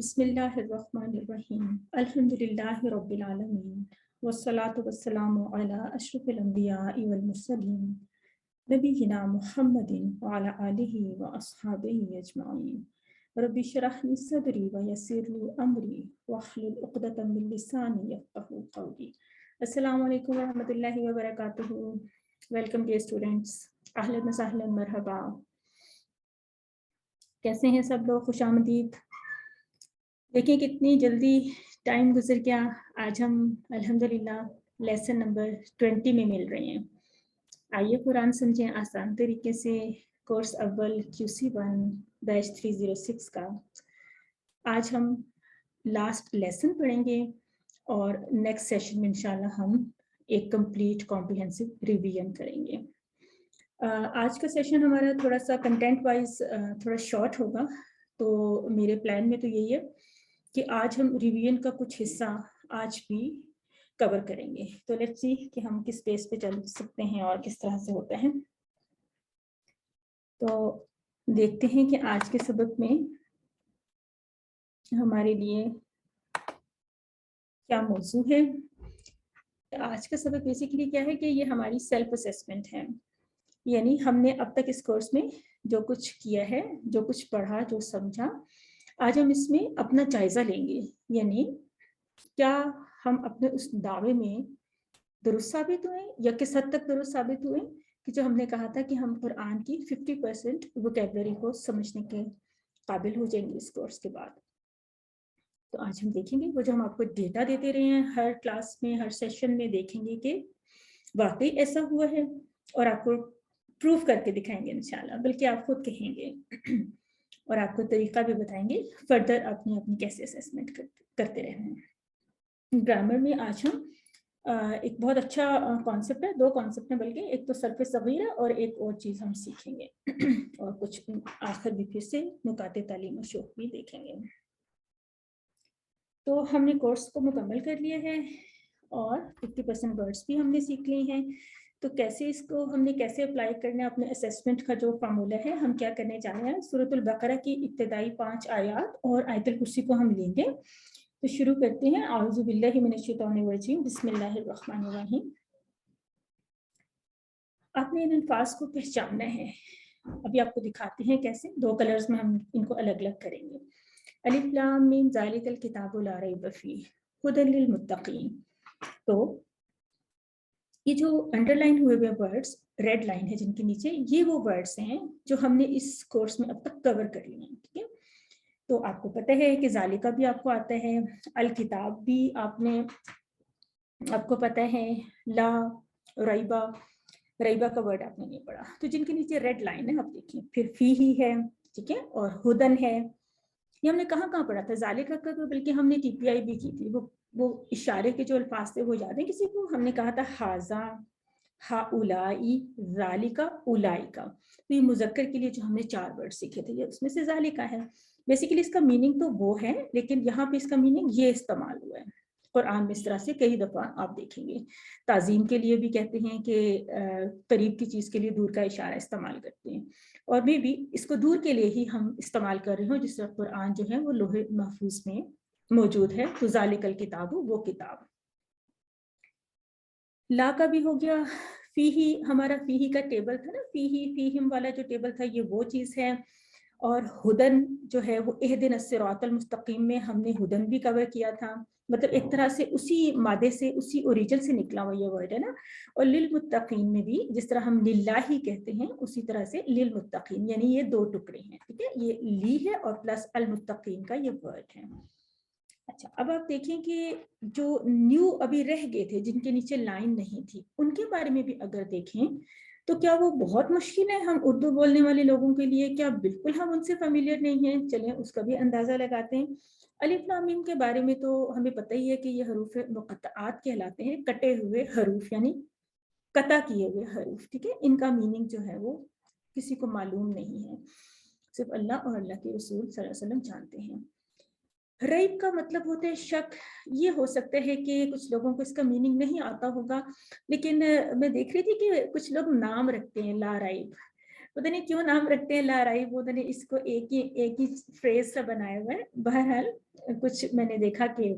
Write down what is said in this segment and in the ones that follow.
बिस्मिल्लाहिर्रहमानिर्रहीम अल्हम्दुलिल्लाहि रब्बिल आलमीन वस्सलातु वस्सलामु अला अशरफिल अंबिया'i वल मुरसलीन नबीना मुहम्मदिन व अला आलिहि व अस्हाबिहि अजमाइन रब्बि इश्रह ली सदरी व यस्सिर ली अमरी वहलुल उक़दतम मिन लिसानी यफ़क़हू क़ौली। अस्सलामु अलैकुम व रहमतुल्लाहि व बरकातुहू। वेलकम डियर स्टूडेंट्स, अहलन व सहलन मरहबा। कैसे हैं सब लोग? खुशामदीद। देखिए कितनी जल्दी टाइम गुजर गया। आज हम अल्हम्दुलिल्लाह लेसन नंबर 20 में मिल रहे हैं। आइए कुरान समझें आसान तरीके से। कोर्स अव्वल QC1-306 का आज हम लास्ट लेसन पढ़ेंगे और नेक्स्ट सेशन में इंशाल्लाह हम एक कंप्लीट कॉम्प्रिहेंसिव रिवीजन करेंगे। आज का सेशन हमारा थोड़ा सा कंटेंट वाइज थोड़ा शॉर्ट होगा, तो मेरे प्लान में तो यही है कि आज हम रिवीजन का कुछ हिस्सा आज भी कवर करेंगे। तो लेट्स सी कि हम किस पेस पे चल सकते हैं और किस तरह से होता है। तो देखते हैं कि आज के सबक में हमारे लिए क्या मौजू है। आज का सबक बेसिकली क्या है कि ये हमारी सेल्फ असेसमेंट है, यानी हमने अब तक इस कोर्स में जो कुछ किया है, जो कुछ पढ़ा, जो समझा, आज हम इसमें अपना जायजा लेंगे। यानी क्या हम अपने उस दावे में दुरुस्त साबित हुए या किस हद तक दुरुस्त साबित हुए कि जो हमने कहा था कि हम कुरान की 50% वोकैबुलरी को समझने के काबिल हो जाएंगे इस कोर्स के बाद। तो आज हम देखेंगे वो जो हम आपको डेटा देते रहे हैं हर क्लास में, हर सेशन में, देखेंगे कि वाकई ऐसा हुआ है और आपको प्रूफ करके दिखाएंगे इंशाल्लाह, बल्कि आप खुद कहेंगे और आपको तरीका भी बताएंगे फर्दर अपनी अपनी कैसे असेसमेंट करते रहना है। ग्रामर में आज हम एक बहुत अच्छा कॉन्सेप्ट है, दो कॉन्सेप्ट हैं बल्कि, एक तो सर्फ सगीरा और एक और चीज़ हम सीखेंगे और कुछ आखिर भी फिर से नुकाते तालीम और शौक भी देखेंगे। तो हमने कोर्स को मुकम्मल कर लिया है और 50% वर्ड्स भी हमने सीख लिए हैं। तो कैसे इसको हमने कैसे अप्लाई करना है, अपने असेसमेंट का जो फार्मूला है हम क्या करने जा रहे हैं। सूरतुल बकरा की इब्तिदाई 5 आयात और आयतुल कुर्सी को हम लेंगे। तो शुरू करते हैं। औज़ु बिल्लाहि मिनश शैतानिर रजीम, बिस्मिल्लाहिर रहमानिर रहीम। आपने इन अल्फाज को पहचानना है। अभी आपको दिखाते हैं कैसे। 2 कलर्स में हम इनको अलग अलग करेंगे। अलिफ लाम मीम ज़ालिकल किताबु ला रैब फीह हुदल लिल मुत्तकीन। तो ये जो अंडरलाइन हुए हुए वर्ड्स, रेड लाइन है जिनके नीचे, ये वो वर्ड्स हैं जो हमने इस कोर्स में अब तक कवर कर लिए हैं। ठीक है, तो आपको पता है कि ज़ालिका भी आपको आता है, अल किताब भी आपको पता है, ला रैबा, रैबा का वर्ड आपने नहीं पढ़ा। तो जिनके नीचे रेड लाइन है आप देखिए, फिर फी ही है, ठीक है, और हुदन है। ये हमने कहाँ पढ़ा था? ज़ालिका का तो बल्कि हमने TPI भी की थी। वो इशारे के जो अल्फाज थे वो याद है किसी को? हमने कहा था हाजा, हाउलाई, ज़ालिका, उलाइका। तो ये मुज़क्कर के लिए जो हमने 4 वर्ड सीखे थे, ये उसमें से ज़ालिका है। बेसिकली इसका मीनिंग तो वो है, लेकिन यहाँ पे इसका मीनिंग ये इस्तेमाल हुआ है कुरान में। इस तरह से कई दफ़ा आप देखेंगे। ताज़ीम के लिए भी कहते हैं कि करीब की चीज़ के लिए दूर का इशारा इस्तेमाल करते हैं, और मे भी इसको दूर के लिए ही हम इस्तेमाल कर रहे हो, जिस तरह कुरान जो है वो लोहे महफूज में मौजूद है। तो ज़ालिकल किताबु, वो किताब। ला का भी हो गया। फीही, हमारा फीही का टेबल था ना, फीही फीहिम वाला जो टेबल था, ये वो चीज़ है। और हुदन जो है वो इहदिन अस्सिरातल मुस्तकीम में हमने हुदन भी कवर किया था। मतलब एक तरह से उसी मादे से, उसी ओरिजिन से निकला हुआ ये वर्ड है ना। और लिल मुत्तकीन में भी जिस तरह हम लिल्लाही कहते हैं, उसी तरह से लिल मुत्तकीन, यानी ये 2 टुकड़े हैं। ठीक है, ये ली है और प्लस अल मुत्तकीन का ये वर्ड है। अच्छा, अब आप देखें कि जो न्यू अभी रह गए थे, जिनके नीचे लाइन नहीं थी, उनके बारे में भी अगर देखें तो क्या वो बहुत मुश्किल है हम उर्दू बोलने वाले लोगों के लिए? क्या बिल्कुल हम उनसे फेमिलियर नहीं हैं? चलें उसका भी अंदाज़ा लगाते हैं। अलिफ लाम मीम के बारे में तो हमें पता ही है कि ये हरूफ मुक़त्तआत कहलाते हैं, कटे हुए हरूफ, यानी कता किए हुए हरूफ। ठीक है, इनका मीनिंग जो है वो किसी को मालूम नहीं है, सिर्फ अल्लाह और अल्लाह के रसूल सल्लल्लाहु अलैहि वसल्लम जानते हैं। रैब का मतलब होता है शक। ये हो सकता है कि कुछ लोगों को इसका मीनिंग नहीं आता होगा, लेकिन मैं देख रही थी कि कुछ लोग नाम रखते हैं ला रैब। पता नहीं क्यों नाम रखते हैं लाराइब, पता नहीं इसको एक ही फ्रेज सा बनाया हुआ है। बहरहाल कुछ मैंने देखा कि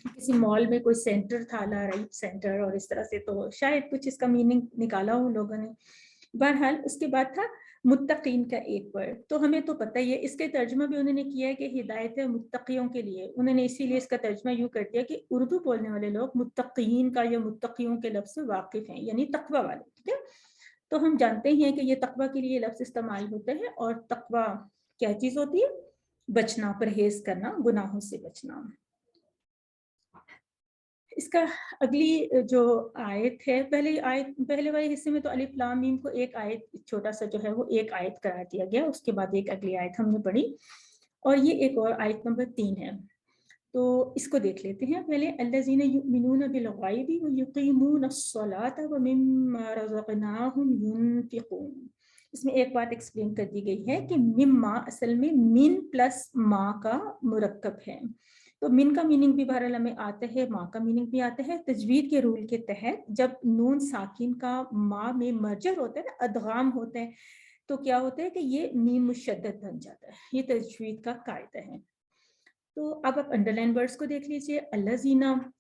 किसी मॉल में कोई सेंटर था, लाराइब सेंटर, और इस तरह से, तो शायद कुछ इसका मीनिंग निकाला उन लोगों ने। बहरहाल उसके बाद था मुत्तकीन का एक वर्ड, तो हमें तो पता ही है, इसके तर्जुमा भी उन्होंने किया है कि हिदायत है मुत्तकियों के लिए। उन्होंने इसीलिए इसका तर्जुमा यूँ कर दिया कि उर्दू बोलने वाले लोग मुत्तकीन का या मुत्तकियों के लफ्ज़ से वाकिफ़ हैं, यानी तकवा वाले। ठीक है, तो हम जानते हैं कि ये तकवा के लिए लफ्ज़ इस्तेमाल होते हैं, और तकवा क्या चीज़ होती है? बचना, परहेज करना, गुनाहों से बचना। इसका अगली जो आयत है, पहले वाले हिस्से में तो अलिफ लाम मीम को एक आयत, छोटा सा जो है वो एक आयत करार दिया गया, उसके बाद एक अगली आयत हमने पढ़ी, और ये एक और आयत नंबर 3 है। तो इसको देख लेते हैं पहले। अल्लज़ीना युमिनूना बिल गैबि व युकीमूना अस्सलाता व मिम्मा रज़क़नाहुम युनफिकून। इसमें एक बात एक्सप्लेन कर दी गई है कि मिम्मा असल में मिन प्लस मा का मुरक्कब है। तो मिन का मीनिंग भी बहरहाल हमें आता है, माँ का मीनिंग भी आता है। तजवीद के रूल के तहत जब नून साकिन का माँ में मर्जर होता है ना, अदगाम होता है, तो क्या होता है कि ये मीम मुशद्दद बन जाता है। ये तजवीद का कायदा है। तो अब आप अंडरलाइन वर्ड्स को देख लीजिए। अल्लज़ीना,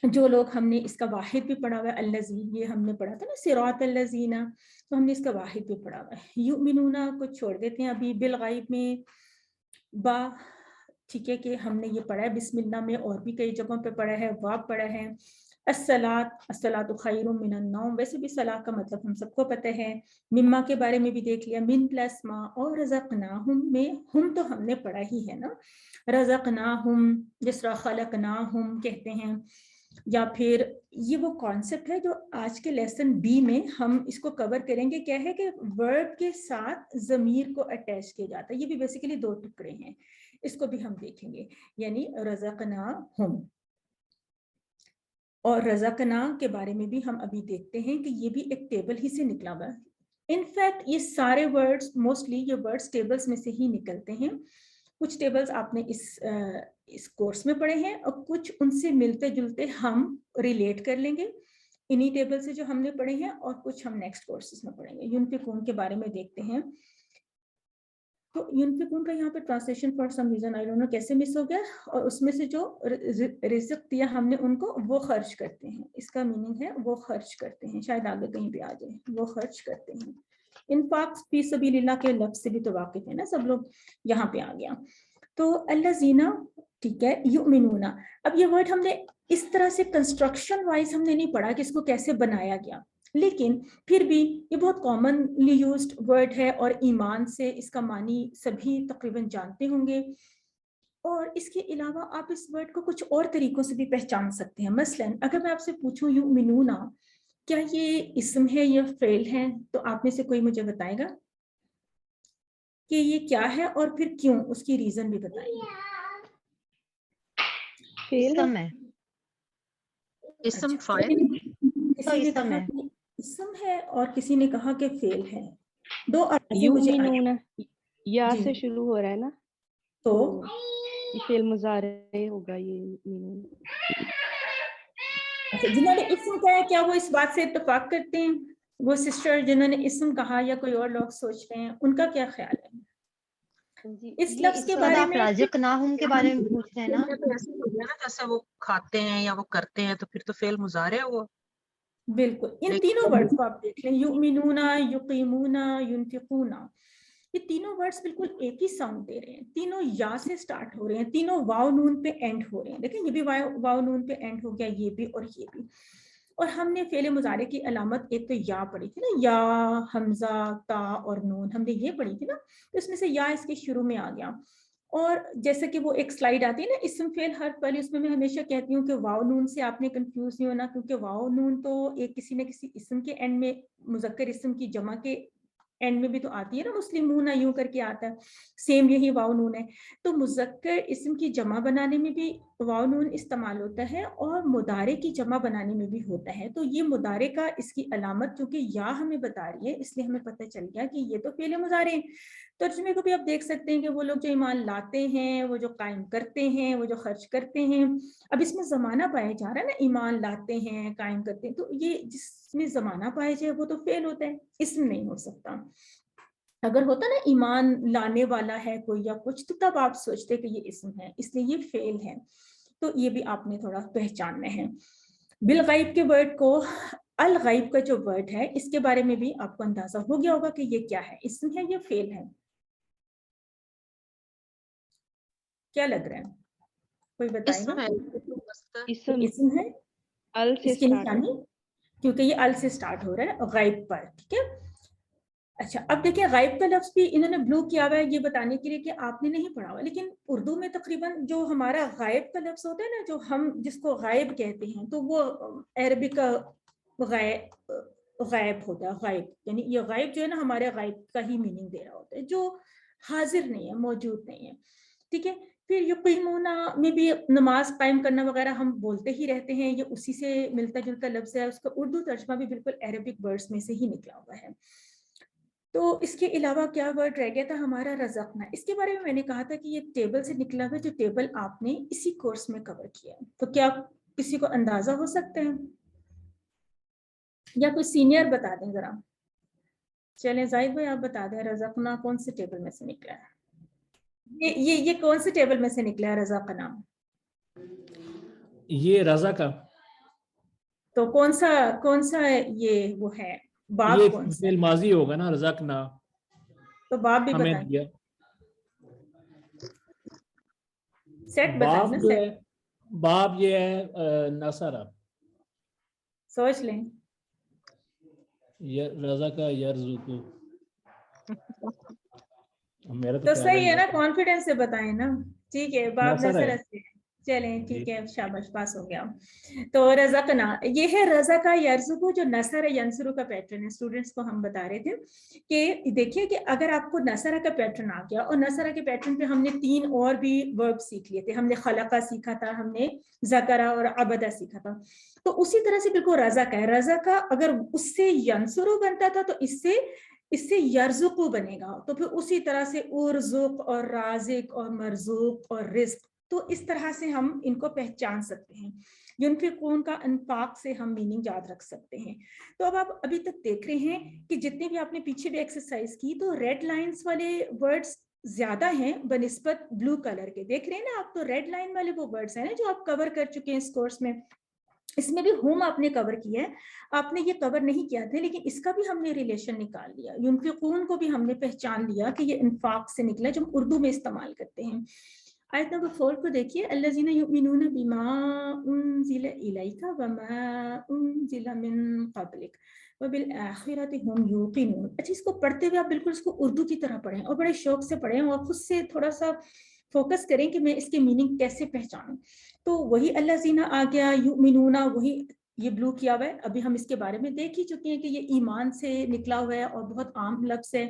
जो लोग, हमने इसका वाहिद भी पढ़ा हुआ है, अल्लज़ी, ये हमने पढ़ा था ना, सिरात अल्लज़ीना, तो हमने इसका वाहिद भी पढ़ा हुआ है। युमिनूना को छोड़ देते हैं अभी। बिल गैब में बा, ठीक है, कि हमने ये पढ़ा है बिस्मिल्लाह में, और भी कई जगहों पे पढ़ा है, वाब पढ़ा है। अस्सलातु खैरुम मिनन नौम, वैसे भी सलाह का मतलब हम सबको पता है। मिम्मा के बारे में भी देख लिया, मिन प्लस मा, और रज़क़नाहुम में हम तो हमने पढ़ा ही है ना, रज़क़नाहुम जिस तरह खलक़नाहुम कहते हैं। या फिर ये वो कॉन्सेप्ट है जो आज के लेसन बी में हम इसको कवर करेंगे, क्या है कि वर्ब के साथ ज़मीर को अटैच किया जाता है। ये भी बेसिकली 2 टुकड़े हैं, इसको भी हम देखेंगे, यानी रज़क़नाहुम। और रज़क़ना के बारे में भी हम अभी देखते हैं कि ये भी एक टेबल ही से निकला हुआ है। इनफैक्ट ये सारे वर्ड्स, मोस्टली ये वर्ड्स टेबल्स में से ही निकलते हैं। कुछ टेबल्स आपने इस कोर्स में पढ़े हैं, और कुछ उनसे मिलते जुलते हम रिलेट कर लेंगे इन्हीं टेबल से जो हमने पढ़े हैं, और कुछ हम नेक्स्ट कोर्सेज में पढ़ेंगे। युनफिकून के बारे में देखते हैं। तो युनफिकून का यहाँ पे translation for some reason I don't know कैसे मिस हो गया, और उसमें से जो रिज़्क़ दिया हमने उनको, वो खर्च करते हैं, इसका मीनिंग है वो खर्च करते हैं। शायद आगे कहीं भी आ जाए, वो खर्च करते हैं। इनफाक्ट फी सबीलिल्लाह के लफ्ज़ से भी तो वाकिफ है ना सब लोग, यहाँ पे आ गया। तो अल्लज़ीना, ठीक है, युमिनूना। अब ये वर्ड हमने इस तरह से कंस्ट्रक्शन वाइज हमने नहीं पढ़ा कि इसको कैसे बनाया गया, लेकिन फिर भी ये बहुत कॉमनली यूज्ड वर्ड है, और ईमान से इसका मानी सभी तकरीबन जानते होंगे। और इसके अलावा आप इस वर्ड को कुछ और तरीकों से भी पहचान सकते हैं। मसलन अगर मैं आपसे पूछूं युमिनूना, क्या ये इस्म है या फ़ेल है, तो आप में से कोई मुझे बताएगा कि ये क्या है, और फिर क्यों, उसकी रीजन भी बताएंगे। इस्म है, इस्म फाइल, किसी ने कहा कि इस्म है, और किसी ने कहा कि फेल है। 2 आवाजें मुझे आई। या से शुरू हो रहा है ना, तो फेल मुजारे होगा ये मीनून। अच्छा, जिन्होंने इस्म कहा है, क्या वो इस बात से इत्तेफाक करते हैं? वो सिस्टर जिन्होंने इस्म कहा, या कोई और लोग सोच रहे हैं, उनका क्या ख्याल है? इस लफ्ज के बारे में, रज़क़नाहुम के बारे में पूछ रहे हैं ना, तो ऐसे हो गया ना, जैसे वो खाते हैं या वो करते हैं, तो फिर तो फेल मुजारे हुआ। बिल्कुल। इन तीनों वर्ड्स को आप देख लें, युमिनूना, युकीमूना, युनफिकूना, ये तीनों वर्ड्स बिल्कुल एक ही साउंड दे रहे हैं। तीनों या से स्टार्ट हो रहे हैं, तीनों वाव नून पे एंड हो रहे हैं। देखिए, ये भी वाव नून पे एंड हो गया, ये भी और ये भी। और हमने फेले मुजारे की अलामत एक तो या पढ़ी थी ना, या, हमजा, ता और नून, हमने ये पढ़ी थी ना, तो इसमें से या इसके शुरू में आ गया। और जैसे कि वो एक स्लाइड आती है ना, इस्म फेल हर पहले, उसमें मैं हमेशा कहती हूँ कि वाव नून से आपने कंफ्यूज नहीं होना, क्योंकि वाव नून तो एक किसी न किसी इस्म के एंड में, मुज़क्कर इस्म की जमा के एंड में भी तो आती है ना, मुस्लिमूना यूं करके आता है, सेम यही वाव नून है। तो मुज़क्कर इस्म की जमा बनाने में भी वाव नून इस्तेमाल होता है, और मुदारे की जमा बनाने में भी होता है। तो ये मुदारे का इसकी अलामत क्योंकि या हमें बता रही है, इसलिए हमें पता चल गया कि ये तो फेले मुजारे। तर्जुमे को भी आप देख सकते हैं कि वो लोग जो ईमान लाते हैं, वो जो कायम करते हैं, वो जो खर्च करते हैं। अब इसमें ज़माना पाया जा रहा है ना, ईमान लाते हैं, कायम करते हैं, तो ये जिसमें ज़माना पाया जाए वो तो फेल होता है, इसमें नहीं हो सकता। اگر ہوتا نا ایمان لانے والا ہے کوئی یا کچھ تو تب آپ سوچتے کہ یہ اسم ہے، اس لیے یہ فعل ہے. تو یہ بھی آپ نے تھوڑا پہچاننا ہے. بالغیب کے ورڈ کو، الغیب کا جو ورڈ ہے اس کے بارے میں بھی آپ کو اندازہ ہو گیا ہوگا کہ یہ کیا ہے، اسم ہے یا فعل ہے. کیا لگ رہا ہے، کوئی بتائے گا؟ اسم ہے، مصدر. اسم اسم ہے. ال سے اس کی اسٹارٹ نشانی کیونکہ یہ ال سے سٹارٹ ہو رہا ہے غیب پر. ٹھیک ہے. اچھا اب دیکھیں غائب کا لفظ بھی انہوں نے بلو کیا ہوا ہے یہ بتانے کے لیے کہ آپ نے نہیں پڑھا ہوا، لیکن اردو میں تقریباً جو ہمارا غائب کا لفظ ہوتا ہے نا، جو ہم جس کو غائب کہتے ہیں، تو وہ عربک کا غائب ہوتا ہے. غائب یعنی یہ غائب جو ہے نا ہمارے غائب کا ہی میننگ دے رہا ہوتا ہے، جو حاضر نہیں ہے، موجود نہیں ہے. ٹھیک ہے. پھر یقیمون میں بھی نماز قائم کرنا وغیرہ ہم بولتے ہی رہتے ہیں، یہ اسی سے ملتا جلتا لفظ ہے. اس کا اردو ترجمہ بھی بالکل عربک ورڈز میں سے ہی نکلا ہوا ہے. تو اس کے علاوہ کیا ورڈ رہ گیا تھا ہمارا رزقنا. اس کے بارے میں نے کہا تھا کہ یہ ٹیبل سے نکلا ہوا جو ٹیبل آپ نے اسی کورس میں کور کیا ہے. تو کیا کسی کو اندازہ ہو سکتا ہے یا کوئی سینئر بتا دیں ذرا؟ چلیں زاہد بھائی آپ بتا دیں رزقنا کون سے ٹیبل میں سے نکلا ہے؟ یہ کون سے ٹیبل میں سے نکلا ہے رزقنا؟ یہ رضا کا. تو کون سا یہ وہ ہے باب یہ کون سا؟ فعل ماضی ہوگا نا، رزقنا. تو باب بھی ہمیں بتائیں. دیا. سیٹ بتائیں نا باب جو سیٹ. ہے، باب یہ ہے نصرہ. سوچ لیں. رضا کا یرزقو. میرا تو تو خیال صحیح ہے یہ نا، کانفیڈنس سے بتائیں نا. ٹھیک ہے. باب نصر ہے. نصر سے. چلیں ٹھیک جی. ہے، شاباش پاس ہو گیا. تو رزقنا یہ ہے رزا کا یرزقو جو نصر ینصرو کا پیٹرن ہے. اسٹوڈنٹس کو ہم بتا رہے تھے کہ دیکھیے کہ اگر آپ کو نصرہ کا پیٹرن آ گیا، اور نصرہ کے پیٹرن پہ ہم نے 3 اور بھی ورب سیکھ لیے تھے. ہم نے خلقہ سیکھا تھا، ہم نے ذکرہ اور عبدہ سیکھا تھا. تو اسی طرح سے بالکل رزا کا ہے. رزا کا اگر اس سے ینصرو بنتا تھا تو اس سے یرزقو بنے گا. تو پھر اسی طرح سے ارزق اور رازق اور مرزوق اور رزق، تو اس طرح سے ہم ان کو پہچان سکتے ہیں. ینفقون کا انفاق سے ہم میننگ یاد رکھ سکتے ہیں. تو اب آپ ابھی تک دیکھ رہے ہیں کہ جتنے بھی آپ نے پیچھے بھی ایکسرسائز کی تو ریڈ لائنز والے ورڈز زیادہ ہیں بنسبت بلو کلر کے. دیکھ رہے ہیں نا آپ، تو ریڈ لائن والے وہ ورڈز ہیں جو آپ کور کر چکے ہیں اس کورس میں. اس میں بھی ہوم آپ نے کور کیا ہے، آپ نے یہ کور نہیں کیا تھا، لیکن اس کا بھی ہم نے ریلیشن نکال لیا. ینفقون کو بھی ہم نے پہچان لیا کہ یہ انفاق سے نکلا جو ہم اردو میں استعمال کرتے ہیں. آیت نمبر 4 کو دیکھیے. الذین یؤمنون بما انزل الیک وما انزل من قبلک وبالآخرۃ هم یوقنون. اچھا اس کو پڑھتے ہوئے آپ بالکل اس کو اردو کی طرح پڑھیں اور بڑے شوق سے پڑھیں اور خود سے تھوڑا سا فوکس کریں کہ میں اس کے میننگ کیسے پہچانوں. تو وہی الذین آ گیا، یؤمنون وہی یہ بلو کیا ہوا ہے. ابھی ہم اس کے بارے میں دیکھ ہی چکے ہیں کہ یہ ایمان سے نکلا ہوا ہے اور بہت عام لفظ ہے.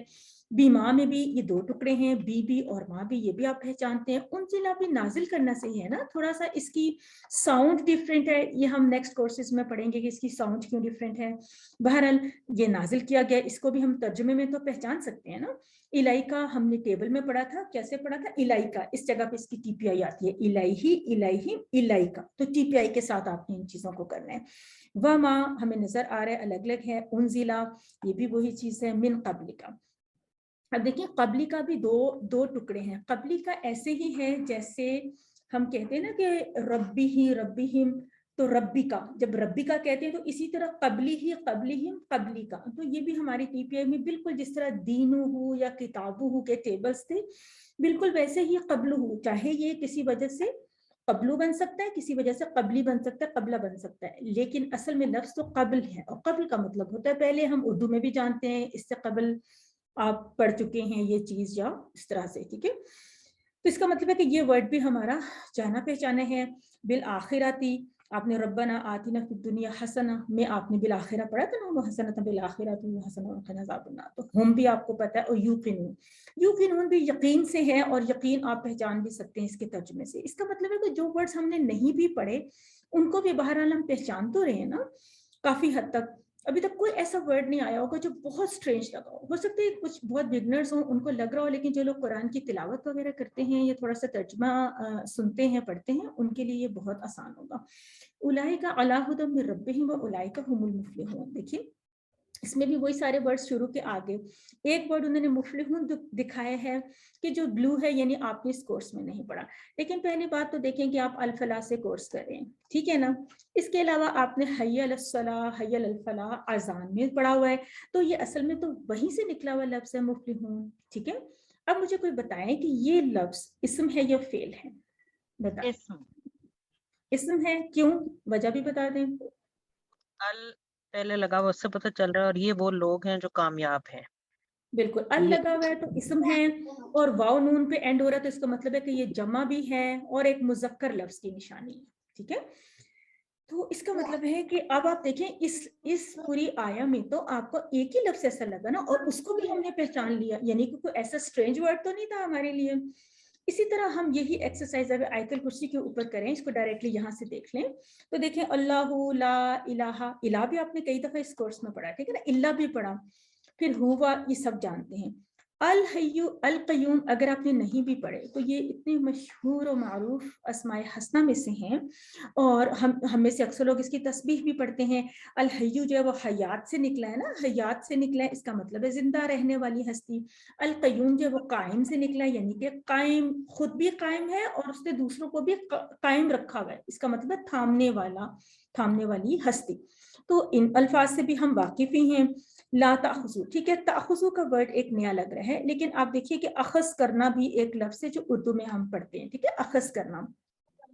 بیما میں بھی یہ 2 ٹکڑے ہیں، بی بھی اور ماں بھی، یہ بھی آپ پہچانتے ہیں. انزلہ بھی نازل کرنا سے ہی ہے نا، تھوڑا سا اس کی ساؤنڈ ڈیفرنٹ ہے. یہ ہم نیکسٹ کورسز میں پڑھیں گے کہ اس کی ساؤنڈ کیوں ڈیفرنٹ ہے. بہرحال یہ نازل کیا گیا، اس کو بھی ہم ترجمے میں تو پہچان سکتے ہیں نا. الائکا ہم نے ٹیبل میں پڑھا تھا، کیسے پڑھا تھا؟ الائکا، اس جگہ پہ اس کی ٹی پی آئی آتی ہے، الہی الہی الائکا. تو ٹی پی آئی کے ساتھ آپ نے ان چیزوں کو کرنا ہے. وما ہمیں نظر آ رہا ہے الگ الگ ہے. انزلہ یہ بھی وہی چیز ہے. من قبل کا، اب دیکھیں قبلی کا بھی دو ٹکڑے ہیں. قبلی کا ایسے ہی ہے جیسے ہم کہتے ہیں نا کہ ربی ہی ربیہم، تو ربی کا جب ربی کا کہتے ہیں تو اسی طرح قبلی ہی قبلیہم قبلی کا. تو یہ بھی ہماری ٹی پی آئی میں بالکل جس طرح دینو ہو یا کتابو ہو کے ٹیبلز تھے، بالکل ویسے ہی قبل ہو. چاہے یہ کسی وجہ سے قبلو بن سکتا ہے، کسی وجہ سے قبلی بن سکتا ہے، قبلہ بن سکتا ہے، لیکن اصل میں لفظ تو قبل ہے. اور قبل کا مطلب ہوتا ہے پہلے. ہم اردو میں بھی جانتے ہیں، اس سے قبل آپ پڑھ چکے ہیں یہ چیز یا اس طرح سے. ٹھیک ہے. تو اس کا مطلب ہے کہ یہ ورڈ بھی ہمارا جانا پہچانا ہے. بالآخراتی آپ نے ربنا آتنا فی الدنیا حسنہ میں آپ نے بالآخرہ پڑھا تھا نا، وہ حسنۃ بالآخرۃ حسنہ وقنا عذاب النار. تو ہم بھی آپ کو پتہ ہے. اور یوقنون، یوقنون بھی یقین سے ہے، اور یقین آپ پہچان بھی سکتے ہیں اس کے ترجمے سے. اس کا مطلب ہے کہ جو ورڈز ہم نے نہیں بھی پڑھے ان کو بھی بہرحال ہم پہچان تو رہے ہیں نا کافی حد تک. ابھی تک کوئی ایسا ورڈ نہیں آیا ہوگا جو بہت اسٹرینج لگا ہو سکتا ہے کچھ بہت بگنرز ہوں ان کو لگ رہا ہو، لیکن جو لوگ قرآن کی تلاوت وغیرہ کرتے ہیں یا تھوڑا سا ترجمہ سنتے ہیں پڑھتے ہیں ان کے لیے یہ بہت آسان ہوگا. اولئک علی ھدی من ربہم واولئک ھم المفلحون. دیکھیے اس میں بھی وہی سارے ورڈ شروع کے آگے ایک ورڈ انہوں نے مفلحون دکھایا ہے کہ جو بلو ہے، یعنی آپ نے اس کورس میں نہیں پڑھا. لیکن پہلی بات تو دیکھیں کہ آپ الفلاح سے کورس کر رہے ہیں، ٹھیک ہے نا. اس کے علاوہ آپ نے حی علی الصلاح، حی علی الفلاح اذان میں پڑھا ہوا ہے، تو یہ اصل میں تو وہیں سے نکلا ہوا لفظ ہے مفلحون، ٹھیک ہے. اب مجھے کوئی بتائیں کہ یہ لفظ اسم ہے یا فعل ہے؟ بتائیں. اسم ہے، کیوں؟ وجہ بھی بتا دیں. ال پہلے لگا ہوا، اس سے پتہ چل رہا ہے، اور یہ وہ لوگ ہیں جو کامیاب ہیں. بالکل، ال لگا ہوا ہے تو اسم ہے، اور واو نون پہ اینڈ ہو رہا ہے تو اس کا مطلب ہے کہ یہ جمع بھی ہے اور ایک مذکر لفظ کی نشانی ہے، ٹھیک ہے. تو اس کا مطلب ہے کہ اب آپ دیکھیں اس پوری آیا میں تو آپ کو ایک ہی لفظ ایسا لگا نا، اور اس کو بھی ہم نے پہچان لیا، یعنی کہ کوئی ایسا اسٹرینج ورڈ تو نہیں تھا ہمارے لیے. اسی طرح ہم یہی ایکسرسائز اگر آیت الکرسی کے اوپر کریں، اس کو ڈائریکٹلی یہاں سے دیکھ لیں تو دیکھیں اللہ لا الہ، الہ بھی آپ نے کئی دفعہ اس کورس میں پڑھا، ٹھیک ہے نا، اللہ بھی پڑھا، پھر ہوا، یہ سب جانتے ہیں. الحی القیوم اگر آپ نے نہیں بھی پڑھے تو یہ اتنے مشہور و معروف اسماء حسنہ میں سے ہیں، اور ہم میں سے اکثر لوگ اس کی تسبیح بھی پڑھتے ہیں. الحی جو ہے وہ حیات سے نکلا ہے نا، حیات سے نکلا ہے، اس کا مطلب ہے زندہ رہنے والی ہستی. القیوم جو ہے وہ قائم سے نکلا ہے، یعنی کہ قائم، خود بھی قائم ہے اور اس نے دوسروں کو بھی قائم رکھا ہوا ہے، اس کا مطلب ہے تھامنے والا، تھامنے والی ہستی. تو ان الفاظ سے بھی ہم واقف ہی ہیں. لا تاخذو، ٹھیک ہے، تاخذو کا ورڈ ایک نیا لگ رہا ہے، لیکن آپ دیکھیے کہ اخذ کرنا بھی ایک لفظ ہے جو اردو میں ہم پڑھتے ہیں، ٹھیک ہے، اخذ کرنا.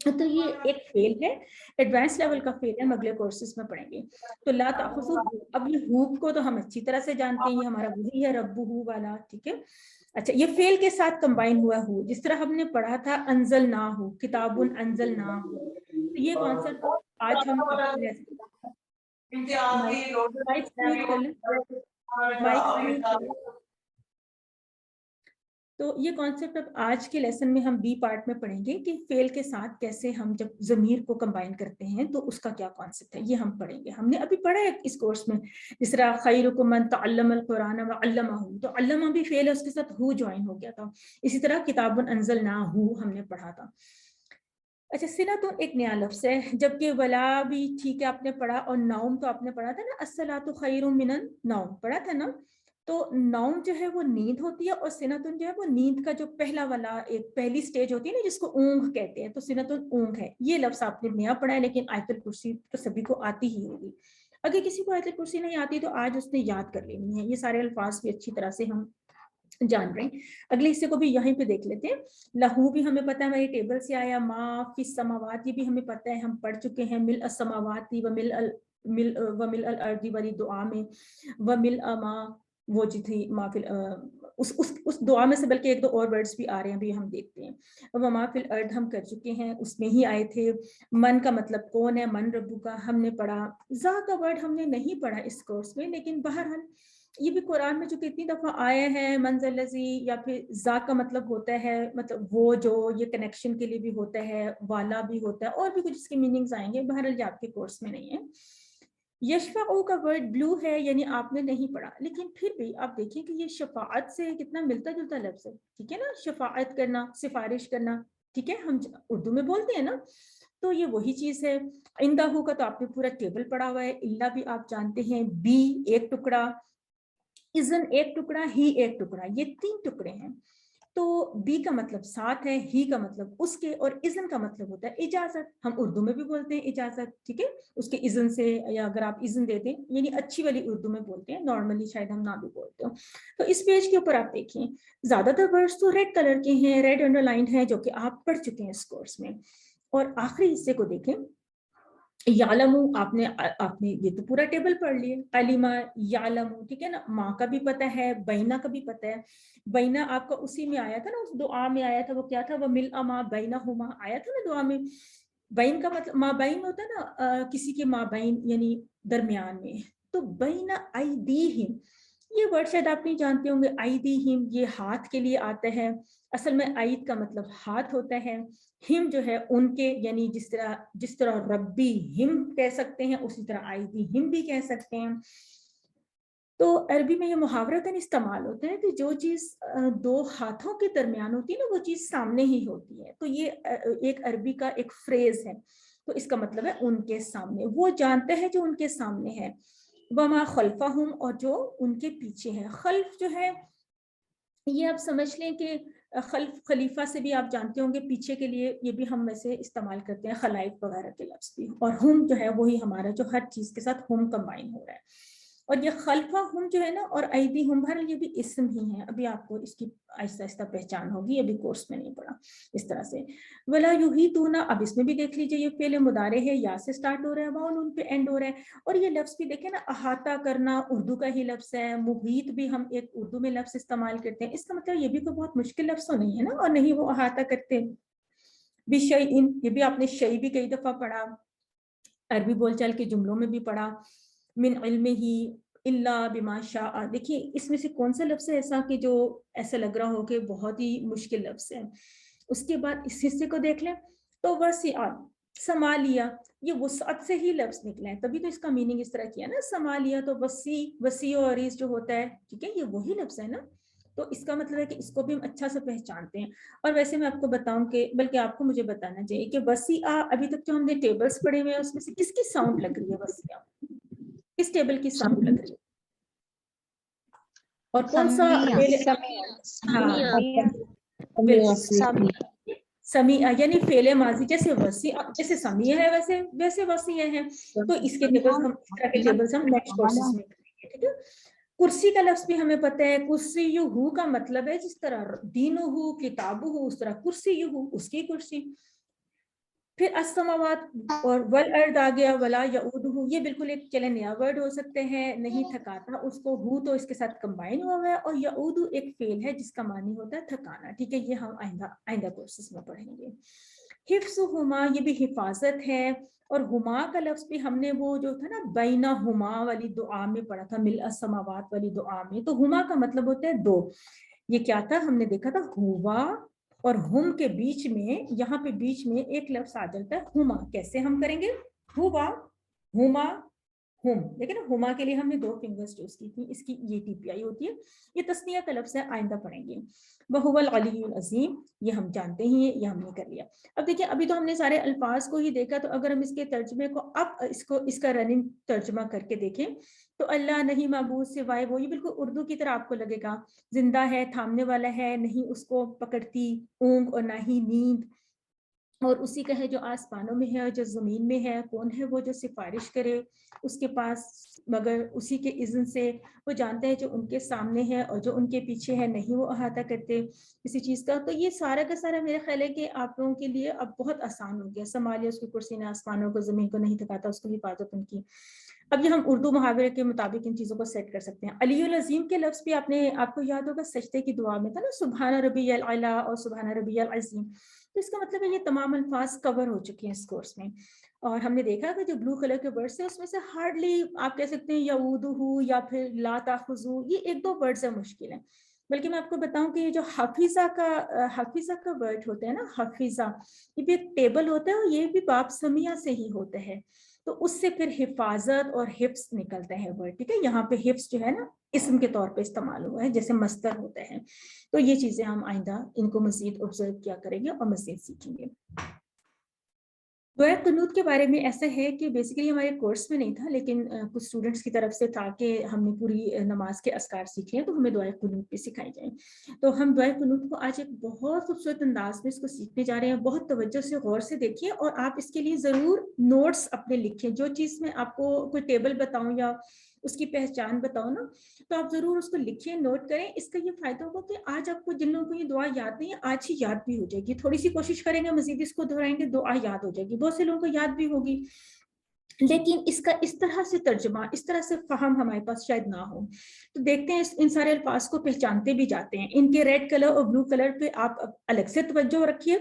تو یہ ایک فعل ہے، ایڈوانس لیول کا فعل ہے، ہم اگلے کورسز میں پڑھیں گے. تو لا تاخذو، اب یہ ہوب کو تو ہم اچھی طرح سے جانتے ہیں، یہ ہمارا وہی ہے ربہ والا، ٹھیک ہے. اچھا، یہ فعل کے ساتھ کمبائن ہوا ہو، جس طرح ہم نے پڑھا تھا انزلناہ، کتاب انزلناہ، یہ کانسیپٹ آج ہم تو یہ کانسیپٹ اب آج کے لیسن میں ہم بی پارٹ میں پڑھیں گے کہ فعل کے ساتھ کیسے ہم جب ضمیر کو کمبائن کرتے ہیں تو اس کا کیا کانسیپٹ ہے، یہ ہم پڑھیں گے. ہم نے ابھی پڑھا ہے اس کورس میں، جس طرح خیرکم من تعلم القرآن وعلمہ، تو علمہ بھی فعل ہے، اس کے ساتھ ہو جوائن ہو گیا تھا. اسی طرح کتاب انزلناہ ہم نے پڑھا تھا. اچھا، سنتون ایک نیا لفظ ہے، جبکہ ولا بھی ٹھیک ہے آپ نے پڑھا، اور نوم تو آپ نے پڑھا تھا نا، الصلاۃ خیر من النوم پڑھا تھا نا. تو نوم جو ہے وہ نیند ہوتی ہے، اور سنتون جو ہے وہ نیند کا جو پہلا والا ایک پہلی سٹیج ہوتی ہے نا، جس کو اونگ کہتے ہیں، تو سنتون اونگ ہے. یہ لفظ آپ نے نیا پڑھا ہے، لیکن آیت الکرسی تو سبھی کو آتی ہی ہوگی. اگر کسی کو آیت الکرسی نہیں آتی تو آج اس نے یاد کر لینی ہے، یہ سارے الفاظ بھی اچھی طرح سے ہم جان رہے ہیں. اگلے حصے کو بھی یہیں پہ دیکھ لیتے ہیں. لہو بھی ہمیں پتہ ہے، ہماری ٹیبل سے آیا. ما فی السماوات، یہ بھی ہمیں پتہ ہے، ہم پڑھ چکے ہیں. ملء السماوات وملء الارض والی دعا میں، وملء ما، وہ جو تھی ما فی اس دعا میں سے بلکہ ایک دو اور ورڈز بھی آ رہے ہیں، ابھی ہم دیکھتے ہیں. وما فی الارض ہم کر چکے ہیں، اس میں ہی آئے تھے. من کا مطلب کون ہے، من ربو کا ہم نے پڑھا. ذا کا ورڈ ہم نے نہیں پڑھا اس کورس میں، لیکن بہرحال یہ بھی قرآن میں جو کتنی دفعہ آئے ہیں، منزل لذی، یا پھر ذا کا مطلب ہوتا ہے مطلب وہ جو، یہ کنیکشن کے لیے بھی ہوتا ہے، والا بھی ہوتا ہے، اور بھی کچھ اس کے میننگز آئیں گے. بہرحال یہ آپ کے کورس میں نہیں ہے. یشفعو کا ورڈ بلو ہے، یعنی آپ نے نہیں پڑھا، لیکن پھر بھی آپ دیکھیں کہ یہ شفاعت سے کتنا ملتا جلتا لفظ ہے، ٹھیک ہے نا. شفاعت کرنا، سفارش کرنا، ٹھیک ہے، ہم اردو میں بولتے ہیں نا، تو یہ وہی چیز ہے. عندہ کا تو آپ نے پورا ٹیبل پڑھا ہوا ہے. اللہ بھی آپ جانتے ہیں. بی ایک ٹکڑا، اذن ایک ٹکڑا، ہی ایک ٹکڑا، یہ 3 ٹکڑے ہیں. تو بی کا مطلب ساتھ ہے، ہی کا مطلب اس کے، اور اذن کا مطلب ہوتا ہے اجازت. ہم اردو میں بھی بولتے ہیں اجازت، ٹھیک ہے، اس کے اذن سے، یا اگر آپ اذن دے دیں، یعنی اچھی والی اردو میں بولتے ہیں، نارملی شاید ہم نہ بھی بولتے ہو. تو اس پیج کے اوپر آپ دیکھیں، زیادہ تر ورڈز تو ریڈ کلر کے ہیں، ریڈ انڈر لائنڈ ہیں، جو کہ آپ پڑھ چکے ہیں اس کورس میں. اور آخری حصے کو دیکھیں، یعلمو، آپ نے یہ تو پورا ٹیبل پڑھ لیے. علمہ، یعلمو، ٹھیک ہے نا. ماں کا بھی پتہ ہے، بینہ کا بھی پتہ ہے. بینہ آپ کا اسی میں آیا تھا نا، اس دعا میں آیا تھا، وہ کیا تھا، وہ ملء ما بینہما آیا تھا نا دعا میں. بین کا مطلب ما بین ہوتا ہے نا، کسی کے ما بین یعنی درمیان میں. تو بین ایدیہم، یہ ورڈ شاید آپ نہیں جانتے ہوں گے. ایدیہم یہ ہاتھ کے لیے آتا ہے. اصل میں عید کا مطلب ہاتھ ہوتا ہے. ہم جو ہے ان کے، یعنی جس طرح ربی ہم کہہ سکتے ہیں، اسی طرح ایدی ہم بھی کہہ سکتے ہیں. تو عربی میں یہ محاورتاً استعمال ہوتا ہے کہ جو چیز 2 ہاتھوں کے درمیان ہوتی ہے نا، وہ چیز سامنے ہی ہوتی ہے. تو یہ ایک عربی کا ایک فریز ہے. تو اس کا مطلب ہے ان کے سامنے، وہ جانتے ہیں جو ان کے سامنے ہے. وما خلفہم اور جو ان کے پیچھے ہے. خلف جو ہے یہ آپ سمجھ لیں کہ خلف خلیفہ سے بھی آپ جانتے ہوں گے پیچھے کے لیے یہ بھی ہم ویسے استعمال کرتے ہیں خلائف وغیرہ کے لفظ بھی. اور ہم جو ہے وہی ہمارا جو ہر چیز کے ساتھ ہم کمبائن ہو رہا ہے. اور یہ خلفہ ہم جو ہے نا اور ایدی ہم بہرحال یہ بھی اسم ہی ہے. ابھی آپ کو اس کی آہستہ آہستہ پہچان ہوگی, ابھی کورس میں نہیں پڑھا اس طرح سے. ولا یحیطون, اب اس میں بھی دیکھ لیجئے یہ فعل مضارع ہے, یا سے سٹارٹ ہو رہا ہے, واؤ نون پہ اینڈ ہو رہا ہے. اور یہ لفظ بھی دیکھیں نا, احاطہ کرنا اردو کا ہی لفظ ہے, محیط بھی ہم ایک اردو میں لفظ استعمال کرتے ہیں. اس کا مطلب یہ بھی کوئی بہت مشکل لفظ تو نہیں ہے نا, اور نہیں وہ احاطہ کرتے. بشیء, یہ بھی آپ نے شیء بھی کئی دفعہ پڑھا, عربی بول چال کے جملوں میں بھی پڑھا. من علمہ الا بما شاء, دیکھیے اس میں سے کون سا لفظ ہے ایسا کہ جو ایسا لگ رہا ہو کہ بہت ہی مشکل لفظ ہے. اس کے بعد اس حصے کو دیکھ لیں تو وسیع, سمالیہ, یہ وسعت سے ہی لفظ نکلا ہے, تبھی تو اس کا میننگ اس طرح کیا نا سمالیہ. تو وسیع, وسیع و عریض جو ہوتا ہے, ٹھیک ہے, یہ وہی لفظ ہے نا. تو اس کا مطلب ہے کہ اس کو بھی ہم اچھا سے پہچانتے ہیں. اور ویسے میں آپ کو بتاؤں کہ بلکہ آپ کو مجھے بتانا چاہیے کہ وسیع, ابھی تک جو ہم نے ٹیبلز پڑھے ہوئے ہیں اس میں سے کس کی ساؤنڈ لگ رہی ہے وسیع, کس ٹیبل کی ساؤنڈ لگ رہی ہے, اور کون سا سمیع, یعنی فعل ماضی جیسے وسیع جیسے سمیع ہے ویسے وسیع ہے. تو اس کے ٹیبلز ہم اس طرح کے ٹیبلز ہم نیکسٹ کورسز میں کریں گے, ٹھیک ہے. کرسی کا لفظ بھی ہمیں پتہ ہے, کرسی ہو کا مطلب ہے جس طرح دین ہو کتاب ہو اس طرح کرسی ہو اس کی کرسی. پھر السماوات اور والارض آ گیا, ولا یعودہ, یہ بالکل ایک چلے نیا ورڈ ہو سکتے ہیں, نہیں تھکاتا اس کو, ہو تو اس کے ساتھ کمبائن ہوا ہوا ہے, اور یعودہ ایک فعل ہے جس کا معنی ہوتا ہے تھکانا, ٹھیک ہے. یہ ہم آئندہ کورسز میں پڑھیں گے. حفظہما, یہ بھی حفاظت ہے. اور ہما کا لفظ بھی ہم نے وہ جو تھا نا بینہما والی دعا میں پڑھا تھا, ملء السماوات والی دعا میں, تو ہما کا مطلب ہوتا ہے دو. یہ کیا تھا, ہم نے دیکھا تھا ہوا اور ہم کے بیچ میں, یہاں پہ بیچ میں ایک لفظ آ جاتا ہے ہما. کیسے ہم کریں گے, ہوا ہما ہم, لیکن ہما کے لیے ہم نے 2 فنگرز یوز کی تھی, اس کی یہ ٹی پی آئی ہوتی ہے. یہ تثنیہ کا لفظ ہے, آئندہ پڑھیں گے. وہو العلی العظیم, یہ ہم جانتے ہی ہیں, یہ ہم نے کر لیا. اب دیکھیں ابھی تو ہم نے سارے الفاظ کو ہی دیکھا, تو اگر ہم اس کے ترجمے کو اب اس کا رننگ ترجمہ کر کے دیکھیں تو اللہ نہیں معبود سوائے وہ, یہ بالکل اردو کی طرح آپ کو لگے گا. زندہ ہے, تھامنے والا ہے, نہیں اس کو پکڑتی اونگ اور نہ ہی نیند. اور اسی کا ہے جو آسمانوں میں ہے اور جو زمین میں ہے. کون ہے وہ جو سفارش کرے اس کے پاس مگر اسی کے اذن سے. وہ جانتا ہے جو ان کے سامنے ہے اور جو ان کے پیچھے ہے, نہیں وہ احاطہ کرتے کسی چیز کا. تو یہ سارا کا سارا میرا خیال ہے کہ آپ لوگوں کے لیے اب بہت آسان ہو گیا. سنبھالے اس کی کرسی نے آسمانوں کو, زمین کو نہیں تھکاتا, اس کو حفاظت ان کی. اب یہ ہم اردو محاورے کے مطابق ان چیزوں کو سیٹ کر سکتے ہیں. علی العظیم کے لفظ بھی آپ کو یاد ہوگا سجدے کی دعا میں تھا نا, سبحان ربی الاعلی اور سبحان ربی العظیم. تو اس کا مطلب ہے یہ تمام الفاظ کور ہو چکے ہیں اس کورس میں. اور ہم نے دیکھا کہ جو بلو کلر کے ورڈز ہیں اس میں سے ہارڈلی آپ کہہ سکتے ہیں یعودہ یا پھر لا تاخذو, یہ 1-2 ورڈز ہیں مشکل ہیں. بلکہ میں آپ کو بتاؤں کہ یہ جو حفیظہ کا ورڈ ہوتا ہے نا, حفیظہ, یہ بھی ایک ٹیبل ہوتا ہے اور یہ بھی باب سمیہ سے ہی ہوتا ہے. تو اس سے پھر حفاظت اور حفظ نکلتا ہے ورڈ, ٹھیک ہے. یہاں پہ حفظ جو ہے نا اسم کے طور پہ استعمال ہوا ہے جیسے مصدر ہوتا ہے. تو یہ چیزیں ہم آئندہ ان کو مزید آبزرو کیا کریں گے اور مزید سیکھیں گے. دعائے قنوت کے بارے میں ایسا ہے کہ بیسیکلی ہمارے کورس میں نہیں تھا, لیکن کچھ اسٹوڈنٹس کی طرف سے تھا کہ ہم نے پوری نماز کے اذکار سیکھ لیں تو ہمیں دعائے قنوت بھی سکھائی جائیں. تو ہم دعائے قنوت کو آج ایک بہت خوبصورت انداز میں اس کو سیکھنے جا رہے ہیں. بہت توجہ سے غور سے دیکھیے, اور آپ اس کے لیے ضرور نوٹس اپنے لکھیں. جو چیز میں آپ کو کوئی ٹیبل بتاؤں یا اس کی پہچان بتاؤ نا, تو آپ ضرور اس کو لکھیں, نوٹ کریں. اس کا یہ فائدہ ہوگا کہ آج آپ کو جن لوگوں کو یہ دعا یاد نہیں ہے, آج ہی یاد بھی ہو جائے گی. تھوڑی سی کوشش کریں گے, مزید اس کو دہرائیں گے, دعا یاد ہو جائے گی. بہت سے لوگوں کو یاد بھی ہوگی, لیکن اس کا اس طرح سے ترجمہ, اس طرح سے فہم ہمارے پاس شاید نہ ہو. تو دیکھتے ہیں ان سارے الفاظ کو پہچانتے بھی جاتے ہیں. ان کے ریڈ کلر اور بلو کلر پہ آپ الگ سے توجہ رکھیے,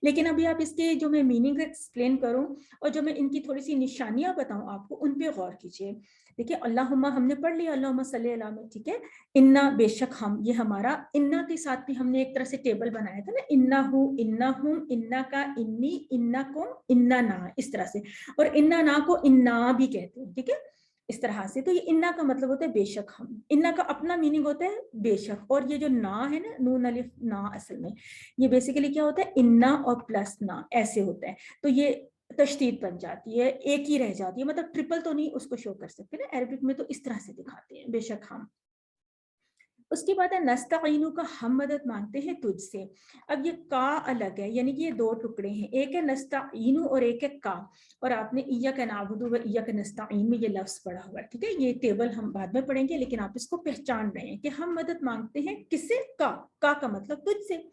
لیکن ابھی آپ اس کے جو میں میننگ ایکسپلین کروں اور جو میں ان کی تھوڑی سی نشانیاں بتاؤں آپ کو, ان پہ غور کیجیے. دیکھیے اللہم ہم نے پڑھ لیا, اللہم صلی اللہ علیہ, ٹھیک ہے. انا, بے شک ہم, یہ ہمارا انا کے ساتھ بھی ہم نے ایک طرح سے ٹیبل بنایا تھا نا, انا ہو, انا ہم, انا کا, انی, انا کم, انا نا, اس طرح سے. اور انا نا کو انا بھی کہتے ہیں, ٹھیک ہے, اس طرح سے. تو یہ انا کا مطلب ہوتا ہے بے شک ہم. انا کا اپنا میننگ ہوتا ہے بے شک, اور یہ جو نا ہے نا, نون الف نا, اصل میں یہ بیسیکلی کیا ہوتا ہے, انا اور پلس نا, ایسے ہوتا ہے. تو یہ तशदीद बन जाती है, एक ही रह जाती है, मतलब ट्रिपल तो नहीं उसको शो कर सकते ना, अरबिक में तो इस तरह से दिखाते हैं, बेशक हम। उसके बाद है नस्तईनु का हम मदद मांगते हैं तुझसे। अब ये का अलग है, यानी कि ये दो टुकड़े हैं, एक है नस्तईनु और एक है का, और आपने इय्याका नअबुदु व इय्याका नस्तईन में ये लफ्ज पढ़ा हुआ है, ठीक है। ये टेबल हम बाद में पढ़ेंगे, लेकिन आप इसको पहचान रहे हैं कि हम मदद मांगते हैं किससे, का मतलब तुझसे।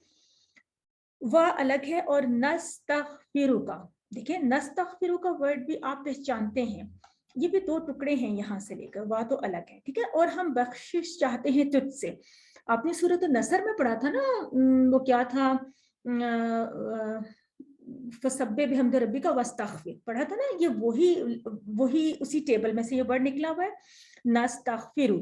वह अलग है, और नस्तगफिरुका, देखिए नस्तगफिरु का वर्ड भी आप पहचानते हैं, ये भी दो टुकड़े हैं यहाँ से लेकर, वह तो अलग है, ठीक है। और हम बख्शिश चाहते हैं तुझसे, आपने सूरत नसर में पढ़ा था ना, वो क्या था, फसब्बे बिहम्दि रब्बिका वस्तगफिर पढ़ा था ना, ये वही उसी टेबल में से ये वर्ड निकला हुआ है, नस्तगफिरु,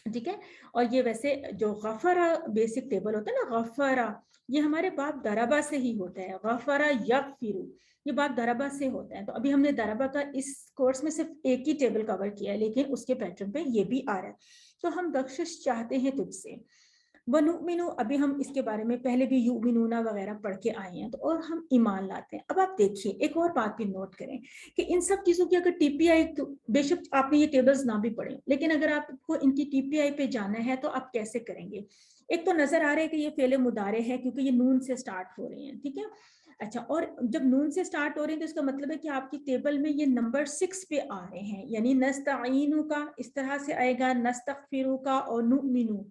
ठीक है। और ये वैसे जो गफरा बेसिक टेबल होता है ना, गफरा, ये हमारे बाप दरबा से ही होता है, गफरा यगफिरु, ये बाप दरबा से होता है। तो अभी हमने दरबा का इस कोर्स में सिर्फ एक ही टेबल कवर किया है, लेकिन उसके पैटर्न पे ये भी आ रहा है। तो हम बख्शिश चाहते हैं तुझसे। वनुमिनु, अभी हम इसके बारे में पहले भी युमिनुना वगैरह पढ़ के आए हैं, तो और हम ईमान लाते हैं। अब आप देखिए एक और बात भी नोट करें कि इन सब चीजों की अगर टीपीआई, तो बेशक आपने ये टेबल्स ना भी पढ़े, लेकिन अगर आपको इनकी टीपीआई पे जाना है तो आप कैसे करेंगे। एक तो नजर आ रहा है कि ये फेले मुदारे है क्योंकि ये नून से स्टार्ट हो रहे हैं, ठीक है। अच्छा, और जब नून से स्टार्ट हो रहे हैं तो इसका मतलब है कि आपकी टेबल में ये नंबर 6 पे आ रहे हैं, यानी नस्तईनु का इस तरह से आएगा, नस्तगफिरु का और नुमिनु,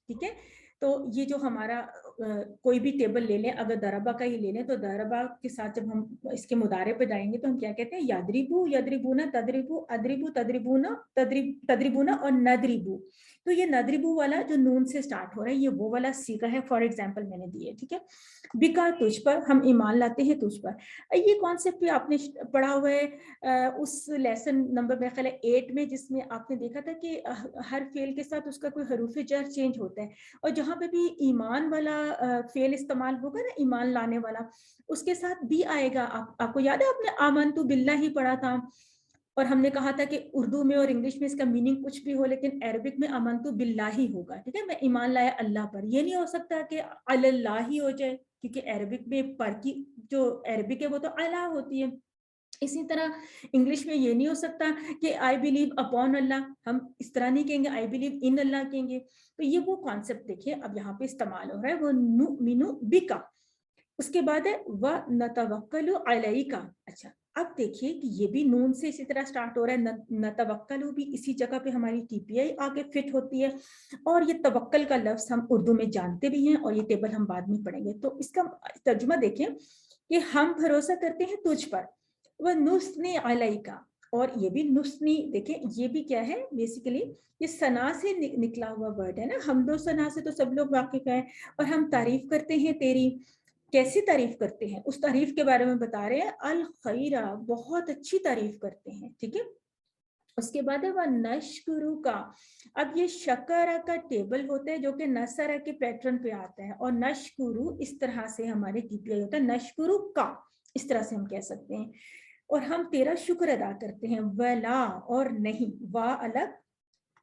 ठीक है। तो ये जो हमारा कोई भी टेबल ले लें, अगर दरबा का ही ले लें, तो दरबा के साथ जब हम इसके मुदारे पे जाएंगे तो हम क्या कहते हैं, यादरिबू, यदरिबूना, तदरिबू, अदरिबू, तदरिबूना, तदरिबूना और नदरिबू। तो ये नदरिबू वाला जो नून से स्टार्ट हो रहा है, ये वो वाला सीगा है, फॉर एग्जाम्पल मैंने दिए, ठीक है। बिका, तुझ पर, हम ईमान लाते हैं तुझ पर। ये कॉन्सेप्ट भी आपने पढ़ा हुआ है उस लेसन नंबर मेरे ख्याल 8 में, जिसमें आपने देखा था कि हर फेल के साथ उसका कोई हरूफ जर चेंज होता है, और जहाँ पे भी ईमान वाला फेल इस्तेमाल होगा ना, ईमान लाने वाला, उसके साथ भी आएगा। आपको याद है आपने आमन्तु बिल्लाह ही पढ़ा था, और हमने कहा था कि उर्दू में और इंग्लिश में इसका मीनिंग कुछ भी हो, लेकिन अरबिक में आमन्तु बिल्लाही होगा, ठीक है। मैं ईमान लाया अल्लाह पर, ये नहीं हो सकता कि अल्लाह ही हो जाए, क्योंकि अरबिक में पर की जो अरबिक है वो तो अल्लाह होती है। इसी तरह इंग्लिश में ये नहीं हो सकता कि आई बिलीव अपॉन अल्लाह, हम इस तरह नहीं कहेंगे, आई बिलीव इन अल्लाह कहेंगे। तो ये वो कॉन्सेप्ट देखिए अब यहाँ पे इस्तेमाल हो रहा है, वो नुमिनु बिका। उसके बाद है व नतवक्कलु अलैका। अच्छा, अब देखिए कि ये भी नून से इसी तरह स्टार्ट हो रहा है, नतवक्कलु भी इसी जगह पे हमारी टीपीआई आगे फिट होती है, और ये तवक्कल का लफ्ज हम उर्दू में जानते भी हैं, और ये टेबल हम बाद में पढ़ेंगे। तो इसका तर्जुमा देखें कि हम भरोसा करते हैं तुझ पर, वह नुस्नी अलैका, और ये भी नुस्नी, देखें ये भी क्या है, बेसिकली ये सना से निकला हुआ वर्ड है ना, हमदो सना से तो सब लोग वाकिफ हैं, और हम तारीफ करते हैं तेरी। कैसी तारीफ करते हैं, उस तारीफ के बारे में बता रहे हैं, अल खैरा, बहुत अच्छी तारीफ करते हैं, ठीक है। उसके बाद है वह नशकुरु का। अब ये शकरा का टेबल होता है जो कि नसरा के पैटर्न पे आता है, और नशकुरु इस तरह से हमारे टीपीआई होता है, नशकुरु का, इस तरह से हम कह सकते हैं। और हम तेरा शुक्र अदा करते हैं, वला और नहीं, वा अलग,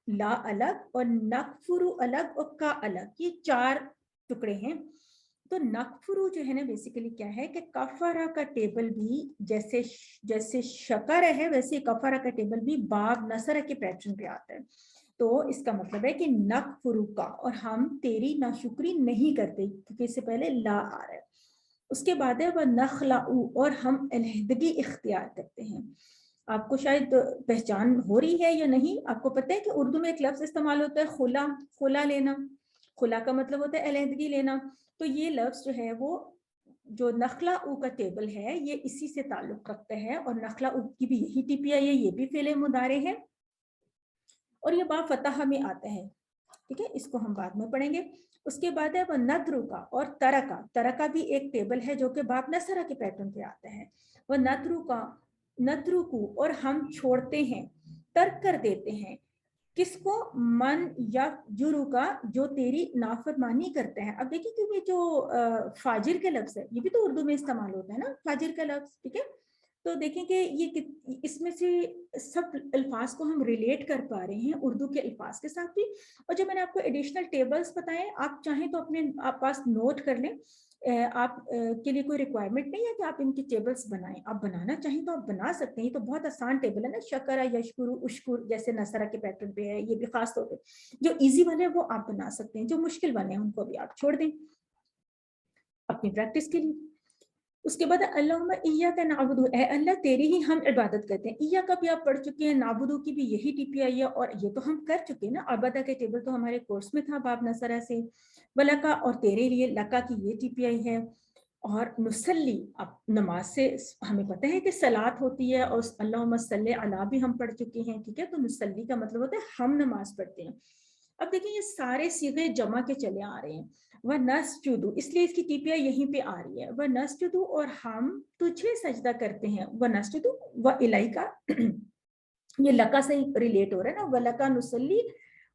ला अलग, और नकफुरु अलग, और का अलग, ये 4 टुकड़े हैं। तो नकफुरु जो है ना, बेसिकली क्या है कि कफरा का टेबल भी जैसे शकर है, वैसे कफरा का टेबल भी बाब नसर के पैटर्न पे आता है। तो इसका मतलब है कि नकफुरु का, और हम तेरी नाशुक्री नहीं करते, क्योंकि इससे पहले ला आ रहा है। उसके बाद है वह नखलाऊ, और हम अलहदगी इख्तियार करते हैं। आपको शायद पहचान हो रही है या नहीं, आपको पता है कि उर्दू में एक लफ्ज इस्तेमाल होता है खुला, खुला लेना, खुला का मतलब होता है अलहदगी लेना। तो ये लफ्ज जो है वो जो नखला उ का टेबल है, ये इसी से ताल्लुक रखता है, और नखला उ की भी यही टीपीआई है, ये भी फेले मुदारे है, और ये बा फतह में आता है, ठीक है। इसको हम बाद में पढ़ेंगे। उसके बाद है वह नद्रु का और तरका। तरका भी एक टेबल है जो कि बाप नसरा के पैटर्न पे आता है। वह नद्रु का, नद्रु को, और हम छोड़ते हैं, तर्क कर देते हैं, किसको, मन या जुरू का, जो तेरी नाफरमानी करते हैं। अब देखिए क्योंकि जो फाजिर के लफ्ज है, ये भी तो उर्दू में इस्तेमाल होता है ना, फाजिर का लफ्ज, ठीक है। तो देखें कि ये इसमें से सब अल्फाज को हम रिलेट कर पा रहे हैं उर्दू के अल्फाज के साथ भी। और जब मैंने आपको एडिशनल टेबल्स बताए, आप चाहें तो अपने पास नोट कर लें, آپ کے لیے کوئی ریکوائرمنٹ نہیں ہے کہ آپ ان کی ٹیبلز بنائیں. آپ بنانا چاہیں تو آپ بنا سکتے ہیں. یہ تو بہت آسان ٹیبل ہے نا, شکر یشکر اشکر جیسے نصرہ کے پیٹرن پہ ہے. یہ بھی خاص طور پہ جو ایزی والے ہیں وہ آپ بنا سکتے ہیں, جو مشکل والے ہیں ان کو بھی آپ چھوڑ دیں اپنی پریکٹس کے لیے. اس کے بعد اللہم ایاک نعبد, اے اللہ تیری ہی ہم عبادت کرتے ہیں. ایاک کا بھی آپ پڑھ چکے ہیں, نعبدو کی بھی یہی ٹی پی آئی ہے, اور یہ تو ہم کر چکے ہیں نا. عبادہ کے ٹیبل تو ہمارے کورس میں تھا باب نصرہ سے. ولکا, اور تیرے لیے, لکا کی یہ ٹی پی آئی ہے. اور نصلی, اب نماز سے ہمیں پتہ ہے کہ صلاۃ ہوتی ہے, اور اللہم صلی علی بھی ہم پڑھ چکے ہیں, ٹھیک ہے. تو نصلی کا مطلب ہوتا ہے ہم نماز پڑھتے ہیں. اب دیکھیں یہ سارے صیغے جمع کے چلے آ رہے ہیں. وَنَسْجُدُ, اس لیے اس کی ٹی پی آئی یہیں پہ آ رہی ہے. وَنَسْجُدُ, اور ہم تجھے سجدہ کرتے ہیں. وَنَسْجُدُ وَإِلَيْكَ, یہ لکا سے ریلیٹ ہو رہا ہے نا, وَلَكَ نُصَلِّ,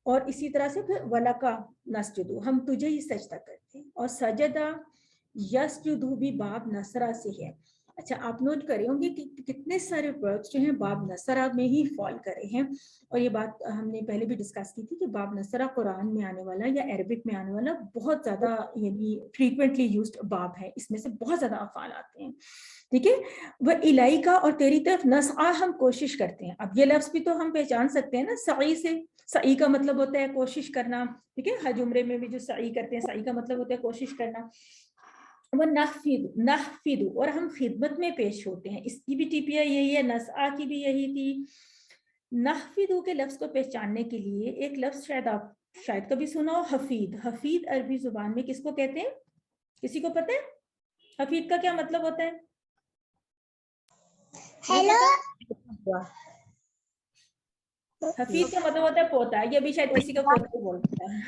اور اسی طرح سے پھر وَلَكَ نَسْجُدُ, ہم تجھے ہی سجدہ کرتے ہیں. اور سجدہ یسجد بھی باب نصرہ سے ہے. اچھا آپ نوٹ کرے ہوں گے کہ کتنے سارے ورڈز جو ہیں باب نصرہ میں ہی فال کرے ہیں. اور یہ بات ہم نے پہلے بھی ڈسکس کی تھی کہ باب نصرہ قرآن میں آنے والا یا عربک میں آنے والا بہت زیادہ یعنی فریکوینٹلی یوزڈ باب ہے. اس میں سے بہت زیادہ افعال آتے ہیں, ٹھیک ہے. وہ الہی کا, اور تیری طرف نسعا, ہم کوشش کرتے ہیں. اب یہ لفظ بھی تو ہم پہچان سکتے ہیں نا سعی سے. سعی کا مطلب ہوتا ہے کوشش کرنا, ٹھیک ہے. حج عمرے میں بھی جو سعی کرتے ہیں, سعی کا مطلب ہوتا ہے کوشش کرنا. وہ نحفظ, اور ہم خدمت میں پیش ہوتے ہیں. اس کی بھی ٹی پی آئی یہی ہے, نسعا کی بھی یہی تھی. نحفظ کے لفظ کو پہچاننے کے لیے ایک لفظ شاید آپ کبھی سنا ہو, حفید. حفید عربی زبان میں کس کو کہتے ہیں, کسی کو پتہ ہے حفید کا کیا مطلب ہوتا ہے؟ ہیلو, حفید کا مطلب ہوتا ہے پوتا. یہ بھی شاید کسی کا پوتا بولتا ہے.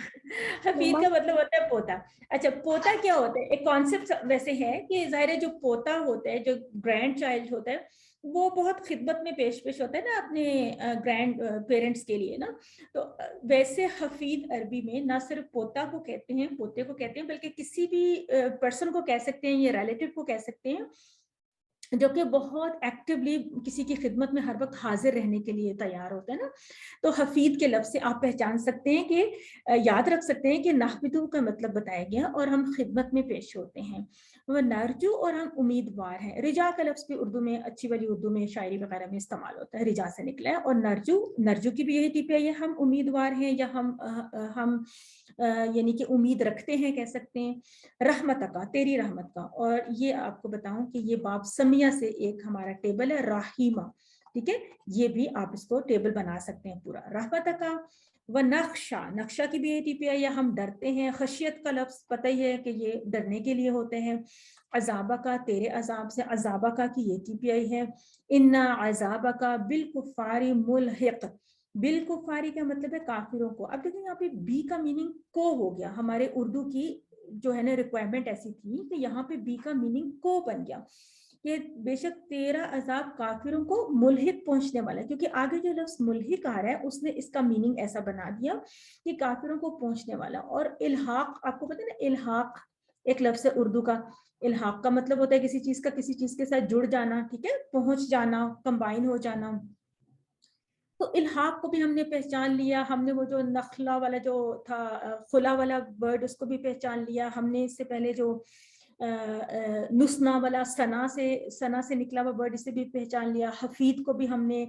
حفید کا مطلب ہوتا ہے پوتا. اچھا پوتا کیا ہوتا ہے؟ ایک کانسیپٹ ویسے ہے کہ ظاہر ہے جو پوتا ہوتا ہے, جو گرینڈ چائلڈ ہوتا ہے, وہ بہت خدمت میں پیش ہوتا ہے نا اپنے گرینڈ پیرنٹس کے لیے نا. تو ویسے حفید عربی میں نہ صرف پوتا کو کہتے ہیں, پوتے کو کہتے ہیں, بلکہ کسی بھی پرسن کو کہہ سکتے ہیں, یا ریلیٹیو کو کہہ سکتے ہیں جو کہ بہت ایکٹیولی کسی کی خدمت میں ہر وقت حاضر رہنے کے لیے تیار ہوتا ہے نا. تو حفید کے لفظ سے آپ پہچان سکتے ہیں کہ یاد رکھ سکتے ہیں کہ نحفظ کا مطلب بتایا گیا, اور ہم خدمت میں پیش ہوتے ہیں. وہ نرجو, اور ہم امیدوار ہیں. رجا کا لفظ بھی اردو میں, اچھی والی اردو میں شاعری وغیرہ میں استعمال ہوتا ہے, رجا سے نکلا ہے. اور نرجو کی بھی یہی ٹی پی آئی ہے, ہم امیدوار ہیں, یا ہم یعنی کہ امید رکھتے ہیں کہہ سکتے ہیں. رحمت کا, تیری رحمت کا. اور یہ آپ کو بتاؤں کہ یہ باب سمیہ سے ایک ہمارا ٹیبل ہے, راہیمہ, ٹھیک ہے. یہ بھی آپ اس کو ٹیبل بنا سکتے ہیں پورا. رحمت کا. وہ نقشہ, نقشہ کی بھی ٹی پی آئی ہے, ہم ڈرتے ہیں. خشیت کا لفظ پتہ ہی ہے کہ یہ ڈرنے کے لیے ہوتے ہیں. عذابہ کا, تیرے عذاب سے. عذابہ کا کی یہ ٹی پی آئی ہے. انا عذابہ کا بالکفار ملحق. بالکفاری کا مطلب ہے کافروں کو. اب دیکھیں یہاں پہ بی کا میننگ کو ہو گیا. ہمارے اردو کی جو ہے نا ریکوائرمنٹ ایسی تھی کہ یہاں پہ بی کا میننگ کو بن گیا, کہ بے شک تیرا عذاب کافروں کو ملحق پہنچنے والا ہے, کیونکہ آگے جو لفظ ملحق آ رہا ہے اس نے اس کا میننگ ایسا بنا دیا کہ کافروں کو پہنچنے والا. اور الحاق, آپ کو پتہ ہے نا الحاق ایک لفظ ہے اردو کا. الحاق کا مطلب ہوتا ہے کسی چیز کا کسی چیز کے ساتھ جڑ جانا, ٹھیک ہے, پہنچ جانا, کمبائن ہو جانا. تو الحاق کو بھی ہم نے پہچان لیا. ہم نے وہ جو نخلا والا جو تھا خلا والا ورڈ, اس کو بھی پہچان لیا. ہم نے اس سے پہلے جو نسنا والا ثنا سے نکلا ہوا ورڈ, اسے بھی پہچان لیا. حفید کو بھی ہم نے,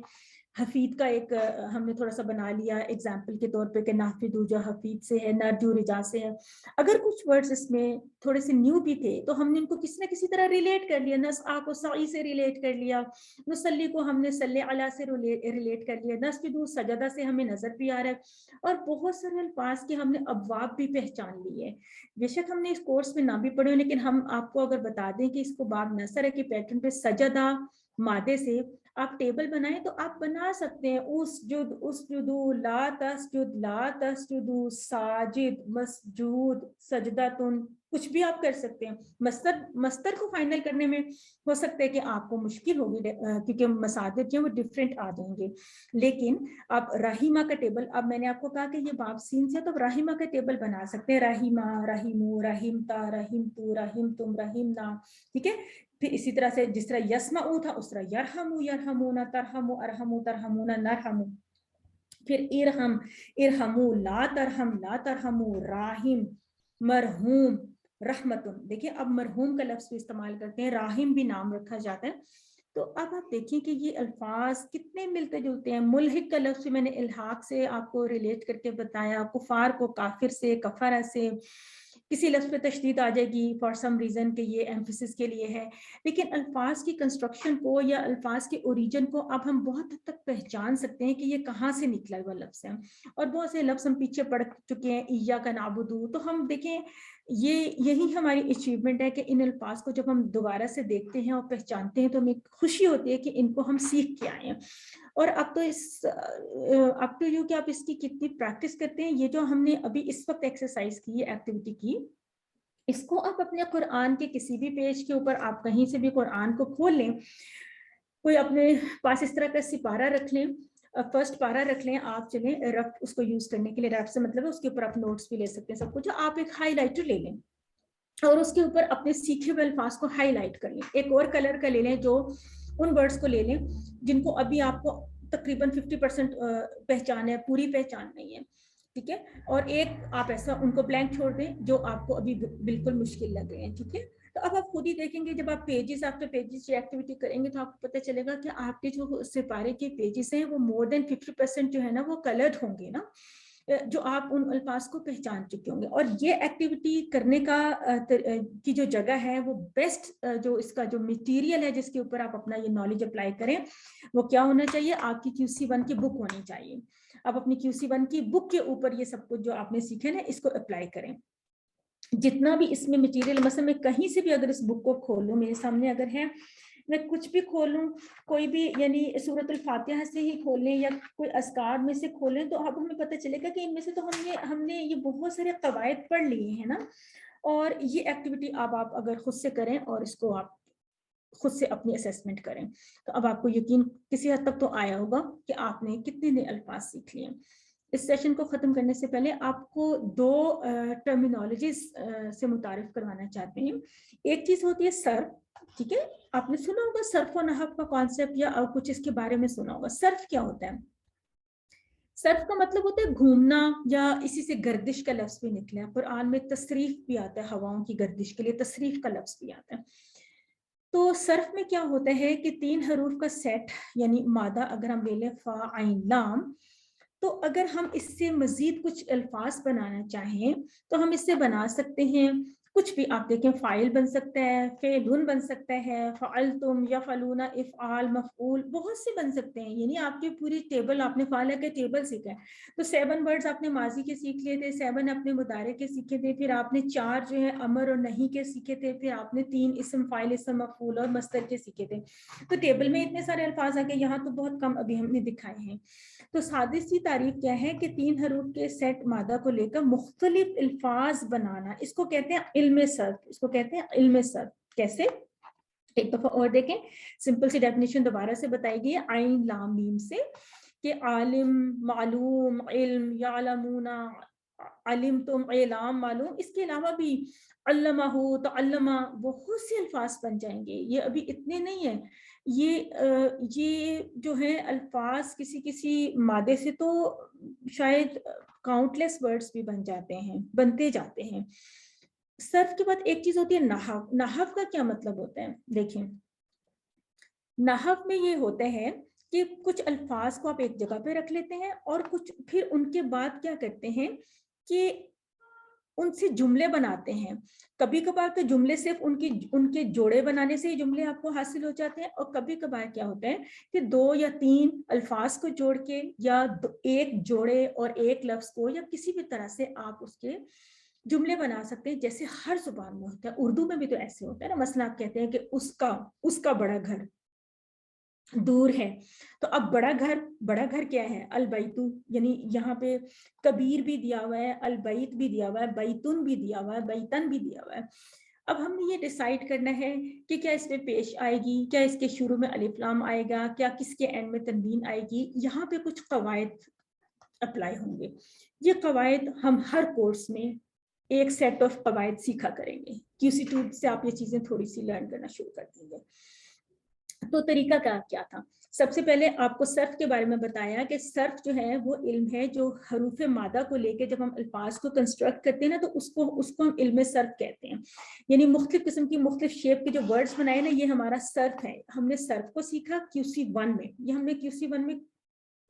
حفید کا ایک ہم نے تھوڑا سا بنا لیا ایگزامپل کے طور پہ کہ نحفظ جو حفید سے ہے, نرجو رجا سے ہے. اگر کچھ ورڈز اس میں تھوڑے سے نیو بھی تھے تو ہم نے ان کو کسی نہ کسی طرح ریلیٹ کر لیا. نسعا کو سعی سے ریلیٹ کر لیا, نصلی کو ہم نے صلی علی سے ریلیٹ کر لیا, نسجد سجدہ سے ہمیں نظر بھی آ رہا ہے. اور بہت سارے الفاظ کے ہم نے ابواب بھی پہچان لیے. بے شک ہم نے اس کورس میں نہ بھی پڑھے, لیکن ہم آپ کو اگر بتا دیں کہ اس کو باب نصرہ کے پیٹرن پہ سجدہ مادے سے آپ ٹیبل بنائیں تو آپ بنا سکتے ہیں. اسجدوا لا تسجد, لا تسجدوا, ساجد, مسجود, سجدتن, کچھ بھی آپ کر سکتے ہیں. مصدر کو فائنل کرنے میں ہو سکتا ہے کہ آپ کو مشکل ہوگی, کیونکہ مساجد جو وہ ڈفرینٹ آ جائیں گے. لیکن آپ رحیمہ کا ٹیبل, اب میں نے آپ کو کہا کہ یہ باب سین سے, تو رحیمہ کا ٹیبل بنا سکتے ہیں. رحیمہ, رحیمو, رحیمتا, رحیمتو, رحیمتم, رحیمنا, ٹھیک ہے. پھر اسی طرح سے جس طرح یسمعو تھا اس طرح یرحمو, یرحمونا, ترحمو, ارحمو, ترحمونا, نرحمو. پھر ارحم, ارحمو, لا ترحم, لا ترحمو, راحم, مرحوم, रहमतुन, देखिए अब मरहूम का लफ्ज भी इस्तेमाल करते हैं, राहिम भी नाम रखा जाता है। तो अब आप देखिए कि ये अल्फाज कितने मिलते जुलते हैं। मुल्हिक का लफ्ज मैंने इल्हाक से आपको रिलेट करके बताया, कुफार को काफिर से, कफरा से, किसी लफ्ज पे तशदीद आ जाएगी फॉर सम रीजन के ये एम्फेसिस के लिए है, लेकिन अल्फाज की कंस्ट्रक्शन को या अल्फाज के ओरिजिन को अब हम बहुत हद तक पहचान सकते हैं कि ये कहाँ से निकला हुआ लफ्ज है। और बहुत से लफ्ज हम पीछे पढ़ चुके हैं, इय्या का नाबुदू, तो हम देखें ये यही हमारी अचीवमेंट है कि इन अल्फाज को जब हम दोबारा से देखते हैं और पहचानते हैं तो हमें खुशी होती है कि इनको हम सीख के आए हैं। और अब तो यू कि आप इसकी कितनी प्रैक्टिस करते हैं, ये जो हमने अभी इस वक्त एक्सरसाइज की, एक्टिविटी की, इसको आप अपने कुरान के किसी भी पेज के ऊपर आप कहीं से भी कुरान को खोल लें, कोई अपने पास इस तरह का सिपारा रख लें, फर्स्ट पारा रख लें, आप चलें रफ उसको यूज करने के लिए, रफ से मतलब है उसके ऊपर आप नोट्स भी ले सकते हैं सब कुछ, आप एक हाईलाइटर ले लें और उसके ऊपर अपने सीखे हुए अल्फाज को हाईलाइट कर लें। एक और कलर का ले लें जो उन वर्ड्स को ले लें जिनको अभी आपको तकरीबन 50% पहचान है, पूरी पहचान नहीं है, ठीक है, और एक आप ऐसा उनको ब्लैंक छोड़ दें जो आपको अभी बिल्कुल मुश्किल लग रहे हैं, ठीक है। तो अब आप खुद ही देखेंगे जब आप पेजेस आफ्टर पेजेस एक्टिविटी करेंगे तो आपको पता चलेगा कि आपके जो सिपारे के पेजेस हैं वो मोर देन 50% जो है ना वो कलर्ड होंगे ना, जो आप उन अल्फाज को पहचान चुके होंगे। और ये एक्टिविटी करने का की जो जगह है वो बेस्ट, जो इसका जो मटेरियल है जिसके ऊपर आप अपना ये नॉलेज अप्लाई करें वो क्या होना चाहिए, आपकी QC1 की बुक होनी चाहिए। आप अपनी QC1 की बुक के ऊपर ये सब कुछ जो आपने सीखे ना इसको अप्लाई करें। जितना भी इसमें मटेरियल, मतलब मैं कहीं से भी अगर इस बुक को खोलूं, मेरे सामने अगर है, मैं कुछ भी खोलूं, कोई भी यानी सूरत अल फातिहा से ही खोलें या कोई अस्कार में से खोलें, तो अब हमें पता चलेगा कि इनमें से तो हमने ये बहुत सारे कवायद पढ़ लिए हैं ना। और ये एक्टिविटी अब आप अगर खुद से करें और इसको आप खुद से अपनी असेसमेंट करें तो अब आपको यकीन किसी हद तक तो आया होगा कि आपने कितने नए अल्फाज सीख लिए। इस सेशन को ख़त्म करने से पहले आपको दो टर्मिनोलॉजीज से मुतारिफ करवाना चाहते हैं। एक चीज़ होती है सर्फ, ठीक है, आपने सुना होगा सर्फ और नहव का कॉन्सेप्ट या कुछ इसके बारे में सुना होगा। सर्फ क्या होता है? सर्फ का मतलब होता है घूमना, या इसी से गर्दिश का लफ्ज भी निकला है। कुरान में तसरीफ भी आता है, हवाओं की गर्दिश के लिए तसरीफ का लफ्ज भी आता है। तो सर्फ में क्या होता है कि 3 हरूफ का सेट यानी मादा अगर हम ले लें फा आइन लाम, तो अगर हम इससे मजीद कुछ अल्फाज बनाना चाहें तो हम इससे बना सकते हैं कुछ भी। आप देखें फाइल बन सकता है, फेलुन बन सकता है, फ़अलतुम या फलूना, इफ़आल, मफ़ऊल, बहुत से बन सकते हैं। यानी आपकी पूरी टेबल, आपने फ़ाला के टेबल सीखा है तो 7 वर्ड्स आपने माजी के सीख लिए थे, 7 अपने मुदारे के सीखे थे, फिर आपने 4 जो है अमर और नहीं के सीखे थे, फिर आपने 3 इसम फाइल, इसम मफ़ऊल और मस्तर के सीखे थे। तो टेबल में इतने सारे अल्फाज आ गए, यहाँ तो बहुत कम अभी हमने दिखाए हैं। तो सादी सी तारीफ क्या है कि 3 हरूफ के सेट मादा को लेकर मुख्तलिफ अल्फाज बनाना, इसको कहते हैं इल्मे सर्फ, इसको कहते हैं इल्मे सर्फ। कैसे? एक दफा और देखें, सिंपल सी डेफिनेशन दोबारा से बताई गई है आइन लाम मीम से कि आलिम, मालूम, इल्म, यालमूना, अलिम तुम, इलाम, मालूम, इसके अलावा भी अल्लमाहु, तअल्लमा, बहुत से अल्फाज बन जाएंगे। ये अभी इतने नहीं है, ये जो है अल्फाज किसी किसी मादे से तो शायद काउंटलेस वर्ड्स भी बन जाते हैं, बनते जाते हैं। सर्फ के बाद एक चीज होती है नहव। नहव का क्या मतलब होता है? देखें, नहव में ये होता है कि कुछ अल्फाज को आप एक जगह पे रख लेते हैं और कुछ फिर उनके बाद क्या करते हैं कि उनसे जुमले बनाते हैं। कभी कभार तो जुमले सिर्फ उनके जोड़े बनाने से ही जुमले आपको हासिल हो जाते हैं, और कभी कभार क्या होता है कि 2 या 3 अल्फाज को जोड़ के या एक जोड़े और एक लफ्ज को या किसी भी तरह से आप उसके जुमले बना सकते हैं, जैसे हर जुबान में होता है। उर्दू में भी तो ऐसे होता है ना, मसला आप कहते हैं कि उसका बड़ा घर दूर है, तो अब बड़ा घर क्या है? अलबैतु, यानी यहाँ पे कबीर भी दिया हुआ है, अलबैत भी दिया हुआ है, बैतुन भी दिया हुआ है, बैतन भी दिया हुआ है। अब हमने ये डिसाइड करना है कि क्या इसमें पेश आएगी, क्या इसके शुरू में अलिफ लाम आएगा, क्या किसके एंड में तनवीन आएगी। यहाँ पे कुछ कवायद अप्लाई होंगे। ये कवायद हम हर कोर्स में एक सेट ऑफ कवायद सीखा करेंगे। QC2 से आप ये चीजें थोड़ी सी लर्न करना शुरू कर देंगे। तो तरीका क्या था? سب سے پہلے آپ کو صرف کے بارے میں بتایا کہ صرف جو ہے وہ علم ہے جو حروف مادہ کو لے کے جب ہم الفاظ کو کنسٹرکٹ کرتے ہیں نا تو اس کو ہم علم صرف کہتے ہیں. یعنی مختلف قسم کی مختلف شیپ کے جو ورڈز بنائے نا یہ ہمارا صرف ہے. ہم نے صرف کو سیکھا QC1 میں. یہ ہم نے QC1 میں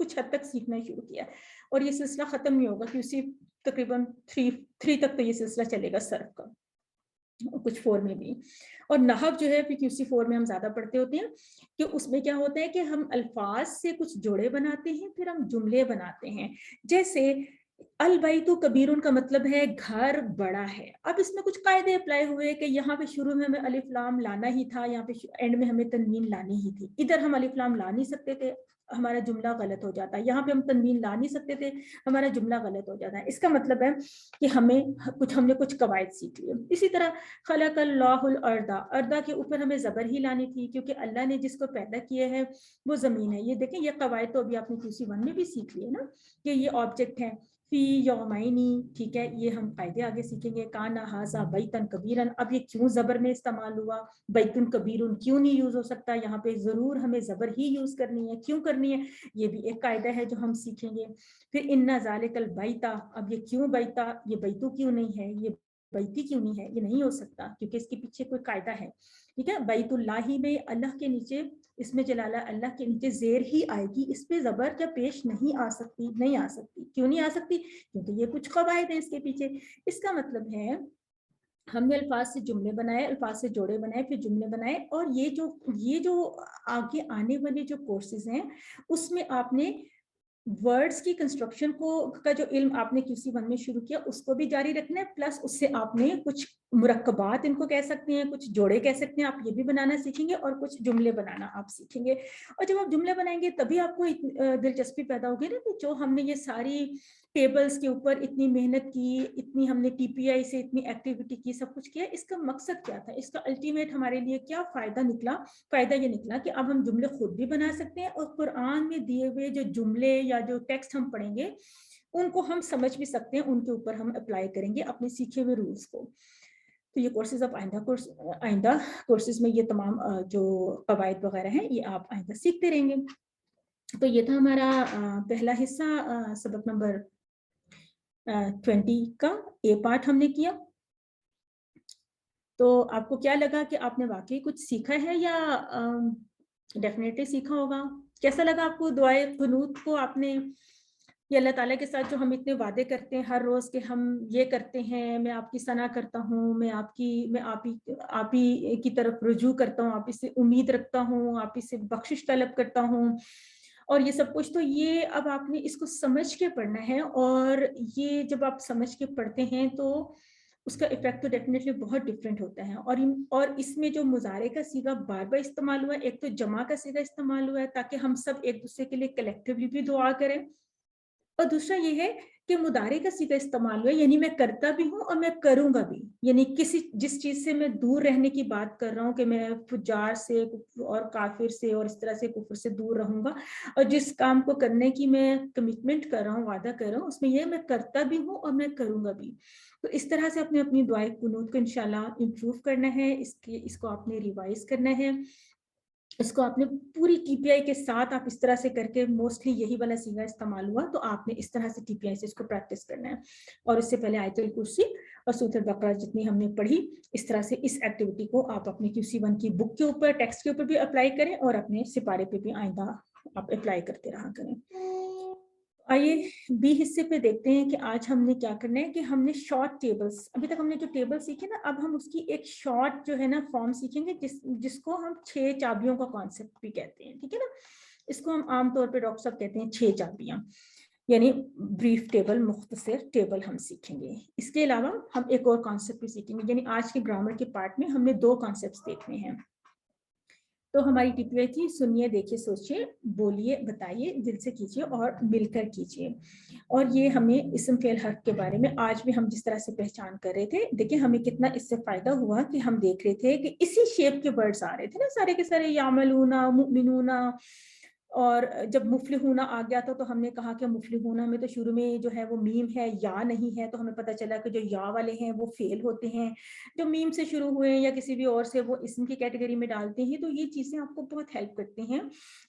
کچھ حد تک سیکھنا شروع کیا اور یہ سلسلہ ختم نہیں ہوگا. QC تقریباً 3 تک تو یہ سلسلہ چلے گا صرف کا, کچھ 4 میں بھی. اور نحو جو ہے پھر QC4 میں ہم زیادہ پڑھتے ہوتے ہیں کہ اس میں کیا ہوتا ہے کہ ہم الفاظ سے کچھ جوڑے بناتے ہیں, پھر ہم جملے بناتے ہیں. جیسے البیت کبیرن کا مطلب ہے گھر بڑا ہے. اب اس میں کچھ قاعدے اپلائی ہوئے کہ یہاں پہ شروع میں ہمیں الف لام لانا ہی تھا, یہاں پہ اینڈ میں ہمیں تنوین لانی ہی تھی. ادھر ہم الف لام لا نہیں سکتے تھے, ہمارا جملہ غلط ہو جاتا ہے. یہاں پہ ہم تنوین لا نہیں سکتے تھے, ہمارا جملہ غلط ہو جاتا ہے. اس کا مطلب ہے کہ ہم نے کچھ قواعد سیکھ لیے. اسی طرح خلق اللہ الارض, اردا کے اوپر ہمیں زبر ہی لانی تھی کیونکہ اللہ نے جس کو پیدا کیا ہے وہ زمین ہے. یہ دیکھیں یہ قواعد تو ابھی آپ نے QC1 میں بھی سیکھ لیے نا کہ یہ آبجیکٹ ہے فی یومینی, ٹھیک ہے. یہ ہم قاعدے آگے سیکھیں گے. کانا ھذا بیتن کبیرن, اب یہ کیوں زبر میں استعمال ہوا, بیتن کبیرن کیوں نہیں یوز ہو سکتا, یہاں پہ ضرور ہمیں زبر ہی یوز کرنی ہے, کیوں کرنی ہے, یہ بھی ایک قاعدہ ہے جو ہم سیکھیں گے. پھر ان ذالک البیتا, اب یہ کیوں بیتا, یہ بیتو کیوں نہیں ہے, یہ بیتی کیوں نہیں ہے, یہ نہیں ہو سکتا کیونکہ اس کے پیچھے کوئی قاعدہ ہے, ٹھیک ہے. بیت اللہ میں اللہ کے نیچے, اس میں جلالہ اللہ کے نیچے زیر ہی آئے گی, اس پہ زبر کیا پیش نہیں آ سکتی, نہیں آ سکتی. کیوں نہیں آ سکتی, کیونکہ یہ کچھ قواعد ہیں اس کے پیچھے. اس کا مطلب ہے ہم نے الفاظ سے جملے بنائے, الفاظ سے جوڑے بنائے, پھر جملے بنائے. اور یہ جو آگے آنے والے جو کورسز ہیں اس میں آپ نے ورڈز کی کنسٹرکشن کا جو علم آپ نے QC1 میں شروع کیا اس کو بھی جاری رکھنا ہے, پلس اس سے آپ نے کچھ مرکبات ان کو کہہ سکتے ہیں, کچھ جوڑے کہہ سکتے ہیں, آپ یہ بھی بنانا سیکھیں گے اور کچھ جملے بنانا آپ سیکھیں گے. اور جب آپ جملے بنائیں گے تبھی آپ کو دلچسپی پیدا ہوگی نا کہ جو ہم نے یہ ساری ٹیبلز کے اوپر اتنی محنت کی, اتنی ہم نے TPI سے اتنی ایکٹیویٹی کی, سب کچھ کیا, اس کا مقصد کیا تھا, اس کا الٹیمیٹ ہمارے لیے کیا فائدہ نکلا. فائدہ یہ نکلا کہ اب ہم جملے خود بھی بنا سکتے ہیں اور قرآن میں دیے ہوئے جو جملے یا جو ٹیکسٹ ہم پڑھیں گے ان کو ہم سمجھ بھی سکتے ہیں, ان کے اوپر ہم اپلائی کریں گے اپنے سیکھے ہوئے رولز کو. تو یہ کورسز اب آئندہ کورسز میں یہ تمام جو قواعد وغیرہ ہیں یہ آپ آئندہ سیکھتے رہیں گے. تو یہ تھا ہمارا پہلا حصہ, سبق نمبر 20 کا A پارٹ ہم نے کیا. تو آپ کو کیا لگا کہ آپ نے واقعی کچھ سیکھا ہے یا ڈیفینیٹلی سیکھا ہوگا؟ کیسا لگا آپ کو دعائے قنوت کو آپ نے, یہ اللہ تعالیٰ کے ساتھ جو ہم اتنے وعدے کرتے ہیں ہر روز کہ ہم یہ کرتے ہیں, میں آپ کی ثنا کرتا ہوں, میں آپ ہی کی طرف رجوع کرتا ہوں, آپ ہی سے امید رکھتا ہوں, آپ ہی سے بخشش طلب کرتا ہوں, اور یہ سب کچھ, تو یہ اب آپ نے اس کو سمجھ کے پڑھنا ہے. اور یہ جب آپ سمجھ کے پڑھتے ہیں تو اس کا ایفیکٹ تو ڈیفینیٹلی بہت ڈفرینٹ ہوتا ہے. اور اس میں جو مضارع کا صیغہ بار بار استعمال ہوا ہے, ایک تو جمع کا صیغہ استعمال ہوا ہے تاکہ ہم سب ایک دوسرے کے لیے کلیکٹیولی بھی دعا کریں, اور دوسرا یہ ہے کہ مضارع کا صیغہ استعمال ہوا ہے, یعنی میں کرتا بھی ہوں اور میں کروں گا بھی. یعنی جس چیز سے میں دور رہنے کی بات کر رہا ہوں کہ میں فجار سے اور کافر سے اور اس طرح سے کفر سے دور رہوں گا, اور جس کام کو کرنے کی میں کمٹمنٹ کر رہا ہوں, وعدہ کر رہا ہوں, اس میں یہ میں کرتا بھی ہوں اور میں کروں گا بھی. تو اس طرح سے اپنی دعائے قنوت کو انشاءاللہ امپروو کرنا ہے, اس کو آپ نے ریوائز کرنا ہے, اس کو آپ نے پوری TPI کے ساتھ آپ اس طرح سے کر کے, موسٹلی یہی والا صیغہ استعمال ہوا تو آپ نے اس طرح سے TPI سے اس کو پریکٹس کرنا ہے. اور اس سے پہلے آیت الکرسی اور سورۃ البقرہ جتنی ہم نے پڑھی, اس طرح سے اس ایکٹیویٹی کو آپ اپنے QC1 کی بک کے اوپر, ٹیکسٹ کے اوپر بھی اپلائی کریں اور اپنے سپارے پہ بھی آئندہ آپ اپلائی کرتے رہا کریں. آئیے B حصے پہ دیکھتے ہیں کہ آج ہم نے کیا کرنا ہے. کہ ہم نے شارٹ ٹیبلز, ابھی تک ہم نے جو ٹیبل سیکھے نا, اب ہم اس کی ایک شارٹ جو ہے نا فارم سیکھیں گے جس کو ہم 6 چابیوں کا کانسیپٹ بھی کہتے ہیں, ٹھیک ہے نا. اس کو ہم عام طور پہ ڈاکٹر صاحب کہتے ہیں 6 چابیاں, یعنی بریف ٹیبل, مختصر ٹیبل ہم سیکھیں گے. اس کے علاوہ ہم ایک اور کانسیپٹ بھی سیکھیں گے, یعنی آج کے گرامر کے پارٹ میں ہم نے 2 کانسیپٹس دیکھنے ہیں. تو ہماری TPI تھی, سنیے, دیکھیے, سوچیے, بولیے, بتائیے, دل سے کیجیے اور مل کر کیجیے. اور یہ ہمیں اسم فعل حرف کے بارے میں آج بھی ہم جس طرح سے پہچان کر رہے تھے, دیکھیں ہمیں کتنا اس سے فائدہ ہوا کہ ہم دیکھ رہے تھے کہ اسی شیپ کے ورڈز آ رہے تھے نا سارے کے سارے, یعملون, مؤمنون, اور جب مفلحون آ گیا تھا تو ہم نے کہا کہ مفلحون میں تو شروع میں جو ہے وہ میم ہے یا نہیں ہے، تو ہمیں پتہ چلا کہ جو یا والے ہیں وہ فعل ہوتے ہیں، جو میم سے شروع ہوئے ہیں یا کسی بھی اور سے وہ اسم کی کیٹیگری میں ڈالتے ہیں، تو یہ چیزیں آپ کو بہت ہیلپ کرتی ہیں۔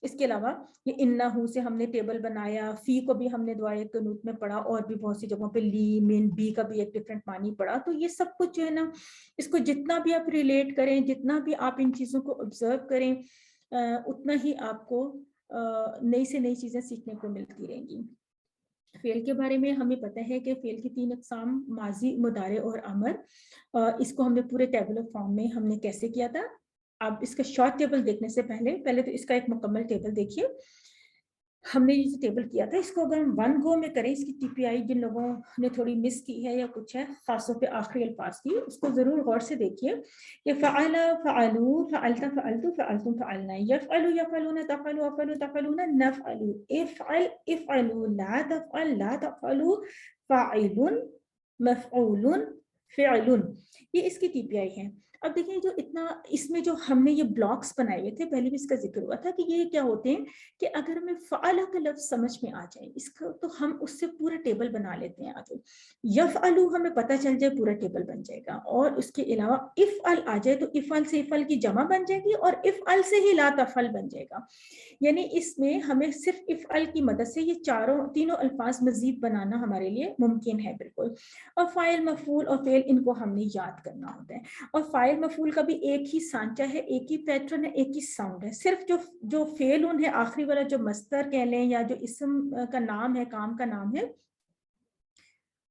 اس کے علاوہ یہ انہو سے ہم نے ٹیبل بنایا، فی کو بھی ہم نے دعائے قنوت میں پڑھا، اور بھی بہت سی جگہوں پہ لی من بی کا بھی ایک ڈفرینٹ معنی پڑھا، تو یہ سب کچھ جو ہے نا اس کو جتنا بھی آپ ریلیٹ کریں، جتنا بھی آپ ان چیزوں کو آبزرو کریں، اتنا ہی آپ کو نئی سے نئی چیزیں سیکھنے کو ملتی رہیں گی۔ فعل کے بارے میں ہمیں پتہ ہے کہ فعل کی 3 اقسام، ماضی، مضارع اور امر۔ اس کو ہم نے پورے ٹیبل آف فارم میں ہم نے کیسے کیا تھا؟ اب اس کا شارٹ ٹیبل دیکھنے سے پہلے تو اس کا ایک مکمل ٹیبل دیکھیے۔ ہم نے یہ ٹیبل کیا تھا، اس کو اگر ہم ون گو میں کریں، اس کی ٹی پی آئی جن لوگوں نے تھوڑی مس کی ہے یا کچھ ہے، خاص طور پہ آخری الفاظ کی، اس کو ضرور غور سے دیکھیے کہ فعل، فعلو، فعلت، فعلت، فعلتم، فعلنا، یفعل، یفعلون، تفعل، افعل، تفعلون، نفعل، افعل، افعلوا، لا تفعل، لا تفعلوا، فاعل، مفعول، فعل، یہ اس کی ٹی پی آئی ہے۔ اب دیکھیں جو اتنا اس میں جو ہم نے یہ بلاکس بنائے ہوئے تھے، پہلے بھی اس کا ذکر ہوا تھا کہ یہ کیا ہوتے ہیں کہ اگر ہمیں فعل کا لفظ سمجھ میں آ جائے اس کا، تو ہم اس سے پورا ٹیبل بنا لیتے ہیں آگے۔ یفعلو ہمیں پتہ چل جائے پورا ٹیبل بن جائے گا، اور اس کے علاوہ افعل آ جائے تو افعل سے افعل کی جمع بن جائے گی، اور افعل سے ہی لا تفعل بن جائے گا۔ یعنی اس میں ہمیں صرف افعل کی مدد سے یہ تینوں الفاظ مزید بنانا ہمارے لیے ممکن ہے بالکل۔ اور فاعل، مفعول اور فعل، ان کو ہم نے یاد کرنا ہوتا ہے، اور فاعل مفعول کا بھی ایک ہی سانچہ ہے، ایک ہی پیٹرن ہے، ایک ہی ساؤنڈ ہے۔ صرف جو فعل ہے آخری والا، جو مصدر کہہ لیں یا جو اسم کا نام ہے، کام کا نام ہے،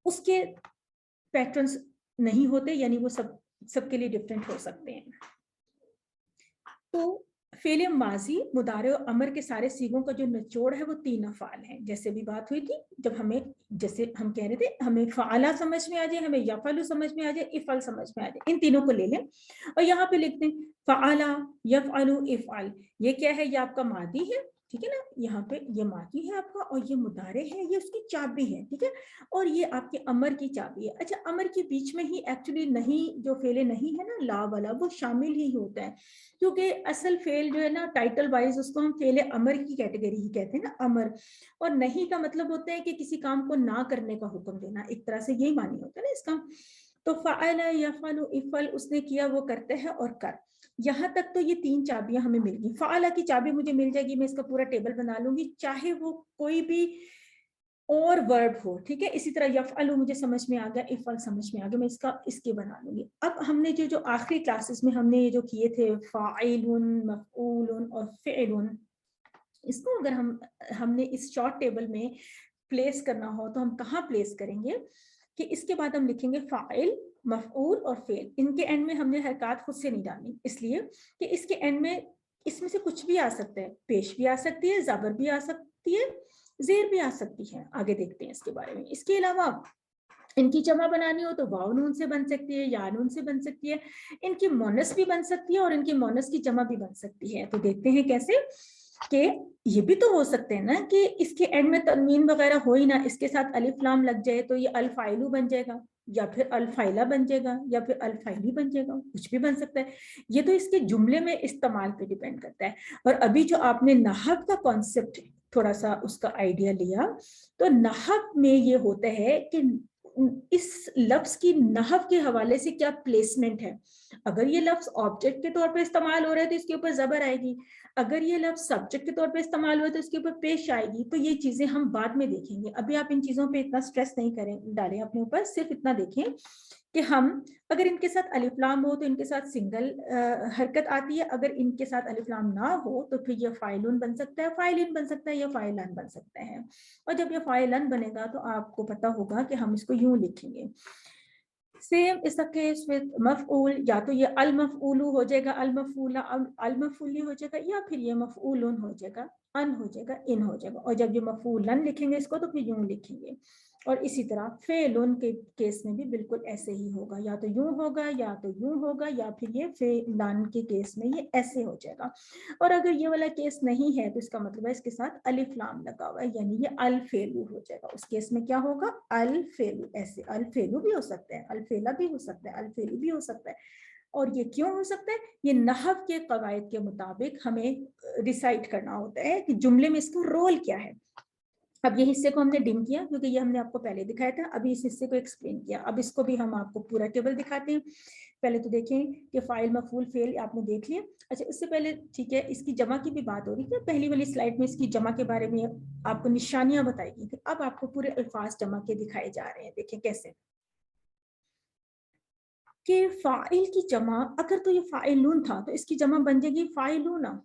اس کے پیٹرنز نہیں ہوتے، یعنی وہ سب کے لیے ڈفرینٹ ہو سکتے ہیں۔ تو فعل ماضی، مضارع اور امر کے سارے سیغوں کا جو نچوڑ ہے وہ 3 افعال ہیں، جیسے بھی بات ہوئی تھی، جیسے ہم کہہ رہے تھے ہمیں فعلا سمجھ میں آ جائے، ہمیں یفعل سمجھ میں آ جائے، افعل سمجھ میں آ جائے، ان تینوں کو لے لیں اور یہاں پہ لکھ دیں فعلا، یفعل، افعل۔ یہ کیا ہے؟ یہ آپ کا ماضی ہے، ٹھیک ہے نا، یہاں پہ یہ ماضی ہے آپ کا، اور یہ مضارع ہے، یہ اس کی چابی ہے، ٹھیک ہے، اور یہ آپ کے امر کی چابی ہے۔ اچھا، امر کے بیچ میں ہی ایکچولی نہیں، جو فعل نہیں ہے نا لا والا، وہ شامل ہی ہوتا ہے، کیونکہ اصل فعل جو ہے نا ٹائٹل وائز اس کو ہم فعل امر کی کیٹیگری ہی کہتے ہیں نا، امر، اور نہیں کا مطلب ہوتا ہے کہ کسی کام کو نہ کرنے کا حکم دینا، ایک طرح سے یہی معنی ہوتا ہے نا اس کا۔ تو فعل، یفعل، افعل، اس نے کیا وہ کرتا ہے، اور کر، یہاں تک تو یہ 3 چابیاں ہمیں مل گئی۔ فعل کی چابی مجھے مل جائے گی، میں اس کا پورا ٹیبل بنا لوں گی، چاہے وہ کوئی بھی اور ورڈ ہو، ٹھیک ہے۔ اسی طرح یفعل مجھے سمجھ میں آ گیا، افعل سمجھ میں آ گیا، میں اس کے بنا لوں گی۔ اب ہم نے جو آخری کلاسز میں ہم نے یہ جو کیے تھے فاعل، مفعول اور فعل، اس کو اگر ہم نے اس شارٹ ٹیبل میں پلیس کرنا ہو تو ہم کہاں پلیس کریں گے کہ اس کے بعد ہم لکھیں گے فاعل، مفعول اور فعل۔ ان کے اینڈ میں ہم نے حرکات خود سے نہیں ڈالنی، اس لیے کہ اس کے اینڈ میں اس میں سے کچھ بھی آ سکتا ہے، پیش بھی آ سکتی ہے، زبر بھی آ سکتی ہے، زیر بھی آ سکتی ہے، آگے دیکھتے ہیں اس کے بارے میں۔ اس کے علاوہ ان کی جمع بنانی ہو تو واو نون سے بن سکتی ہے، یا نون سے بن سکتی ہے، ان کی مونس بھی بن سکتی ہے، اور ان کی مونس کی جمع بھی بن سکتی ہے۔ تو دیکھتے ہیں کیسے، کہ یہ بھی تو ہو سکتے ہیں نا کہ اس کے اینڈ میں تنوین وغیرہ ہو ہی نہ، اس کے ساتھ الف لام لگ جائے تو یہ الفائلو بن جائے گا، یا پھر الفائلہ بن جائے گا، یا پھر الفائلی بن جائے گا، کچھ بھی بن سکتا ہے۔ یہ تو اس کے جملے میں استعمال پہ ڈیپینڈ کرتا ہے۔ اور ابھی جو آپ نے نحو کا کانسیپٹ تھوڑا سا اس کا آئیڈیا لیا، تو نحو میں یہ ہوتا ہے کہ اس لفظ کی نحو کے حوالے سے کیا پلیسمنٹ ہے۔ اگر یہ لفظ آبجیکٹ کے طور پہ استعمال ہو رہا ہے تو اس کے اوپر زبر آئے گی، اگر یہ لفظ سبجیکٹ کے طور پہ استعمال ہوا تو اس کے اوپر پیش آئے گی۔ تو یہ چیزیں ہم بعد میں دیکھیں گے، ابھی آپ ان چیزوں پہ اتنا سٹریس نہیں ڈالیں اپنے اوپر، صرف اتنا دیکھیں کہ ہم اگر ان کے ساتھ الف لام ہو تو ان کے ساتھ سنگل حرکت آتی ہے، اگر ان کے ساتھ الف لام نہ ہو تو پھر یہ فاعلون بن سکتا ہے، فاعلین بن سکتا ہے، یا فاعلان بن سکتا ہے۔ اور جب یہ فاعلان بنے گا تو آپ کو پتا ہوگا کہ ہم اس کو یوں لکھیں گے۔ Same is the case with مفعول، یا تو یہ المفعول ہو جائے گا، المفعولی ہو جائے گا، یا پھر یہ مفعولن ہو جائے گا، ان ہو جائے گا، ان ہو جائے گا۔ اور جب یہ مفعولن لکھیں گے اس کو تو پھر یوں لکھیں گے۔ اور اسی طرح فعلن کے کیس میں بھی بالکل ایسے ہی ہوگا، یا تو یوں ہوگا، یا تو یوں ہوگا، یا پھر یہ فعلن کے کیس میں یہ ایسے ہو جائے گا۔ اور اگر یہ والا کیس نہیں ہے تو اس کا مطلب ہے اس کے ساتھ الف لام لگا ہوا ہے، یعنی یہ الفعلو ہو جائے گا۔ اس کیس میں کیا ہوگا؟ الفعلو، ایسے الفعلو بھی ہو سکتا ہے، الفعلہ بھی ہو سکتا ہے، الفعلو بھی ہو سکتا ہے، اور یہ کیوں ہو سکتا ہے؟ یہ نحو کے قواعد کے مطابق ہمیں ریسائٹ کرنا ہوتا ہے کہ جملے میں اس کا رول کیا ہے. اب یہ حصے کو ہم نے ڈم کیا کیونکہ یہ ہم نے آپ کو پہلے دکھایا تھا, ابھی اس حصے کو ایکسپلین کیا. اب اس کو بھی ہم آپ کو پورا ٹیبل دکھاتے ہیں. پہلے تو دیکھیں کہ فاعل مفعول فعل آپ نے دیکھ لیا. اچھا اس سے پہلے ٹھیک ہے اس کی جمع کی بھی بات ہو رہی ہے. پہلی والی سلائڈ میں اس کی جمع کے بارے میں آپ کو نشانیاں بتائی گئی تھی. اب آپ کو پورے الفاظ جمع کے دکھائے جا رہے ہیں. دیکھیں کیسے کہ فاعل کی جمع, اگر تو یہ فاعلون تھا تو اس کی جمع بن جائے گی فاعلونا,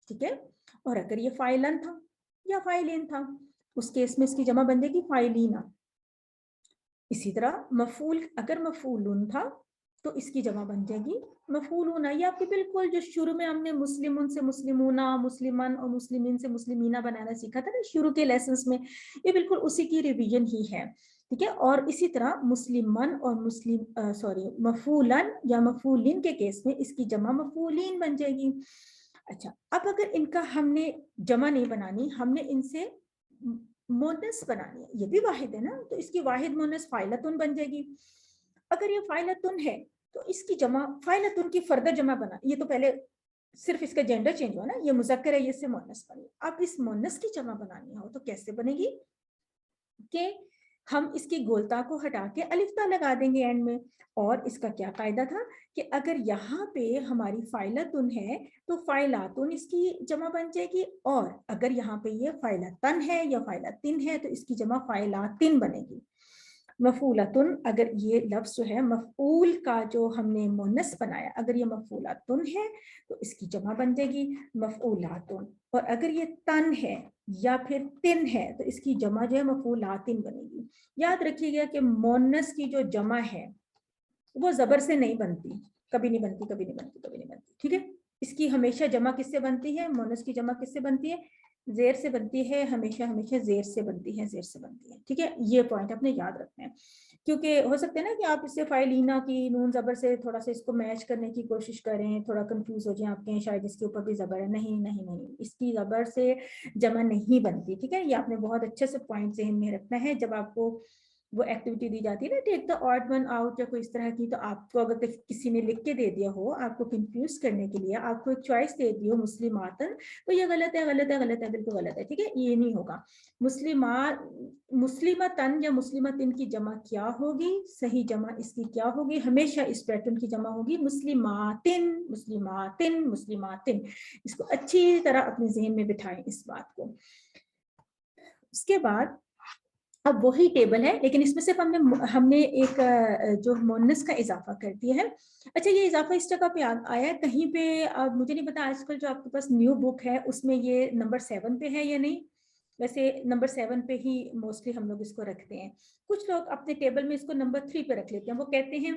ٹھیک ہے. اور اگر یہ فاعلن تھا یا فاعلین تھا اس کیس میں اس کی جمع بن جائے گی فاعلینا. اسی طرح مفعول, اگر مفعولن تھا تو اس کی جمع بن جائے گی مفعولون. یہ آپ کے بالکل جو شروع میں ہم نے مسلمون سے مسلمونا, مسلمان اور مسلمین سے مسلمینہ بنانا سیکھا تھا نا شروع کے لیسنس میں, یہ بالکل اسی کی ریویژن ہی ہے, ٹھیک ہے. اور اسی طرح مسلمان اور مفعولن یا مفعولین کے کیس میں اس کی جمع مفعولین بن جائے گی. اچھا اب اگر ان کا ہم نے جمع نہیں بنانی, ہم نے ان سے مونس بنانی ہے, یہ بھی واحد ہے نا, تو اس کی واحد مونس فاعلتن بن جائے گی. اگر یہ فاعلتن ہے تو اس کی جمع فاعلتن کی فردہ جمع بنا, یہ تو پہلے صرف اس کا جینڈر چینج ہوا نا, یہ مذکر ہے, یہ سے مونس بنی. اب اس مونس کی جمع بنانی ہو تو کیسے بنے گی کہ ہم اس کی گولتا کو ہٹا کے الف تا لگا دیں گے اینڈ میں. اور اس کا کیا قاعدہ تھا کہ اگر یہاں پہ ہماری فاعلتن ہے تو فاعلاتن اس کی جمع بن جائے گی, اور اگر یہاں پہ یہ فاعلتن ہے یا فاعلتن ہے تو اس کی جمع فاعلاتن بنے گی. مفعولتن, اگر یہ لفظ جو ہے مفعول کا جو ہم نے مونس بنایا, اگر یہ مفعولتن ہے تو اس کی جمع بن جائے گی مفعولاتن. اور اگر یہ تن ہے یا پھر تن ہے تو اس کی جمع جو ہے مفعولاتن بنے گی. یاد رکھیے گا کہ مونس کی جو جمع ہے وہ زبر سے نہیں بنتی, کبھی نہیں بنتی, کبھی نہیں بنتی, کبھی نہیں بنتی, ٹھیک ہے. اس کی ہمیشہ جمع کس سے بنتی ہے؟ مونس کی جمع کس سے بنتی ہے؟ زیر سے بنتی ہے, ہمیشہ ہمیشہ زیر سے بنتی ہے, زیر سے بنتی ہے, ٹھیک ہے. یہ پوائنٹ اپنے یاد رکھنا ہے, کیونکہ ہو سکتا ہے نا کہ آپ اس سے فاعلینا کی نون زبر سے تھوڑا سا اس کو میچ کرنے کی کوشش کریں, تھوڑا کنفیوز ہو جائیں آپ کے, شاید اس کے اوپر بھی زبر ہے. نہیں نہیں نہیں, اس کی زبر سے جمع نہیں بنتی, ٹھیک ہے. یہ آپ نے بہت اچھے سے پوائنٹ ذہن میں رکھنا ہے. جب آپ کو وہ ایکٹیویٹی دی جاتی ہے نا ٹیک دا آڈ ون آؤٹ یا کوئی اس طرح کی, تو آپ کو اگر کسی نے لکھ کے دے دیا ہو آپ کو کنفیوز کرنے کے لیے, آپ کو ایک چوائس دے دی ہو مسلماتن, تو یہ غلط ہے, غلط ہے, غلط ہے, بالکل غلط ہے, ٹھیک ہے. یہ نہیں ہوگا. مسلمتن یا مسلمتن کی جمع کیا ہوگی؟ صحیح جمع اس کی کیا ہوگی؟ ہمیشہ اس پیٹرن کی جمع ہوگی مسلماتن, مسلماتن, مسلماتن. اس کو اچھی طرح اپنے ذہن میں بٹھائیں اس بات کو. اس کے بعد اب وہی ٹیبل ہے, لیکن اس میں صرف ہم نے ایک جو مونس کا اضافہ کر دیا ہے. اچھا یہ اضافہ اس جگہ پہ آیا ہے کہیں پہ, مجھے نہیں پتا آج کل جو آپ کے پاس نیو بک ہے اس میں یہ نمبر 7 پہ ہے یا نہیں. ویسے نمبر 7 پہ ہی موسٹلی ہم لوگ اس کو رکھتے ہیں. کچھ لوگ اپنے ٹیبل میں اس کو نمبر 3 پہ رکھ لیتے ہیں. وہ کہتے ہیں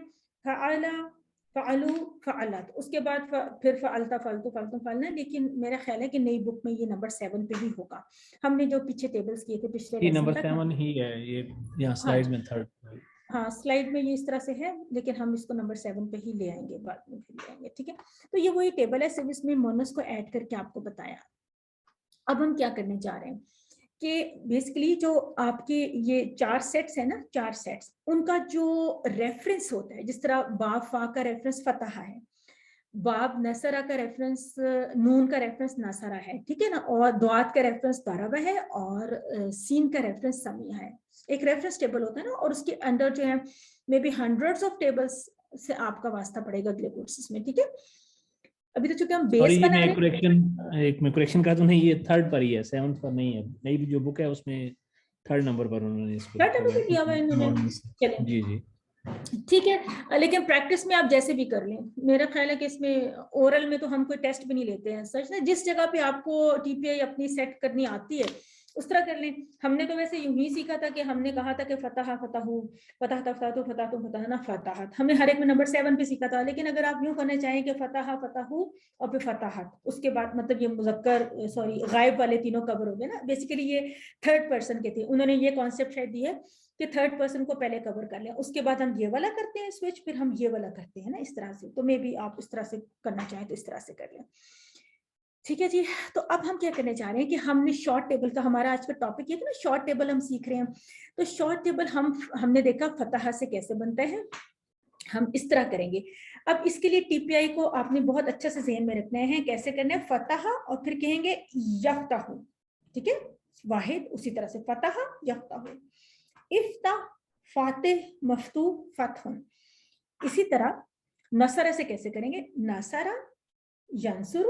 فعلا, فعلو, فعلت, اس کے بعد پھر فعلتا, فعلتو, فعلتم, فعلنا. لیکن میرا خیال ہے کہ نئی بک میں یہ نمبر 7 پہ ہی ہوگا. ہم نے جو پیچھے ٹیبلز کیے تھے پچھلے یہ لیسن نمبر تک, 7 ہی ہے, یہ یہاں سلائیڈ میں 3rd. ہاں سلائیڈ میں یہ اس طرح سے ہے, لیکن ہم اس کو نمبر 7 پہ ہی لے آئیں گے, بعد میں پھر لے آئیں گے, ٹھیک ہے. تو یہ وہی ٹیبل ہے, صرف اس میں مونس کو ایڈ کر کے آپ کو بتایا. اب ہم کیا کرنے جا رہے ہیں کہ بیسیکلی جو آپ کے یہ 4 سیٹس ہیں نا, 4 سیٹس, ان کا جو ریفرنس ہوتا ہے, جس طرح باب فا کا ریفرنس فتح ہے, باب نصرہ کا ریفرنس نون کا ریفرنس نصرہ ہے, ٹھیک ہے نا, اور دعات کا ریفرنس ضرب ہے, اور سین کا ریفرنس سمیہ ہے. ایک ریفرنس ٹیبل ہوتا ہے نا, اور اس کے اندر جو ہے maybe hundreds of tables سے آپ کا واسطہ پڑے گا اگلے کورسز میں, ٹھیک ہے. ابھی تو چونکہ ہم بیس بنا رہے ہیں, میں کریکشن کا تو نہیں, یہ 3rd پر ہی ہے, 7th پر نہیں ہے. نئی جو بک ہے اس میں 3rd نمبر پر انہوں نے اس کو 3rd نمبر پہ کیا ہوا ہے انہوں نے. چلیں جی جی ٹھیک ہے, لیکن پریکٹس میں آپ جیسے بھی کر لیں. میرا خیال ہے کہ اس میں اورل میں تو ہم کوئی ٹیسٹ بھی نہیں لیتے ہیں سچ نا, جس جگہ پہ آپ کو ٹی پی آئی اپنی سیٹ کرنی آتی ہے اس طرح کر لیں. ہم نے تو ویسے یوں ہی سیکھا تھا کہ ہم نے کہا تھا کہ فتح فتح, فتح فتح, فتح فتح نا, فتحت, ہم نے ہر ایک میں نمبر 7 پہ سیکھا تھا. لیکن اگر آپ یوں کرنا چاہیں کہ فتح فتح اور پھر فتحت, اس کے بعد مطلب یہ مذکر سوری غائب والے تینوں کور ہو گئے نا. بیسیکلی یہ 3rd پرسن کے تھے, انہوں نے یہ کانسیپٹ شاید دی ہے کہ 3rd پرسن کو پہلے کور کر لیں, اس کے بعد ہم یہ والا کرتے ہیں سوئچ, پھر ہم یہ والا کرتے ہیں نا, اس طرح سے. تو میں بھی آپ اس طرح سے کرنا چاہیں تو اس طرح سے کر لیں, ٹھیک ہے جی. تو اب ہم کیا کرنے جا رہے ہیں کہ ہم نے شارٹ ٹیبل کا, ہمارا آج کا ٹاپک یہ تھا نا شارٹ ٹیبل ہم سیکھ رہے ہیں. تو شارٹ ٹیبل ہم نے دیکھا فتح سے کیسے بنتا ہے, हम इस तरह करेंगे। अब इसके लिए टीपीआई को आपने बहुत अच्छे से ज़हन में रखना है। कैसे करना है? फतह और फिर कहेंगे यफ्ताहु, ठीक है, वाहिद। उसी तरह से फतह यफ्ताहु, इफ्ता फातिह मफ्तू फतहुन। इसी तरह नसरा से कैसे करेंगे? नसरा यंसुर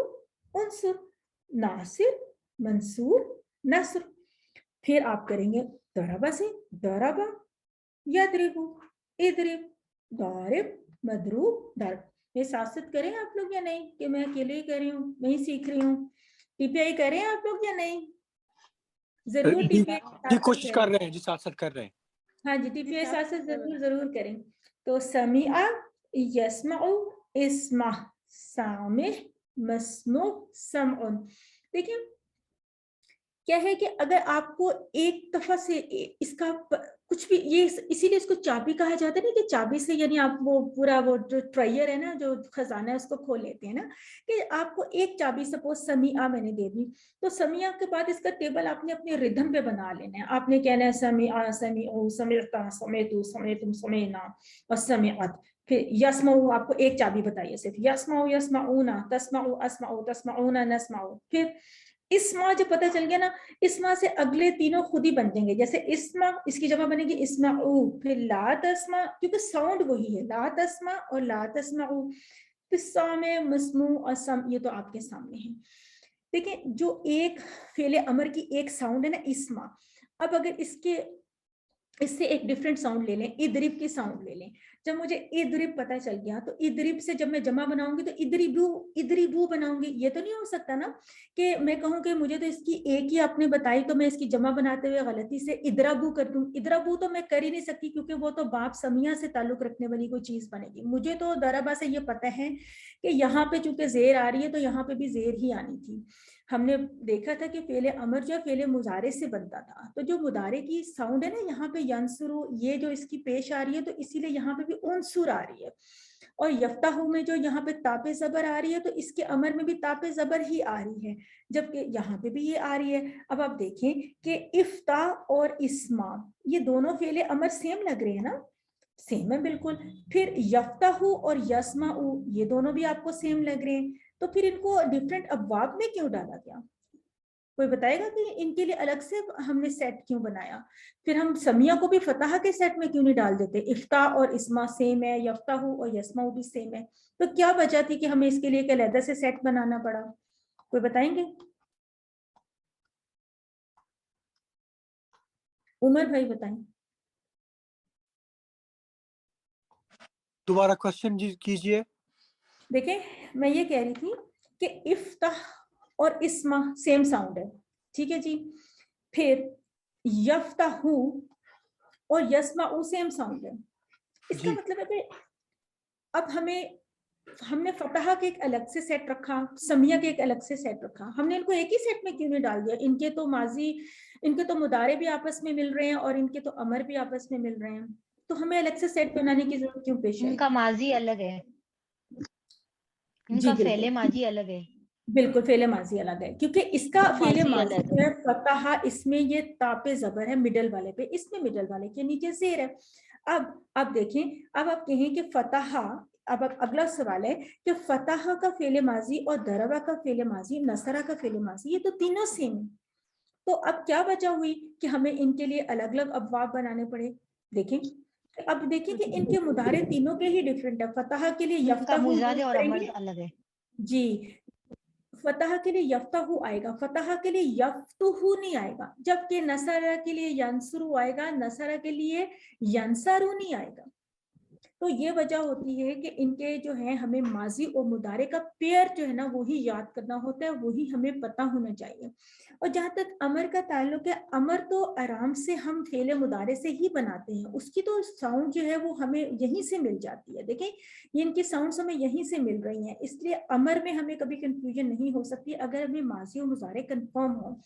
उनसुर, नासिर मंसूर नसर। फिर आप करेंगे दरबा से दरबा यदरिबु इदरिब दारिब मदरूब दरब। ये साथ साथ करें आप लोग या नहीं, कि मैं अकेले ही कर रही हूँ, मैं ही सीख रही हूँ? टीपीआई करें आप लोग या नहीं? जरूर टीपीआई कोशिश कर रहे हैं जी, साथ साथ कर रहे हैं। हाँ जी, टीपीआई साथ साथ जरूर जरूर करें। तो समीआ यस्माउ इस्मा सामिह मस्मू समउन। देखिए क्या है कि अगर आपको एक दफा से इसका कुछ भी, ये इसीलिए इसको चाबी कहा जाता है ना, कि चाबी से यानी आप वो पूरा वो जो ट्रायर है ना, जो खजाना है उसको खोल लेते हैं ना, कि आपको एक चाबी सपोज समिया मैंने दे दी, तो समिया के बाद इसका टेबल आपने अपने रिदम पे बना लेना है। आपने कहना है समिया समीउ समिअता समेतु समेतुम समेना और समिअत। फिर यस्माउ आपको एक चाबी बताइए सिर्फ, यस्माउ यस्माउना तस्माउ अस्माउ तस्माउना नस्माउ। फिर इस्मा जब पता चल गया ना, इस्मा से अगले तीनों खुद ही बन जाएंगे। जैसे इस्मा, इसकी जगह बनेगी इस्माउ, फिर ला तस्मा, क्योंकि साउंड वही है, ला तस्मा और ला तस्माउ। फिर सामे मस्मू और सम, ये तो आपके सामने है। देखिए जो एक फेले अमर की एक साउंड है ना इस्मा, अब अगर इससे एक डिफरेंट साउंड ले लें, इदरिब की साउंड ले लें। जब मुझे इदरिब पता चल गया तो इदरिब से जब मैं जमा बनाऊंगी तो इदरिबू बनाऊंगी। ये तो नहीं हो सकता ना कि मैं कहूँ कि मुझे तो इसकी एक ही आपने बताई तो मैं इसकी जमा बनाते हुए गलती से इदराबू कर दूं। इदराबू तो मैं कर ही नहीं सकती, क्योंकि वो तो बाप समिया से ताल्लुक रखने वाली कोई चीज बनेगी। मुझे तो दराबा से ये पता है कि यहाँ पे चूंकि जेर आ रही है तो यहाँ पे भी जेर ही आनी थी। हमने देखा था कि फेले अमर जो फेले मुजारे से बनता था, तो जो मुदारे की साउंड है ना यहाँ पे यंसुरु, ये जो इसकी पेश आ रही है तो इसीलिए यहाँ पे भी उनसुर आ रही है। और यफ्ताहु में जो यहाँ पे तापे जबर आ रही है तो इसके अमर में भी तापे जबर ही आ रही है, जबकि यहाँ पे भी ये आ रही है। अब आप देखें कि इफ्ता और इस्मा ये दोनों फेले अमर सेम लग रहे हैं ना, सेम है बिल्कुल। फिर यफ्ताहु और यस्माउ ये दोनों भी आपको सेम लग रहे हैं, तो फिर इनको डिफरेंट अबवाब में क्यों डाला गया? कोई बताएगा कि इनके लिए अलग से हमने सेट क्यों बनाया? फिर हम समिया को भी फतह के सेट में क्यों नहीं डाल देते? इफ्ता और इस्मा सेम है, यफ्ताहु और यस्माउ भी सेम है, तो क्या वजह थी कि हमें इसके लिए एक अलग से सेट बनाना पड़ा? कोई बताएंगे? उमर भाई बताएं। दोबारा क्वेश्चन कीजिए। देखें मैं ये कह रही थी कि इफ्ताह और इस्मा सेम साउंड है, ठीक है जी। फिर यफ्ताहु और यस्माउ सेम साउंड है। इसका मतलब है कि अब हमने फतह के एक अलग से सेट रखा, समिया के एक अलग से सेट रखा, हमने इनको एक ही सेट में क्यों नहीं डाल दिया? इनके तो माजी, इनके तो मुदारे भी आपस में मिल रहे हैं और इनके तो अमर भी आपस में मिल रहे हैं, तो हमें अलग से सेट बनाने की जरूरत क्यों पेश आई? इनका माजी अलग है, इनका फेले माजी अलग है। बिल्कुल फेले माजी अलग है, क्योंकि इसका फेले माजी है फतहा, इसमें ये तापे जबर है मिडल वाले पे, इसमें मिडल वाले के नीचे जेर है। अब देखें, अब आप कहें कि फतहा, अब अगला सवाल है कि फतहा का फेले माजी और दरबा का फेले माजी, नसरा का फेले माजी, ये तो तीनों सेम है। तो अब क्या वजह हुई कि हमें इनके लिए अलग अलग अबवाब बनाने पड़े? देखें, अब देखिए कि इनके मुदारे तीनों के ही डिफरेंट है। फतहा के लिए यफ्ताहु और अमर अलग है जी, फतह के लिए यफ्ताहु आएगा, फतह के लिए यफ्तुहु नहीं आएगा, जबकि नसरा के लिए यंसुरु आएगा, नसरा के लिए यंसरु नहीं आएगा। तो ये वजह होती है कि इनके जो है हमें माजी और मुदारे का पेयर जो है ना वही याद करना होता है, वही हमें पता होना चाहिए। और जहाँ तक अमर का ताल्लुक है, अमर तो आराम से हम फेले मुदारे से ही बनाते हैं, उसकी तो साउंड जो है वो हमें यहीं से मिल जाती है। देखें ये इनकी साउंड्स हमें यहीं से मिल रही हैं, इसलिए अमर में हमें कभी कंफ्यूजन नहीं हो सकती अगर हमें माजी और मुदारे कंफर्म हो।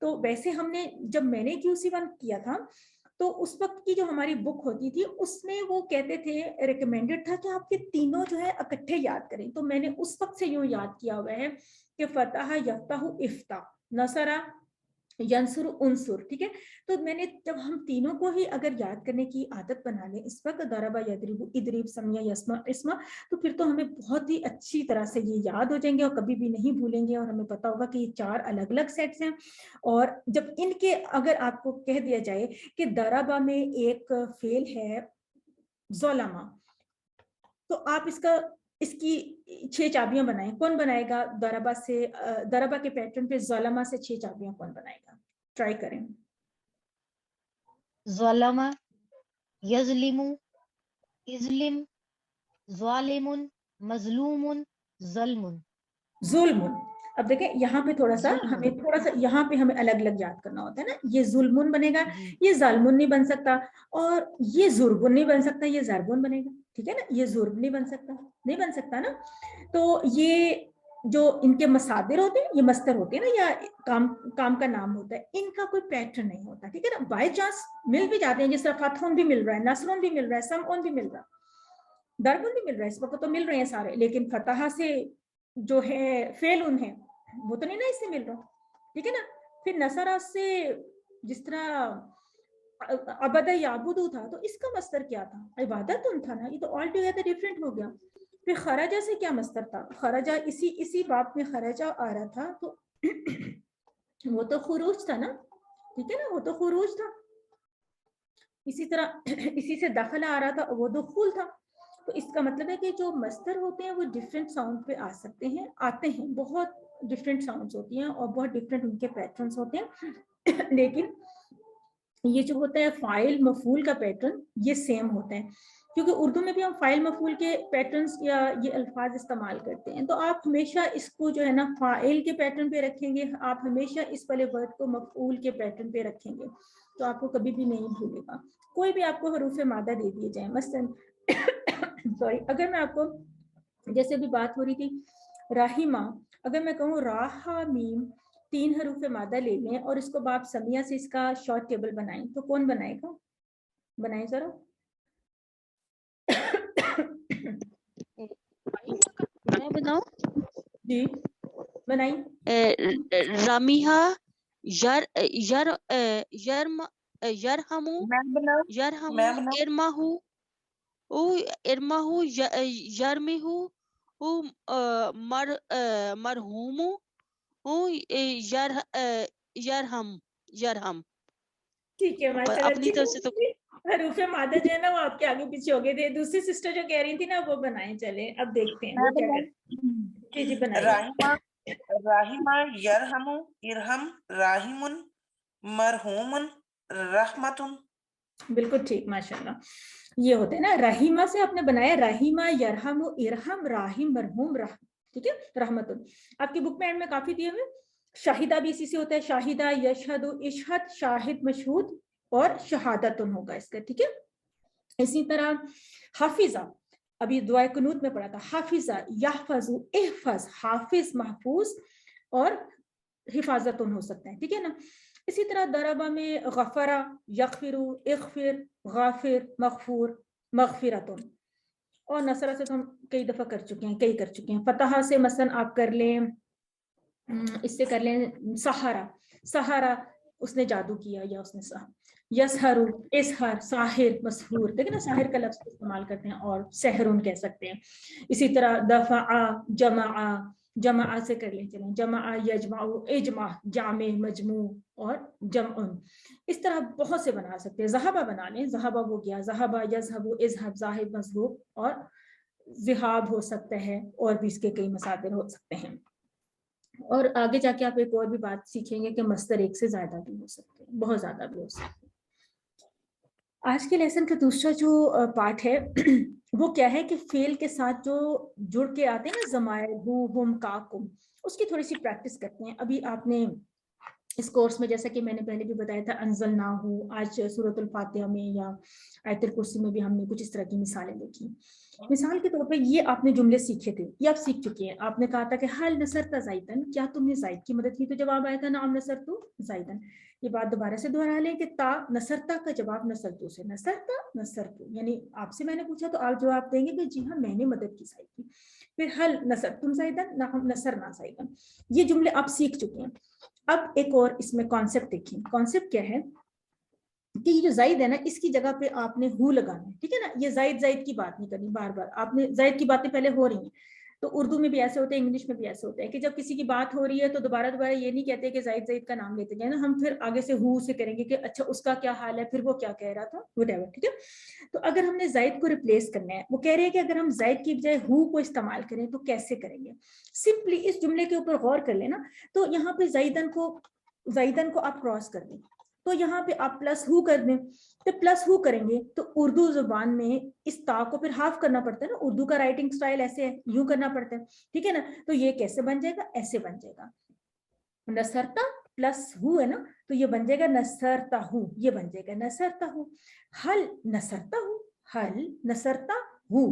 तो वैसे हमने जब मैंने QC1 किया था तो उस वक्त की जो हमारी बुक होती थी उसमें वो कहते थे, रिकमेंडेड था कि आपके तीनों जो है इकट्ठे याद करें। तो मैंने उस वक्त से यूं याद किया हुआ है कि फतह यफ्ताहु इफ्ता, नसरा यंसुर उनसुर, ठीक है। तो मैंने जब हम तीनों को ही अगर याद करने की आदत बना लें इस वक्त, दरबा यदरिबु इदरिब समिया यस्मा इस्मा, तो फिर तो हमें बहुत ही अच्छी तरह से ये याद हो जाएंगे और कभी भी नहीं भूलेंगे, और हमें पता होगा कि ये 4 अलग अलग सेट्स हैं। और जब इनके अगर आपको कह दिया जाए कि दरबा में एक फेल है ज़ोलमा, तो आप इसकी 6 चाबियां बनाएं। कौन बनाएगा? दरबा से दरबा के पैटर्न पे ज़ोलमा से 6 चाबियां कौन बनाएगा? ट्राई करें। ज़लमा, यज़लिमु, इज़लिम, ज़ालिमुन, मज़लूमुन, ज़ल्मुन। जुल्मुन। अब देखें यहाँ पे थोड़ा सा यहाँ पे हमें अलग अलग याद करना होता है ना। ये जुल्मुन बनेगा, ये जालमुन नहीं बन सकता, और ये जुर्बुन नहीं बन सकता, ये ज़रबुन बनेगा, ठीक है ना। ये जुर्ब नहीं बन सकता ना। तो ये जो इनके मसादिर होते हैं, ये मस्तर होते हैं ना, या काम का नाम होता है, इनका कोई पैटर्न नहीं होता, ठीक है ना। बाय चांस मिल भी जाते हैं, जिस तरह फतहुन भी मिल रहा है, नसरुन भी मिल रहा है, समउन भी मिल रहा है, दरबुन भी मिल रहा है, इस वक्त तो मिल रहे हैं सारे, लेकिन फतहा से जो है फेलुन है वो तो नहीं ना इससे मिल रहा, ठीक है ना। फिर नसरा से जिस तरह अबदा याबुदू था, तो इसका मस्तर क्या था? इबादतुन था ना। ये तो ऑल टुगेदर डिफरेंट हो गया। फिर खराजा से क्या मस्तर था? खराजा इसी बाप में खराजा आ रहा था, तो वो तो खुरूज था ना, ठीक है ना, वो तो खुरूज था। इसी तरह इसी से दाखिला आ रहा था, वो दुखुल था। तो इसका मतलब है कि जो मस्तर होते हैं वो डिफरेंट साउंड पे आते हैं, बहुत डिफरेंट साउंड्स होती हैं और बहुत डिफरेंट उनके पैटर्न्स होते हैं। लेकिन ये जो होता है फाइल मफूल का पैटर्न, ये सेम होता है, क्योंकि उर्दू में भी हम फाइल मफूल के पैटर्न्स या ये अल्फाज इस्तेमाल करते हैं। तो आप हमेशा इसको जो है ना फाइल के पैटर्न पे रखेंगे, आप हमेशा इस वाले वर्ड को मफूल के पैटर्न पे रखेंगे, तो आपको कभी भी नहीं भूलेगा। कोई भी आपको हरूफ मादा दे दिए जाए, मसलन सॉरी, अगर मैं आपको जैसे भी बात हो रही थी राहिमा, अगर मैं कहूँ राहा मीम 3 हरूफ मादा ले लें और इसको बाप समिया से इसका शॉर्ट टेबल बनाएं, तो कौन बनाएगा? बनाएं जरा। मैं बनाऊं? जी बनाइए। रामिहा यर यर यरम यरहमु यरहमु इरमाहु ओ इरमाहु यरमिहु ओ मरहुमु ओ यरहम। ठीक है माशाल्लाह। अपनी तरफ से तो हरूफ मादा जो है ना वो आपके आगे पीछे हो गए थे। दूसरी सिस्टर जो कह रही थी ना वो बनाए, चले अब देखते हैं वो क्या करती। जी बनाइए। राहिमा यरहमु इरहम राहिमुन मरहुमुन रहमतुन। बिल्कुल ठीक माशाल्लाह। ये होते हैं ना, रहीमा से आपने बनाया रहीमा यरहमु इरहम राहिम मरहूम रह, ठीक है, रहमतुन। आपकी बुक में एंड में काफी दिए हुए। शाहिदा भी इसी से होता है, शाहिदा यशहदु इशहद शाहिद मशहूद और शहादतुन होगा इसका, ठीक है। इसी तरह हाफिजा, अभी दुआ कुनूत में पढ़ा था, हाफिजा यहफजु इहफज, हाफिज महफूज और हिफाजतुन हो सकता है, ठीक है ना। इसी तरह दरबा में गफरा यगफिरु इगफिर गाफिर मगफूर मगफिरतुन, और नसरा से तो हम कई दफा कर चुके हैं। फतहा से मसलन आप कर लें, इससे कर लें सहारा, सहारा उसने जादू किया या उसने यसहरु इसहर साहिर मसहूर, देखिए ना साहिर का लफ्ज इस्तेमाल करते हैं, और सहरुन कह सकते हैं। इसी तरह दफा जमा, जमा से कर लें, चलें जमा यजमाउ इजमा जामे मजमू और जमउन। इस तरह बहुत से बना सकते हैं। ज़हाबा बना लें, ज़हाबा हो गया, ज़हाबा यज़हबु इज़हब ज़ाहिब मज़हूब और ज़िहाब हो सकता है, और भी इसके कई मसादिर हो सकते हैं। और आगे जाके आप एक और भी बात सीखेंगे कि मस्तर एक से ज्यादा भी हो सकते हैं, बहुत ज्यादा भी हो सकते हैं। आज के लेसन का दूसरा जो पार्ट है वो क्या है कि फेल के साथ जो जुड़ के आते हैं ना, ज़मायर हु हुम काकुम, उसकी थोड़ी सी प्रैक्टिस करते हैं। अभी आपने इस कोर्स में, जैसा कि मैंने पहले भी बताया था, अनजल ना हो, आज सूरतुल फातिहा में या आयतुल कुर्सी में भी हमने कुछ इस तरह की मिसालें देखी। मिसाल के तौर पे ये आपने जुमले सीखे थे, ये आप सीख चुके हैं। आपने कहा था कि हल नसरता ज़ाइदन, क्या तुमने ज़ाइद की मदद की? तो जवाब आया था नाम नसरतु ज़ाइदन। ये बात दोबारा से दोहरा लें कि ता नसरता का जवाब नसरतु से, नसरता नसरतु, यानी आपसे मैंने पूछा तो आप जवाब देंगे कि जी हाँ मैंने मदद की ज़ाइद की। फिर हल नसर तुम ज़ाइदन, ना हम नसर ना ज़ाइदन, ये जुमले आप सीख चुके हैं। अब एक और इसमें कॉन्सेप्ट देखिए, कॉन्सेप्ट क्या है कि ये जो जायद है ना, इसकी जगह पे आपने हु लगाना है, ठीक है ना। ये जायद जायद की बात नहीं करनी बार बार, आपने जायद की बातें पहले हो रही हैं, तो उर्दू में भी ऐसे होते हैं, इंग्लिश में भी ऐसे होता है कि जब किसी की बात हो रही है तो दोबारा दोबारा ये नहीं कहते कि जायद जायद का नाम लेते जाए ना, हम फिर आगे से हु से करेंगे कि अच्छा उसका क्या हाल है, फिर वो क्या कह रहा था, व्हाटएवर, ठीक है। तो अगर हमने जायद को रिप्लेस करना है, वो कह रहे हैं कि अगर हम जायद की बजाय हु को इस्तेमाल करें तो कैसे करेंगे। सिंपली इस जुमले के ऊपर गौर कर लेना, तो यहाँ पे जायदन को आप क्रॉस कर दें, तो यहाँ पे आप प्लस हु कर दें, तो प्लस हु करेंगे तो उर्दू जुबान में इस ता को फिर हाफ करना पड़ता है ना, उर्दू का राइटिंग स्टाइल ऐसे है, यूं करना पड़ता है, ठीक है ना। तो ये कैसे बन जाएगा, ऐसे बन जाएगा, नसरता प्लस हु है ना, तो ये बन जाएगा नसरता हु, ये बन जाएगा नसरता हु। हल नसरता हु, हल नसरता हु।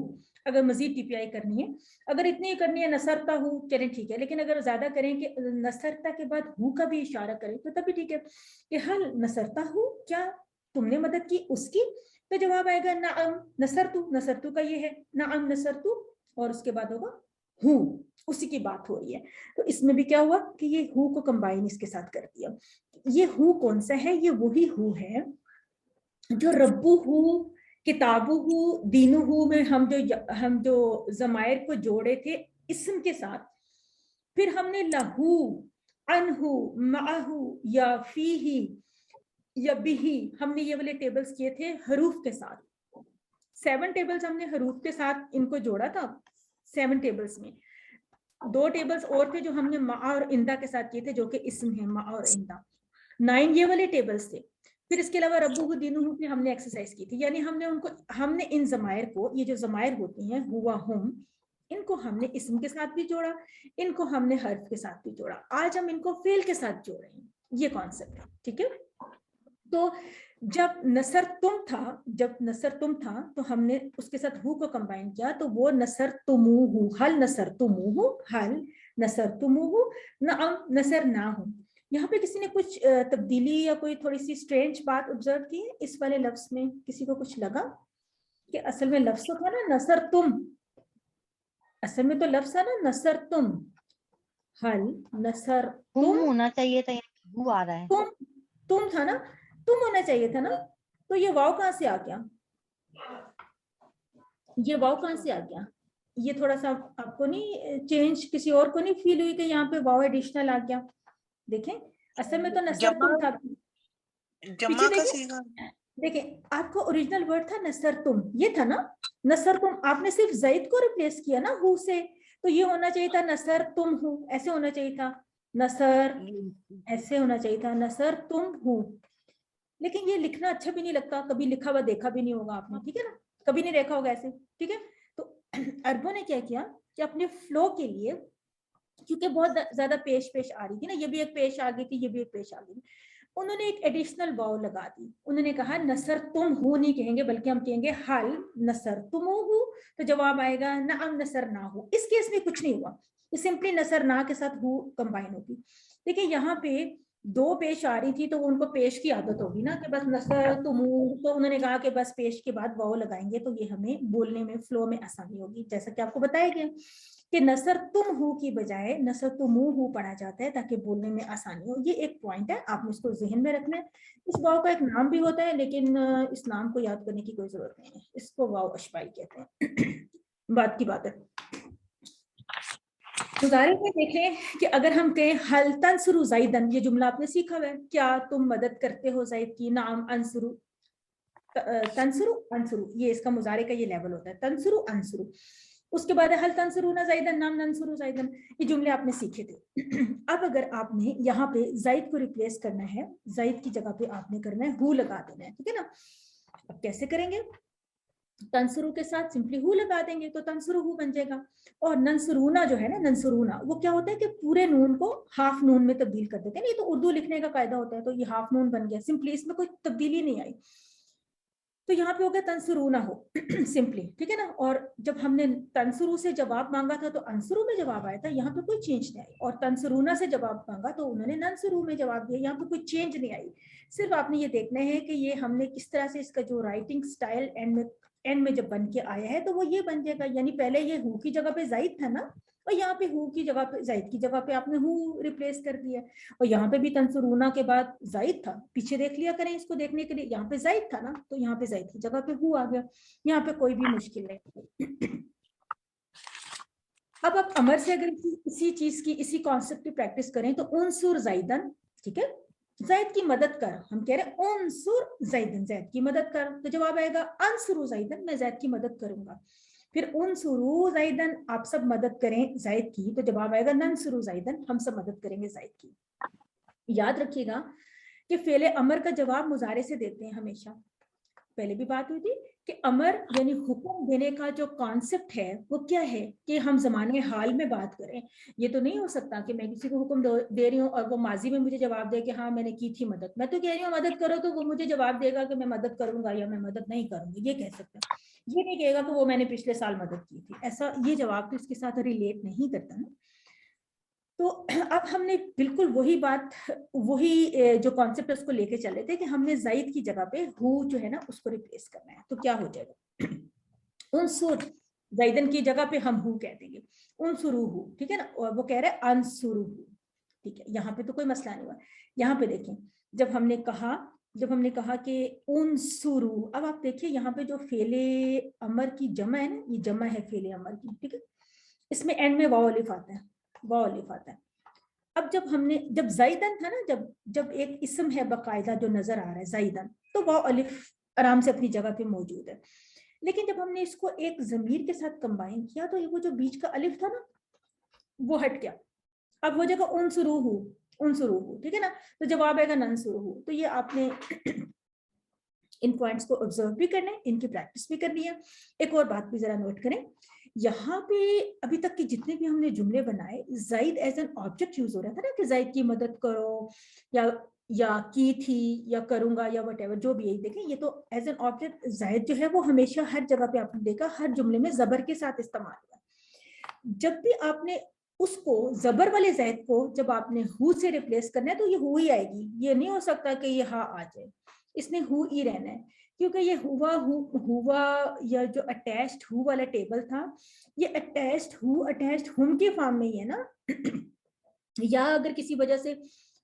अगर मजीद टीपीआई करनी है, अगर इतनी करनी है नसरता हूँ, चलें ठीक है, लेकिन अगर ज्यादा करें कि नसरता के बाद हु का भी इशारा करें तो तभी ठीक है कि हल नसरता हूँ, क्या तुमने मदद की उसकी, तो जवाब आएगा नाअम नसरतु, नसरतु का ये है नाअम नसरतु, और उसके बाद होगा हु, उसी की बात हो रही है। तो इसमें भी क्या हुआ कि ये हु को कंबाइन इसके साथ कर दिया। ये हु कौन सा है, ये वही हु है जो रब्बू हु, किताबू हु, दीनू हु में हम जो जमायर को जोड़े थे इस्म के साथ, फिर हमने लहू, अनहु, माहू, या फीही, या बिही, हमने ये वाले टेबल्स किए थे हरूफ के साथ। 7 टेबल्स हमने हरूफ के साथ इनको जोड़ा था। 7 टेबल्स में 2 टेबल्स और थे जो हमने मा और इंदा के साथ किए थे, जो कि इस्म है मा और इंदा। 9 ये वाले टेबल्स थे। फिर इसके अलावा रब्बू दीनू की हमने एक्सरसाइज की थी, यानी हमने इन जमायर को, ये जो जमायर होती हैं हुआ हुम, इनको हमने इस्म के साथ भी जोड़ा, इनको हमने हर्फ के साथ भी जोड़ा। आज हम इनको फेल के साथ जोड़ रहे हैं, ये कॉन्सेप्ट है, ठीक है। तो जब नसर तुम था तो हमने उसके साथ हु को कंबाइन किया, तो वो नसर तुमुहु, हल नसर तुमुहु, हल नसर तुमुहु, नअम नसर ना हूं। यहाँ पे किसी ने कुछ तब्दीली या कोई थोड़ी सी स्ट्रेंज बात ऑब्जर्व की है इस वाले लफ्ज में? किसी को कुछ लगा कि असल में लफ्ज तो था ना नसर तुम, असल में तो लफ्ज था ना नसर तुम, हल नसर तुम होना चाहिए था, हु आ रहा है, तुम था ना, तुम होना चाहिए था ना, तो ये वाव कहाँ से आ गया, ये वाव कहाँ से आ गया? ये थोड़ा सा आपको नहीं चेंज, किसी और को नहीं फील हुई कि यहाँ पे वाव एडिशनल आ गया? देखें असल में तो नसर तुम था, जमा का सीगा। देखें आपका ओरिजिनल वर्ड था नसर तुम, ये था ना नसर तुम, आपने सिर्फ जैद को रिप्लेस किया ना हु से, तो ये होना चाहिए था नसर तुम हु, ऐसे होना चाहिए था, नसर ऐसे होना चाहिए था, नसर तुम हु। लेकिन ये लिखना अच्छा भी नहीं लगता, कभी लिखा हुआ देखा भी नहीं होगा आपने, ठीक है ना, कभी नहीं देखा होगा ऐसे, ठीक है। तो अरबों ने क्या किया कि अपने फ्लो के लिए, क्योंकि बहुत ज्यादा पेश आ रही थी ना, ये भी एक पेश आ गई थी, ये भी एक पेश आ गई, उन्होंने एक एडिशनल वाव लगा दी। उन्होंने कहा नसर तुम हु नहीं कहेंगे, बल्कि हम कहेंगे हल नसर तुम हु, तो जवाब आएगा नअम नसर ना हो। इस केस में कुछ नहीं हुआ, ये सिंपली नसर ना के साथ हु कंबाइन होती। देखिए यहाँ पे 2 पेश आ रही थी, तो उनको पेश की आदत होगी ना कि बस नसर तुम, तो उन्होंने कहा कि बस पेश के बाद वाव लगाएंगे तो ये हमें बोलने में फ्लो में आसानी होगी। जैसा कि आपको बताया गया कि नसर तुम हु की बजाय नसर तुम हु पढ़ा जाता है ताकि बोलने में आसानी हो। ये एक पॉइंट है, आपने इसको जहन में रखना है। इस वाव का एक नाम भी होता है, लेकिन इस नाम को याद करने की कोई जरूरत नहीं है, इसको वाव अशबाई कहते हैं। बात की बात है। मुजारे में देखें कि अगर हम कहें हल तंसुरु ज़ैदन, ये जुमला आपने सीखा हुआ है, क्या तुम मदद करते हो ज़ैद की, नाम अंसुरु, तंसुरु अंसुरु, ये इसका मुजारे का ये लेवल होता है, तंसुरु अंसुरु। उसके बाद हल तंसुरूना ज़ैदन, नाम नंसुरु ज़ैदन, ये जुमले आपने सीखे थे। अब अगर आपने यहाँ पे ज़ैद को रिप्लेस करना है, ज़ैद की जगह पे आपने करना है हु लगा देना है, ठीक है ना। अब कैसे करेंगे? तंसुरु के साथ सिंपली हु लगा देंगे तो तंसुरु हु बन जाएगा। और नंसुरूना जो है ना, नंसुरूना वो क्या होता है कि पूरे नून को हाफ नून में तब्दील कर देते हैं, ये तो उर्दू लिखने का कायदा होता है, तो ये हाफ नून बन गया सिंपली, इसमें कोई तब्दीली नहीं आई। तो यहाँ पे हो गया तंसुरूना हो सिंपली, ठीक है ना। और जब हमने तंसुरू से जवाब मांगा था तो अंसुरू में जवाब आया था, यहाँ पे कोई चेंज नहीं आई। और तंसुरूना से जवाब मांगा तो उन्होंने नंसुरू में जवाब दिया, यहाँ पे कोई चेंज नहीं आई। सिर्फ आपने ये देखना है कि ये हमने किस तरह से इसका जो राइटिंग स्टाइल एंड में जब बन के आया है तो वो ये बन जाएगा, यानी पहले ये हु की जगह पे ज़ैद था ना, اور यहाँ पे हु की जगह पे जायद की जगह पे आपने हु रिप्लेस कर दिया, और यहाँ पे भी तंसुरूना के बाद जायद था, पीछे देख लिया करें इसको देखने के लिए, यहाँ पे जायद था ना, तो यहाँ पे जायद की जगह पे हु आ गया, यहाँ पे कोई भी मुश्किल नहीं। अब आप अमर से अगर इसी चीज की इसी कॉन्सेप्ट की प्रैक्टिस करें तो उनसुर जायदन, ठीक है, जायद की मदद कर, हम कह रहे हैं उनसुर जायदन, जायद की मदद कर, तो जवाब आएगा अनसुरु जायदन, मैं जायद की मदद करूंगा। फिर उनसुरु जायदन, आप सब मदद करें जायद की, तो जवाब आएगा ननसुरु जायदन, हम सब मदद करेंगे जायद की। याद रखिएगा कि फेले अमर का जवाब मुजारे से देते हैं हमेशा, पहले भी बात हुई थी कि अमर यानी हुक्म देने का जो कॉन्सेप्ट है वो क्या है कि हम जमाने हाल में बात करें। ये तो नहीं हो सकता कि मैं किसी को हुक्म दे रही हूँ और वो माजी में मुझे जवाब दे कि हाँ मैंने की थी मदद, मैं तो कह रही हूँ मदद करो, तो वो मुझे जवाब देगा कि मैं मदद करूंगा या मैं मदद नहीं करूंगी, ये कह सकता है। ये नहीं कहेगा कि वो मैंने पिछले साल मदद की थी, ऐसा ये जवाब तो इसके साथ रिलेट नहीं करता ना। तो अब हमने बिल्कुल वही बात, वही जो कॉन्सेप्ट है उसको लेके चले थे कि हमने जायद की जगह पे हु जो है ना उसको रिप्लेस करना है, तो क्या हो जाएगा, उनसुर जायदन की जगह पे हम हु कह देंगे, उनसुरुहु, ठीक है ना, और वो कह रहे हैं अनसुरुहु, ठीक है, यहाँ पे तो कोई मसला नहीं हुआ। यहाँ पे देखें, जब हमने कहा कि उनसुरु, अब आप देखिए यहाँ पे जो फेले अमर की जमा है ना, ये जमा है फेले अमर की, ठीक है, इसमें एंड में वाव अलिफ आता है, वाव अलिफ आता है। अब जब जायदन था ना, जब एक इसम है बकायदा जो नजर आ रहा है जायदन, तो वाव अलिफ आराम से अपनी जगह पे मौजूद है, लेकिन जब हमने इसको एक जमीर के साथ कंबाइन किया तो वो जो बीच का अलिफ था ना वो हट गया, अब हो जाएगा उनसुरूहु, ठीक है ना, तो जवाब आएगा ननसुरूहु। तो ये आपने इन पॉइंट्स को ऑब्जर्व भी करना है, इनकी प्रैक्टिस भी करनी है। एक और बात भी जरा नोट करें, यहाँ पे अभी तक के जितने भी हमने जुमले बनाए, जायद एज एन ऑब्जेक्ट यूज हो रहा था ना कि जायद की मदद करो या की थी या करूंगा या व्हाटएवर जो भी है, देखें ये तो एज एन ऑब्जेक्ट जायद जो है वो हमेशा हर जगह पे आपने देखा हर जुमले में जबर के साथ इस्तेमाल हुआ। जब भी आपने उसको जबर वाले जायद को जब आपने हु से रिप्लेस करना है तो ये हु ही आएगी, ये नहीं हो सकता कि ये हा आ जाए, इसने हु ही रहना है, क्योंकि ये हुआ या जो अटैच्ड हु वाला टेबल था ये अटैच्ड हुम के फॉर्म में ही है ना या अगर किसी वजह से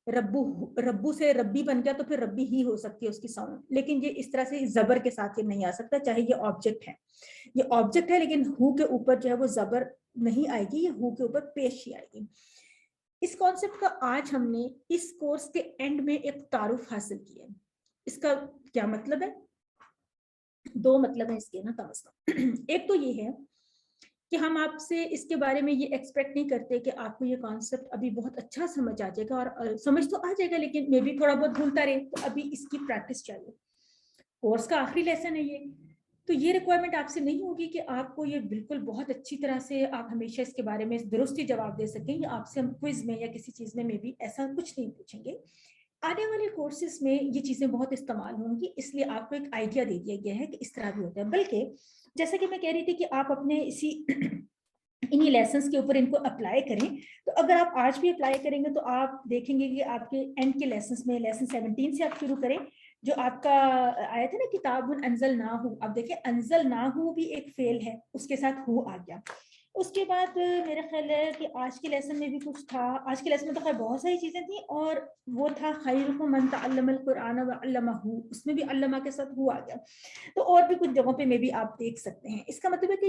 रब्बू से रब्बी बन गया तो फिर रब्बी ही हो सकती है उसकी साउंड, लेकिन ये इस तरह से जबर के साथ ये नहीं आ सकता, चाहे ये ऑब्जेक्ट है लेकिन हु के ऊपर जो है वो जबर नहीं आएगी, ये हु के ऊपर पेश ही आएगी। इस कॉन्सेप्ट का आज हमने इस कोर्स के एंड में एक तारुफ हासिल किया। इसका क्या मतलब है, दो मतलब है इसके ना कम से कम। एक तो ये है कि हम आपसे इसके बारे में ये एक्सपेक्ट नहीं करते कि आपको ये कॉन्सेप्ट अभी बहुत अच्छा समझ आ जाएगा, और समझ तो आ जाएगा लेकिन मे भी थोड़ा बहुत भूलता रहे, तो अभी इसकी प्रैक्टिस चाहिए। कोर्स का आखिरी लेसन है ये, तो ये रिक्वायरमेंट आपसे नहीं होगी कि आपको ये बिल्कुल बहुत अच्छी तरह से आप हमेशा इसके बारे में दुरुस्ती जवाब दे सकें, या आपसे हम क्विज में या किसी चीज में भी ऐसा कुछ नहीं पूछेंगे। आने वाले कोर्सेज में ये चीजें बहुत इस्तेमाल होंगी, इसलिए आपको एक आइडिया दे दिया गया है कि इस तरह भी होता है। बल्कि जैसा कि मैं कह रही थी कि आप अपने इन्हीं लेसन्स के ऊपर इनको अप्लाई करें, तो अगर आप आज भी अप्लाई करेंगे तो आप देखेंगे कि आपके एंड के लेसन्स में लेसन 17 से आप शुरू करें, जो आपका आया था ना किताबुन अंजल ना हो, अब देखिए अंजल ना हो भी एक फेल है, उसके साथ हु आ गया। उसके बाद मेरा ख्याल है कि आज के लेसन में भी कुछ था, आज के लेसन में तो खैर बहुत सारी चीजें थी, और वो था खैरुकुम मन तअल्लमल कुरआन व अल्लमहु, उसमें भी अल्लमा के साथ हु आ गया। तो और भी कुछ जगहों पे में भी आप देख सकते हैं। इसका मतलब है कि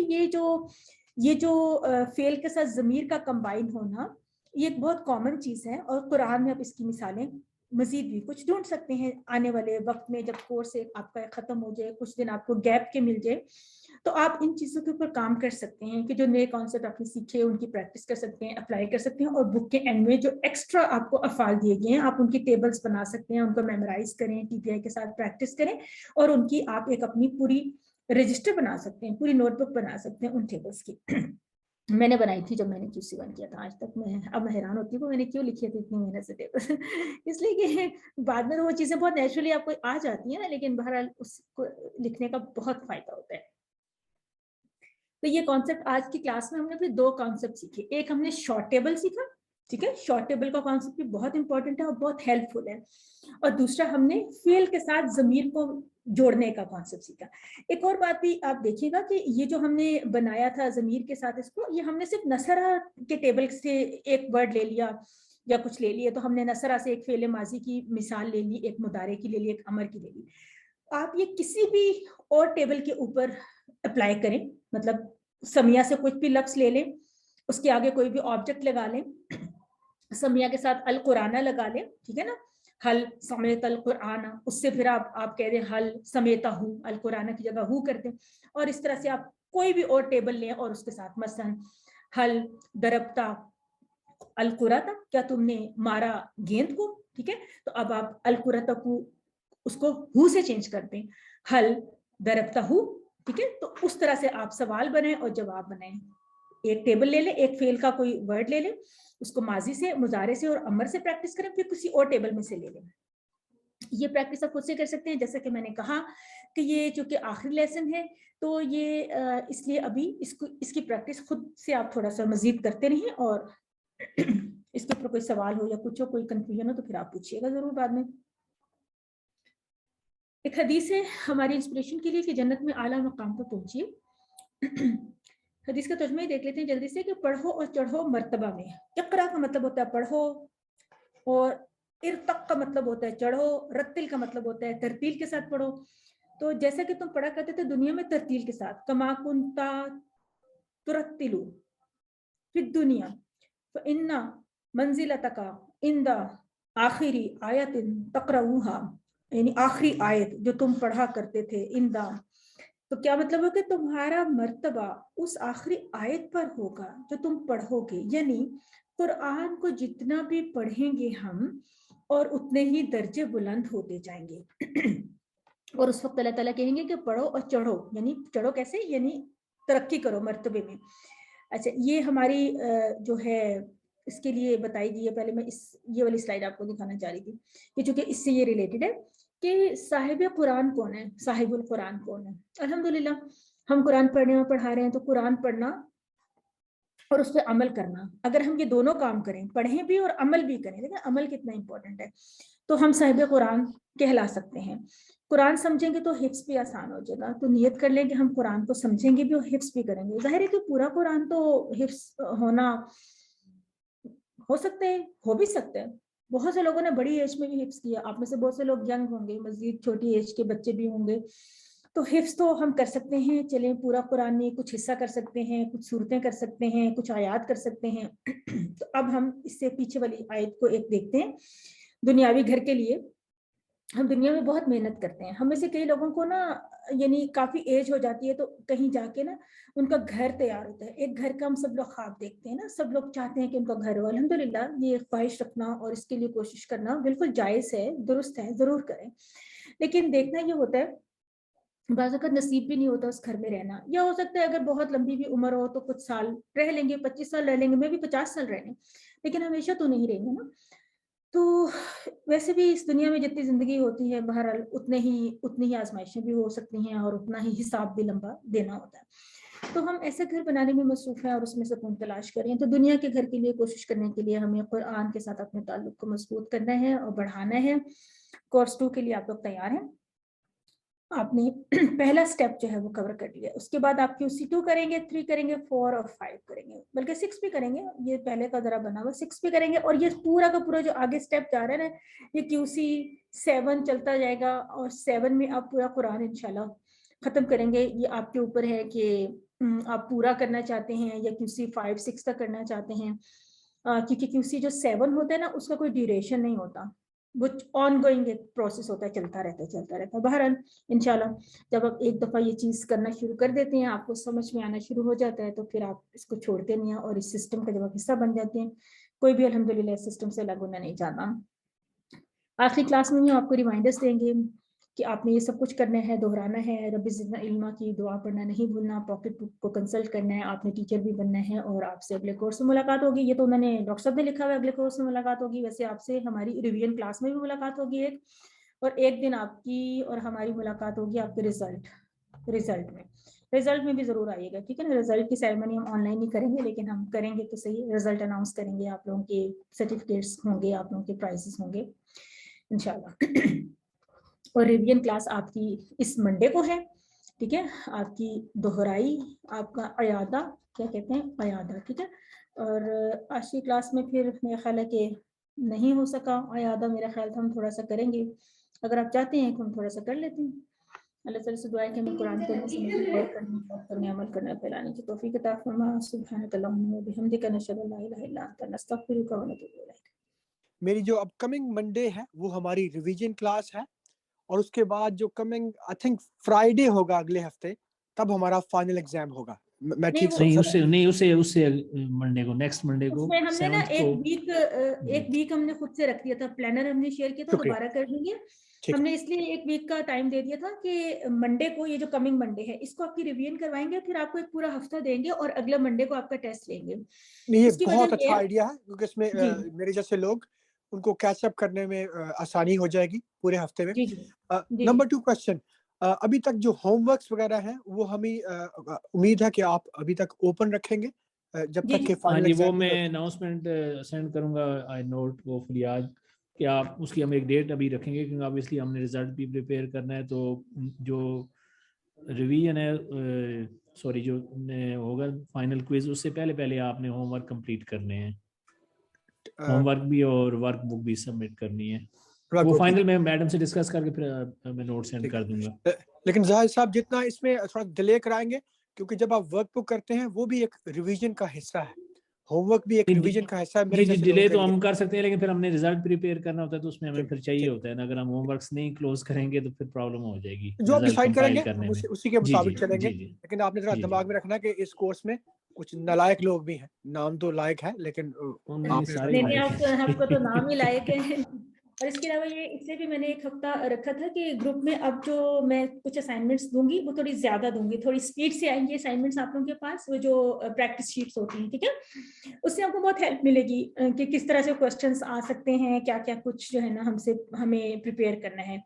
ये जो फेल के साथ ज़मीर का कंबाइन होना ये एक बहुत कॉमन चीज़ है, और कुरान में आप इसकी मिसालें मजीद भी कुछ ढूंढ सकते हैं। आने वाले वक्त में जब कोर्स आपका ख़त्म हो जाए, कुछ दिन आपको गैप के मिल जाए, तो आप इन चीज़ों के ऊपर काम कर सकते हैं कि जो नए कॉन्सेप्ट आपने सीखे उनकी प्रैक्टिस कर सकते हैं, अप्लाई कर सकते हैं, और बुक के एंड में जो एक्स्ट्रा आपको अफ़ाल दिए गए हैं आप उनकी टेबल्स बना सकते हैं, उनको मेमोराइज करें, टीपीआई के साथ प्रैक्टिस करें, और उनकी आप एक अपनी पूरी रजिस्टर बना सकते हैं, पूरी नोटबुक बना सकते हैं उन टेबल्स की। मैंने बनाई थी जब मैंने QC1 किया था, आज तक अब मैं हैरान होती हूँ मैंने क्यों लिखी थी इतनी मेहनत से टेबल इसलिए कि बाद में तो वो चीज़ें बहुत नेचुरली आपको आ जाती हैं ना, लेकिन बहरहाल उसको लिखने का बहुत फायदा होता है। तो ये कॉन्सेप्ट आज की क्लास में हमने फिर दो कॉन्सेप्ट सीखे। एक हमने शॉर्ट टेबल सीखा, ठीक है, शॉर्ट टेबल का कॉन्सेप्ट भी बहुत इंपॉर्टेंट है और बहुत हेल्पफुल है। और दूसरा हमने फेल के साथ ज़मीर को जोड़ने का कॉन्सेप्ट सीखा। एक और बात भी आप देखिएगा कि ये जो हमने बनाया था ज़मीर के साथ इसको, ये हमने सिर्फ नसरा के टेबल से एक वर्ड ले लिया या कुछ ले लिए, तो हमने नसरा से एक फेल माजी की मिसाल ले ली, एक मुदारे की ले ली, एक अमर की ले ली। आप ये किसी भी और टेबल के ऊपर अप्लाई करें, मतलब समिया से कुछ भी लफ्ज़ ले लें, उसके आगे कोई भी ऑब्जेक्ट लगा लें, समिया के साथ अल कुराना लगा लें, ठीक है ना, हल समेत अल कुराना, उससे फिर आप कह दें हल समेता हूँ, अल कुराना की जगह हूँ कर दें, और इस तरह से आप कोई भी और टेबल लें और उसके साथ मसलन हल दरबता अल कुराता, क्या तुमने मारा गेंद को, ठीक है, तो अब आप अल कुराता को उसको हु से चेंज कर दें, हल दरबता हु, ठीक है। तो उस तरह से आप सवाल बनाएं और जवाब बनाएं। एक टेबल ले लें, एक फेल का कोई वर्ड ले लें, उसको माजी से, मुजारे से और अमर से प्रैक्टिस करें, फिर किसी और टेबल में से ले लें। ये प्रैक्टिस आप खुद से कर सकते हैं। जैसा कि मैंने कहा कि ये चूंकि आखिरी लेसन है, तो ये इसलिए अभी इसकी प्रैक्टिस खुद से आप थोड़ा सा मजीद करते रहें, और इसके ऊपर कोई सवाल हो या कुछ हो, कोई कंफ्यूजन हो तो फिर आप पूछिएगा जरूर बाद में। एक हदीस है हमारी इंस्पिरेशन के लिए कि जन्नत में आला मकाम पर पहुंचिए। हदीस का तर्जुमा देख लेते हैं जल्दी से कि पढ़ो और चढ़ो मर्तबा में। इक़रा का मतलब होता है पढ़ो, और इर्तक का मतलब होता है चढ़ो, रत्तिल का मतलब होता है तरतील के साथ पढ़ो। तो जैसा कि तुम पढ़ा करते थे दुनिया में तरतील के साथ, कमा कुंता तुरत्तिलु फिद दुनिया फइन्ना मंजिलतका इंदा आखिरी आयतिन तक़रऊहा, यानी आखिरी आयत जो तुम पढ़ा करते थे, इंदा, तो क्या मतलब है कि तुम्हारा मर्तबा उस आखिरी आयत पर होगा जो तुम पढ़ोगे। यानी कुरान को जितना भी पढ़ेंगे हम और उतने ही दर्जे बुलंद होते जाएंगे। और उस वक्त अल्लाह ताला कहेंगे कि पढ़ो और चढ़ो, यानी चढ़ो कैसे, यानी तरक्की करो मर्तबे में। अच्छा, ये हमारी जो है इसके लिए बताई गई है। पहले मैं ये वाली स्लाइड आपको दिखाना चाह रही थी कि चूंकि इससे ये रिलेटेड है कि साहिब कुरान कौन है, साहिबुल कुरान कौन है। अल्हम्दुलिल्लाह हम कुरान पढ़ने में पढ़ा रहे हैं, तो कुरान पढ़ना और उस पर अमल करना, अगर हम ये दोनों काम करें, पढ़ें भी और अमल भी करें, देखिए अमल कितना इंपॉर्टेंट है, तो हम साहिब कुरान कहला सकते हैं। कुरान समझेंगे तो हिफ्स भी आसान हो जाएगा। तो नियत कर लें कि हम कुरान को समझेंगे भी और हिफ्स भी करेंगे। जाहिर है कि पूरा कुरान तो हिफ्स होना हो सकते हैं, हो भी सकते हैं। बहुत से लोगों ने बड़ी एज में भी हिफ्स किया, आप में से बहुत से लोग यंग होंगे, मजीद छोटी एज के बच्चे भी होंगे, तो हिफ्स तो हम कर सकते हैं। चलें, पूरा कुरान में कुछ हिस्सा कर सकते हैं, कुछ सूरतें कर सकते हैं, कुछ आयात कर सकते हैं। तो अब हम इससे पीछे वाली आयत को एक देखते हैं। दुनियावी घर के लिए हम दुनिया में बहुत मेहनत करते हैं। हम में से कई लोगों को ना, यानी काफ़ी एज हो जाती है तो कहीं जाके ना उनका घर तैयार होता है। एक घर का हम सब लोग ख्वाब देखते हैं ना, सब लोग चाहते हैं कि उनका घर हो। अल्हम्दुलिल्लाह ये ख्वाहिश रखना और इसके लिए कोशिश करना बिल्कुल जायज़ है, दुरुस्त है, ज़रूर करें। लेकिन देखना ये होता है बाज़ अगर नसीब भी नहीं होता उस घर में रहना, या हो सकता है अगर बहुत लंबी भी उम्र हो तो कुछ साल रह लेंगे, 25 साल रह लेंगे, मैं भी 50 साल रह लें, लेकिन हमेशा तो नहीं रहेंगे ना। तो वैसे भी इस दुनिया में जितनी ज़िंदगी होती है, बहरहाल उतनी ही आजमाइशें भी हो सकती हैं और उतना ही हिसाब भी लंबा देना होता है। तो हम ऐसे घर बनाने में मसरूफ़ हैं और उसमें सुकून तलाश करें। तो दुनिया के घर के लिए कोशिश करने के लिए हमें कुरान के साथ अपने ताल्लुक़ को मजबूत करना है और बढ़ाना है। कोर्स 2 के लिए आप लोग तैयार हैं? आपने पहला स्टेप जो है वो कवर कर लिया। उसके बाद आप QC2 करेंगे, 3 करेंगे, 4 और 5 करेंगे, बल्कि 6 भी करेंगे। ये पहले का जरा बना हुआ, 6 भी करेंगे। और ये पूरा का पूरा जो आगे स्टेप जा रहा है ना, ये QC7 चलता जाएगा और 7 में आप पूरा कुरान इंशाल्लाह खत्म करेंगे। ये आपके ऊपर है कि आप पूरा करना चाहते हैं या QC5-6 तक करना चाहते हैं, क्योंकि QC जो 7 होता है ना, उसका कोई ड्यूरेशन नहीं होता, वो ऑन गोइंग एक प्रोसेस होता है, चलता रहता है। बहरहाल इंशाल्लाह जब आप एक दफ़ा ये चीज़ करना शुरू कर देते हैं, आपको समझ में आना शुरू हो जाता है, तो फिर आप इसको छोड़ते नहीं हैं और इस सिस्टम का जब आप हिस्सा बन जाते हैं, कोई भी अल्हम्दुलिल्लाह इस सिस्टम से अलग होना नहीं चाहता। आखिरी क्लास में भी आपको रिमाइंडर्स देंगे कि आपने ये सब कुछ करना है, दोहराना है, रब्बी ज़िदना इल्मा की दुआ पढ़ना नहीं भूलना, पॉकेट बुक को कंसल्ट करना है, आपने टीचर भी बनना है और आपसे अगले कोर्स में मुलाकात होगी। ये तो उन्होंने डॉक्टर साहब ने लिखा हुआ है, अगले कोर्स में मुलाकात होगी। वैसे आपसे हमारी रिवीजन क्लास में भी मुलाकात होगी एक, और एक दिन आपकी और हमारी मुलाकात होगी आपके रिजल्ट में। रिजल्ट में भी जरूर आइएगा, ठीक है ना। रिजल्ट की सेरेमनी हम ऑनलाइन नहीं करेंगे, लेकिन हम करेंगे तो सही, रिजल्ट अनाउंस करेंगे, आप लोगों के सर्टिफिकेट्स होंगे, आप लोगों के प्राइजेस होंगे इंशाल्लाह। और रिवीजन क्लास आपकी इस मंडे को है, ठीक है, आपकी दोहराई, आपका अयादा, क्या कहते हैं, अयादा, ठीक है। और आज की क्लास में फिर मेरा ख्याल है कि नहीं हो सका अयादा, मेरा ख्याल था हम थोड़ा सा करेंगे, अगर आप चाहते हैं तो हम थोड़ा सा कर लेते हैं। अल्लाह ताला से दुआ है कि हमें कुरान पढ़ने, समझने, गौर करने, अमल करने, फैलाने की तौफीक अता फरमा। सुब्हानक अल्लाहुम्मा व बिहम्दिका नशहदु अल्ला इलाहा इल्ला अंता नस्तगफिरुका व नतूबु इलैक। मेरी जो अपकमिंग मंडे है वो हमारी रिवीजन क्लास है, और उसके बाद जो कमिंग आई थिंक फ्राइडे होगा अगले हफ्ते, तब हमारा फाइनल एग्जाम होगा। मैं ठीक नहीं समझ उससे मंडे को, नेक्स्ट मंडे को, उसमें हमने ना 7th को एक वीक हमने खुद से रख दिया था, प्लानर हमने शेयर किया था, शुक्रिया। दोबारा कर देंगे। ठीक। हमने इसलिए एक वीक का टाइम दे दिया था कि मंडे को, ये जो कमिंग मंडे है, इसको आपकी रिवीजन करवाएंगे, फिर आपको एक पूरा हफ्ता देंगे और अगले मंडे को आपका टेस्ट लेंगे। ये इसकी वजह बहुत ये अच्छा है- आइडिया है, क्योंकि इसमें जी मेरे जैसे लोग, उनको कैच अप करने में आसानी हो जाएगी पूरे हफ्ते में। जी जी जी नंबर 2 क्वेश्चन, अभी तक जो होमवर्क्स वगैरह हैं वो हमें उम्मीद है कि आप अभी तक ओपन रखेंगे जब जी तक कि हाँ फाइनल जी, वो एग्जाम मैं अनाउंसमेंट सेंड करूंगा, आई नोट वो फिर याद कि आप उसकी हम एक डेट अभी रखेंगे, क्योंकि ऑब्वियसली हमने रिजल्ट भी प्रिपेयर करना है, तो जो रिवीजन है, सॉरी जो होगा फाइनल क्विज, उससे पहले पहले आपने होमवर्क कंप्लीट करने हैं, होमवर्क भी और वर्क बुक भी सबमिट करनी है। वो फाइनल में मैडम से डिस्कस करके फिर मैं नोट सेंड कर दूंगा। लेकिन जाहिर साहब जितना इसमें थोड़ा डिले कराएंगे, क्योंकि जब आप वर्क बुक करते हैं वो भी एक रिवीजन का हिस्सा है, होमवर्क भी एक रिवीजन का हिस्सा है मेरे जी जी, जैसे डिले लोगों तो के लिए। हम कर सकते हैं, लेकिन फिर हमने रिजल्ट प्रिपेयर करना होता है, तो उसमें हमें ठीक, फिर चाहिए ठीक। होता है ना, अगर हम होमवर्क्स नहीं क्लोज करेंगे तो फिर प्रॉब्लम हो जाएगी जो आप रिजल्ट डिसाइड कंपाइल करेंगे करने हम में। उसी के जी मुताबिक जी चलेंगे, जी जी लेकिन आपने जरा जी दिमाग में रखना कि इस कोर्स में कुछ नालायक लोग भी हैं, नाम तो लायक है लेकिन नहीं आपने सारे नहीं लायक नहीं, हैं। आपका तो नाम ही लायक है। और इसके अलावा ये इसलिए भी मैंने एक हफ्ता रखा था कि ग्रुप में अब जो मैं कुछ असाइनमेंट्स दूंगी वो थोड़ी ज्यादा दूंगी, थोड़ी स्पीड से आएंगे असाइनमेंट्स आप लोगों के पास, वो जो प्रैक्टिस शीट्स होती हैं, ठीक है, उससे आपको बहुत हेल्प मिलेगी कि किस तरह से क्वेश्चंस आ सकते हैं, क्या क्या कुछ जो है ना हमें प्रिपेयर करना है।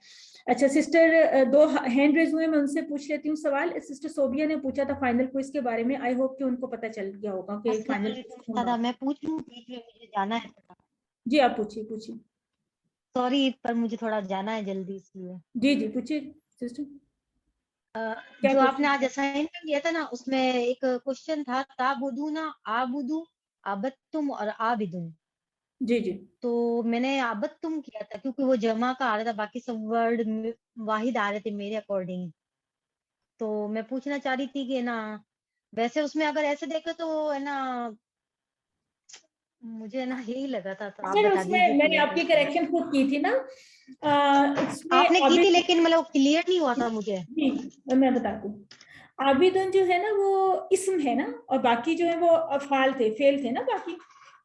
अच्छा सिस्टर, 2 हैंड रेज हुए, मैं उनसे पूछ लेती हूँ सवाल। सिस्टर सोबिया ने पूछा था फाइनल क्विज के बारे में, आई होप कि उनको पता चल गया होगा कि फाइनल। दादा मैं पूछ लूं, बीच में मुझे जाना है थोड़ा। जी आप पूछिए। सॉरी पर मुझे थोड़ा जाना है जल्दी, इसलिए। जी पूछिए सिस्टर। क्या जो question? आपने आज असाइनमेंट दिया था ना, उसमें एक क्वेश्चन था ताबुदूना आबुदू आबत्तुम और आबिदुन। जी तो मैंने आबत्तुम किया था क्योंकि वो जमा का आ रहा था, बाकी सब वर्ड वाहिद आ रहे थे मेरे अकॉर्डिंग। तो मैं पूछना चाह रही थी कि ना, वैसे उसमें अगर ऐसे देखे तो है ना, मुझे ना यही लगा था, तो आप सर बता उसमें दीजिए मैंने क्लियर आपकी करके। करेक्शन खुद की थी ना, उसमें आपने की थी आबिद, लेकिन मतलब क्लियर नहीं हुआ था मुझे। जी मैं बताती हूँ। आबिदुन जो है ना वो इस्म है ना, और बाकी जो है वो अफआल थे, फेल थे ना बाकी।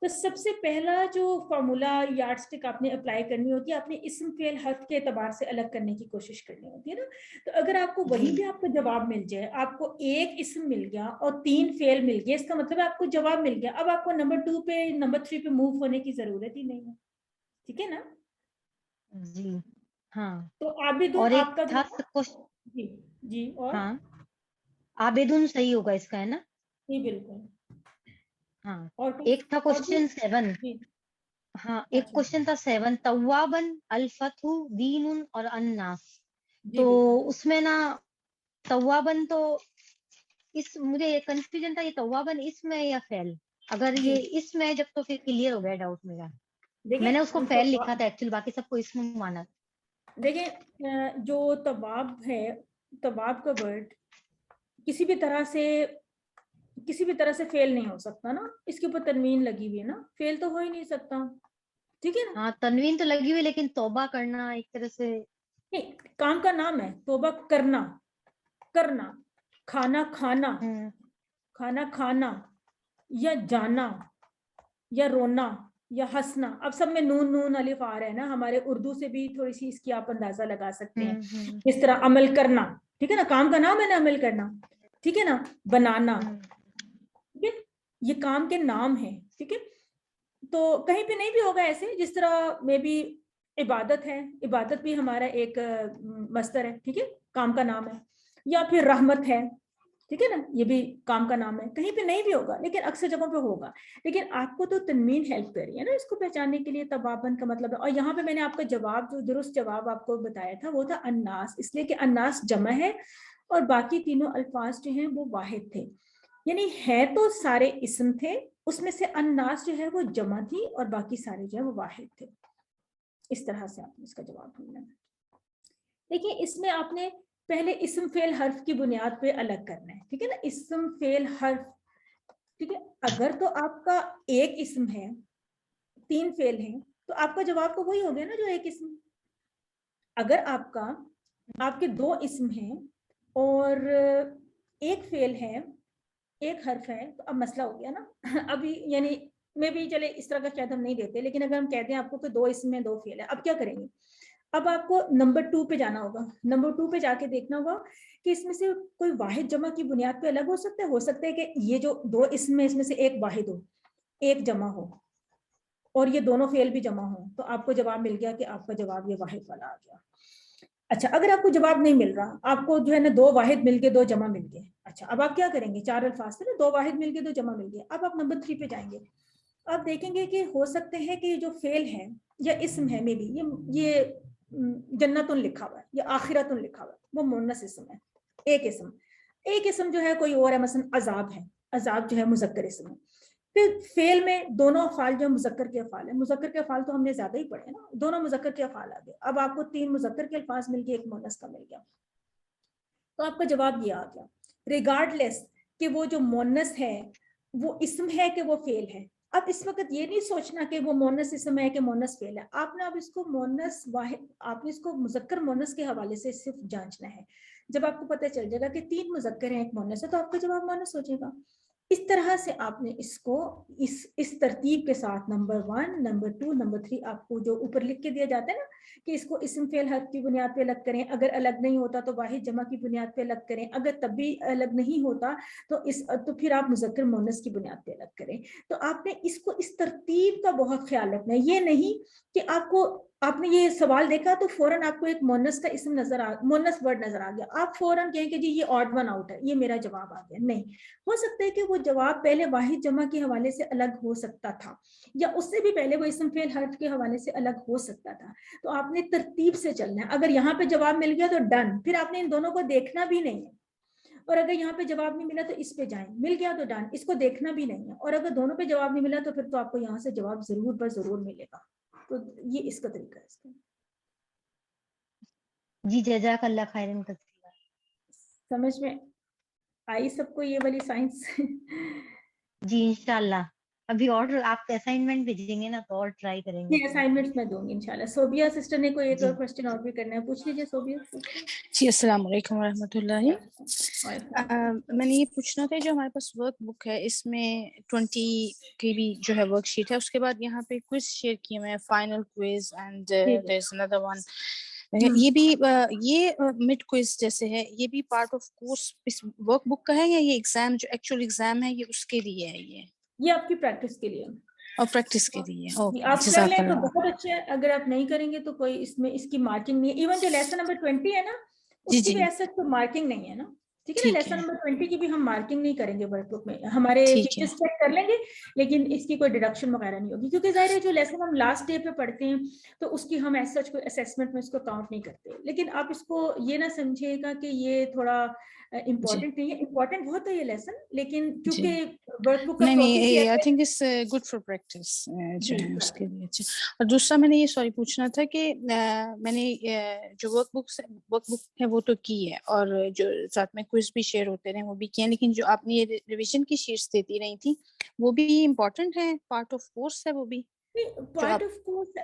तो सबसे पहला जो फॉर्मूला यार्डस्टिक आपने अप्लाई करनी होती है, आपने इस्म फेल हर्फ के एतबार से अलग करने की कोशिश करनी होती है ना। तो अगर आपको वहीं पे आपको जवाब मिल जाए, आपको एक इस्म मिल गया और 3 फेल मिल गया, इसका मतलब आपको जवाब मिल गया, अब आपको नंबर 2 पे नंबर 3 पे मूव होने की जरूरत ही नहीं है, ठीक है ना। जी हाँ। तो आबिदुन और एक आपका था जो, क्वेश्चन, जी और हाँ आबेदुन सही होगा इसका, है ना। जी बिल्कुल। हाँ और एक था क्वेश्चन 7। जी हाँ एक अच्छा क्वेश्चन था 7, तव्वाबन अल्फतहु दीनुन और अन्नास। जी तो बिल्कुल। उसमें ना तव्वाबन, तो इस मुझे ये कंफ्यूजन था, ये तव्वाबन इसमें है या फेल। अगर जी ये इसमें है जब, तो फिर क्लियर हो गया डाउट मेरा। देखिए मैंने उसको फेल लिखा था एक्चुअली, बाकी सबको इसमें माना। देखिए जो तवाब है, तवाब का वर्ड किसी भी तरह से फेल नहीं हो सकता ना, इसके ऊपर तनवीन लगी हुई है ना, फेल तो हो ही नहीं सकता, ठीक है ना। हाँ तनवीन तो लगी हुई, लेकिन तौबा करना एक तरह से। नहीं, काम का नाम है तौबा करना, खाना खाना या जाना या रोना या हंसना। अब सब में नून नून अलिफ आ रहा है ना, हमारे उर्दू से भी थोड़ी सी इसकी आप अंदाजा लगा सकते हैं। इस तरह अमल करना, ठीक है ना, काम का नाम है ना अमल करना, ठीक है ना, बनाना, ठीक है, ये काम के नाम है, ठीक है। तो कहीं पे नहीं भी होगा ऐसे, जिस तरह में भी इबादत है, इबादत भी हमारा एक मस्दर है, ठीक है, काम का नाम है। या फिर रहमत है, ठीक है ना, ये भी काम का नाम है, कहीं पे नहीं भी होगा लेकिन अक्सर जगहों पे होगा, लेकिन आपको तो तनवीन हेल्प कर रही है ना इसको पहचानने के लिए, तबाबन का मतलब है। और यहाँ पे मैंने आपका जवाब, जो दुरुस्त जवाब आपको बताया था वो था अन्नास, इसलिए कि अन्नास जमा है और बाकी तीनों अल्फाज जो हैं वो वाहिद थे, यानी है तो सारे इस्म थे, उसमें से अन्नास जो है वो जमा थी और बाकी सारे जो है वो वाहिद थे। इस तरह से आपने इसका जवाब ढूंढना है। देखिए इसमें आपने पहले इस्म फेल हर्फ की बुनियाद पे अलग करना है, ठीक है ना, इस्म फेल हर्फ, ठीक है। अगर तो आपका एक इस्म है, 3 फेल हैं, तो आपका जवाब तो वही हो गया ना जो एक इस्म। अगर आपके 2 इस्म हैं और एक फेल है, एक हर्फ है, तो अब मसला हो गया ना अभी यानी मैं भी चले इस तरह का शायद हम नहीं देते, लेकिन अगर हम कहते हैं आपको कि 2 इस्म में 2 फेल है, अब क्या करेंगे? अब आपको नंबर 2 पे जाना होगा, नंबर 2 पे जाके देखना होगा कि इसमें से कोई वाहिद जमा की बुनियाद पे अलग हो सकता है कि ये जो 2 इस्म में इसमें से एक वाहिद हो, एक जमा हो और ये दोनों फेल भी जमा हो, तो आपको जवाब मिल गया कि आपका जवाब ये वाहिद वाला आ गया। अच्छा, अगर आपको जवाब नहीं मिल रहा, आपको जो है ना 2 वाहिद मिल गए 2 जमा मिल गए, अच्छा अब आप क्या करेंगे? 4 अल्फाज थे ना, 2 वाहिद मिल गए 2 जमा मिल गए, अब आप नंबर 3 पे जाएंगे। आप देखेंगे कि हो सकते हैं कि जो फेल है या इस्म है, मे बी ये जन्नतुन लिखा हुआ है या आखिरतुन लिखा हुआ है, वो मुन्नस इस्म है, एक इस्म जो है कोई और है, मसलन अजाब है, अजाब जो है मुज़क्कर इस्म है। फिर फेल में दोनों अफ़ाल जो मुज़क्कर के अफ़ाल है, मुज़क्कर के अफ़ाल तो हमने ज्यादा ही पढ़े ना, दोनों मुज़क्कर के अफ़ाल आ गए। अब आपको 3 मुज़क्कर के अल्फाज मिल गए, एक मुन्नस का मिल गया, तो आपका जवाब ये आ गया, रिगार्डलेस कि वो जो मुन्नस है वो इस्म है कि वो फेल है। अब इस वक्त ये नहीं सोचना कि वो मोनस इस्म है कि मोनस फेल है, आपने अब इसको मोनस वाहिद, आपने इसको मुज़क्कर मोनस के हवाले से सिर्फ जांचना है। जब आपको पता चल जाएगा कि 3 मुज़क्कर हैं एक मोनस है, तो आपका जवाब मोनस हो जाएगा। इस तरह से आपने इसको इस तरतीब के साथ नंबर 1, नंबर 2, नंबर 3 आपको जो ऊपर लिख के दिया जाता है ना कि इसको इस्म फेल हर्फ की बुनियाद पे अलग करें, अगर अलग नहीं होता तो वाहिद जमा की बुनियाद पे अलग करें, अगर तब भी अलग नहीं होता तो फिर आप मुज़क्कर मोनस की बुनियाद पे अलग करें। तो आपने इसको इस तरतीब का बहुत ख्याल रखना है, ये नहीं कि आपने ये सवाल देखा तो फौरन आपको एक मोनस का इस्म मोनस वर्ड नजर आ गया, आप फौरन कहें कि जी ये ऑड वन आउट है, ये मेरा जवाब आ गया। नहीं, हो सकता है कि वो जवाब पहले वाहिद जमा के हवाले से अलग हो सकता था, या उससे भी पहले वो इस्म फेल हर्फ के हवाले से अलग हो सकता था। तो आपने तरतीब से चलना है। अगर यहाँ पे जवाब मिल गया तो डन, फिर आपने इन दोनों को देखना भी नहीं है। और अगर यहाँ पे जवाब नहीं मिला तो इस पे जाएं, मिल गया तो डन, इसको देखना भी नहीं है। और अगर दोनों पे जवाब नहीं मिला तो फिर तो आपको यहाँ से जवाब जरूर बर जरूर मिलेगा। तो ये इसका तरीका है इसका। जी जज़ाकल्लाह खैरन कसीरा। समझ में आई सबको ये वाली साइंस? जी इंशाल्लाह, अभी और आप असाइनमेंट भेजेंगे ना तो और ट्राई करेंगे। ये असाइनमेंट्स मैं दूंगी इंशाल्लाह। सोबिया सिस्टर ने कोई एक और क्वेश्चन और भी करना है, पूछ लीजिए सोबिया सिस्टर। जी अस्सलाम वालेकुम वरहमतुल्लाहि। मैंने ये पूछना था, जो हमारे पास वर्क बुक है इसमें 20 की भी जो है वर्कशीट है, उसके बाद यहाँ पे क्विज शेयर किए हुए हैं, final quiz and there is another one, ये भी ये मिड क्विज जैसे है, ये भी पार्ट ऑफ कोर्स इस वर्क बुक का है या ये एग्जाम जो एक्चुअल एग्जाम है ये उसके लिए है? ये आपकी प्रैक्टिस के लिए और प्रैक्टिस के लिए। ओके, आप कर लें तो बहुत अच्छा है, अगर आप नहीं करेंगे तो कोई इसमें इसकी मार्किंग नहीं है। इवन जो लेसन नंबर 20 है ना, उसकी भी ऐसा कोई मार्किंग नहीं है ना, ठीक है ना। लेसन नंबर 20 की भी हम मार्किंग नहीं करेंगे वर्कबुक में, हमारे टीचर्स चेक कर लेंगे, लेकिन इसकी कोई डिडक्शन वगैरह नहीं होगी, क्योंकि जाहिर है जो लेसन हम लास्ट डे पे पढ़ते हैं तो उसकी हम ऐसा कोई असेसमेंट में इसको काउंट नहीं करते। लेकिन आप इसको ये ना समझिएगा कि ये थोड़ा इम्पोर्टेंट नहीं है, इम्पोर्टेंट बहुत है ये लेसन, लेकिन क्योंकि वर्कबुक का नहीं, I think it's good for practice जो है उसके लिए। अच्छा, और दूसरा मैंने ये सॉरी पूछना था कि मैंने जो वर्कबुक है वो तो की है, और जो साथ में क्विज भी शेयर होते रहे वो भी किए, लेकिन जो आपने ये रिवीजन की शीट्स देती रही थी वो भी इम्पोर्टेंट है, पार्ट ऑफ कोर्स है वो भी? पार्ट ऑफ कोर्स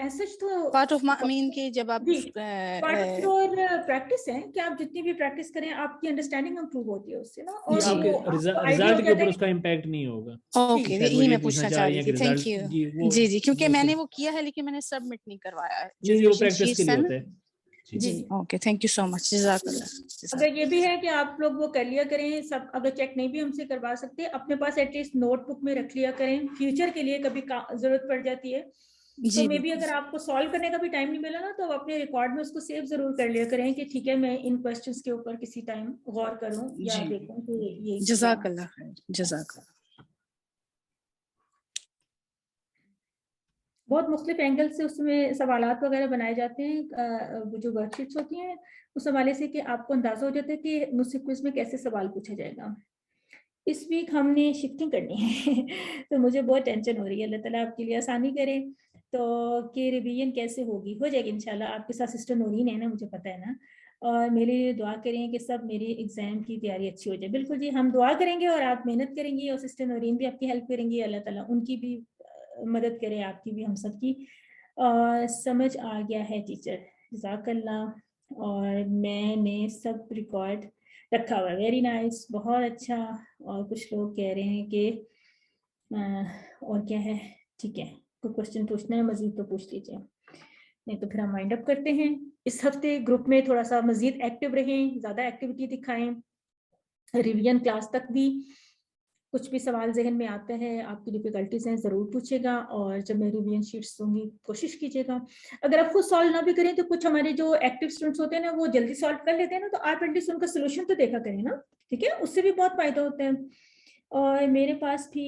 ऐसा तो पार्ट ऑफ आई मीन कि जब आप पार्ट और प्रैक्टिस है कि आप जितनी भी प्रैक्टिस करें आपकी अंडरस्टैंडिंग इंप्रूव होती है उससे ना, और आपके रिजल्ट के ऊपर उसका इम्पैक्ट नहीं होगा। ओके, यही मैं पूछना चाह रही थी। Thank you. जी, क्योंकि मैंने वो किया है लेकिन मैंने सबमिट नहीं करवाया है, जो प्रैक्टिस के लिए होता है। जी okay, thank you so much, जज़ाकल्लाह। अगर ये भी है कि आप लोग वो कर लिया करें सब, अगर चेक नहीं भी हमसे करवा सकते अपने पास एटलीस्ट नोटबुक में रख लिया करें, फ्यूचर के लिए कभी जरूरत पड़ जाती है تو मे बी अगर आपको सॉल्व करने का भी टाइम नहीं मिला ना तो अपने रिकॉर्ड में उसको सेव जरूर कर लिया करें कि ठीक है मैं इन क्वेश्चंस के ऊपर किसी टाइम गौर करूं या देखूं कि ये जज़ाकल्लाह खैर, जज़ाकल्लाह। बहुत मुख्तलिफ एंगल से उसमें सवालात वगैरह बनाए जाते हैं, वो जो वर्कशीट्स होती हैं उस हवाले से कि आपको अंदाजा हो जाता है कि मुझसे क्विज में कैसे सवाल पूछा जाएगा। इस वीक हमने शिफ्टिंग करनी है तो मुझे बहुत टेंशन हो रही है, अल्लाह ताला आपके लिए आसानी करे। तो कि रिवीजन कैसे होगी, हो जाएगी इंशाल्लाह। आपके साथ सिस्टर नौरीन है ना, मुझे पता है ना, और मेरे लिए दुआ करें कि सब मेरे एग्जाम की तैयारी अच्छी हो जाए। बिल्कुल जी, हम दुआ करेंगे और आप मेहनत करेंगी और सिस्टर नौरीन भी आपकी हेल्प करेंगी। अल्लाह ताला उनकी भी मदद करे, आपकी भी, हम सब की। समझ आ गया है टीचर, जज़ाकल्लाह। और मैंने सब रिकॉर्ड रखा हुआ है, वेरी नाइस, बहुत अच्छा। और कुछ लोग कह रहे हैं कि और क्या है, ठीक है, कोई क्वेश्चन पूछना है मजीद तो पूछ लीजिए, नहीं तो फिर हम वाइंड अप करते हैं। इस हफ्ते ग्रुप में थोड़ा सा मजीद एक्टिव रहें, ज़्यादा एक्टिविटी दिखाएं। रिवीजन क्लास तक भी कुछ भी सवाल जहन में आता है, आपकी डिफिकल्टीज हैं, ज़रूर पूछेगा। और जब मैं रिवीजन शीट्स दूंगी कोशिश कीजिएगा। अगर आप खुद सॉल्व ना भी करें तो कुछ हमारे जो एक्टिव स्टूडेंट्स होते हैं ना, वो जल्दी सॉल्व कर लेते हैं ना, तो आप एटलीस्ट उनका सोल्यूशन तो देखा करें ना, ठीक है, उससे भी बहुत फायदा होता है। और मेरे पास भी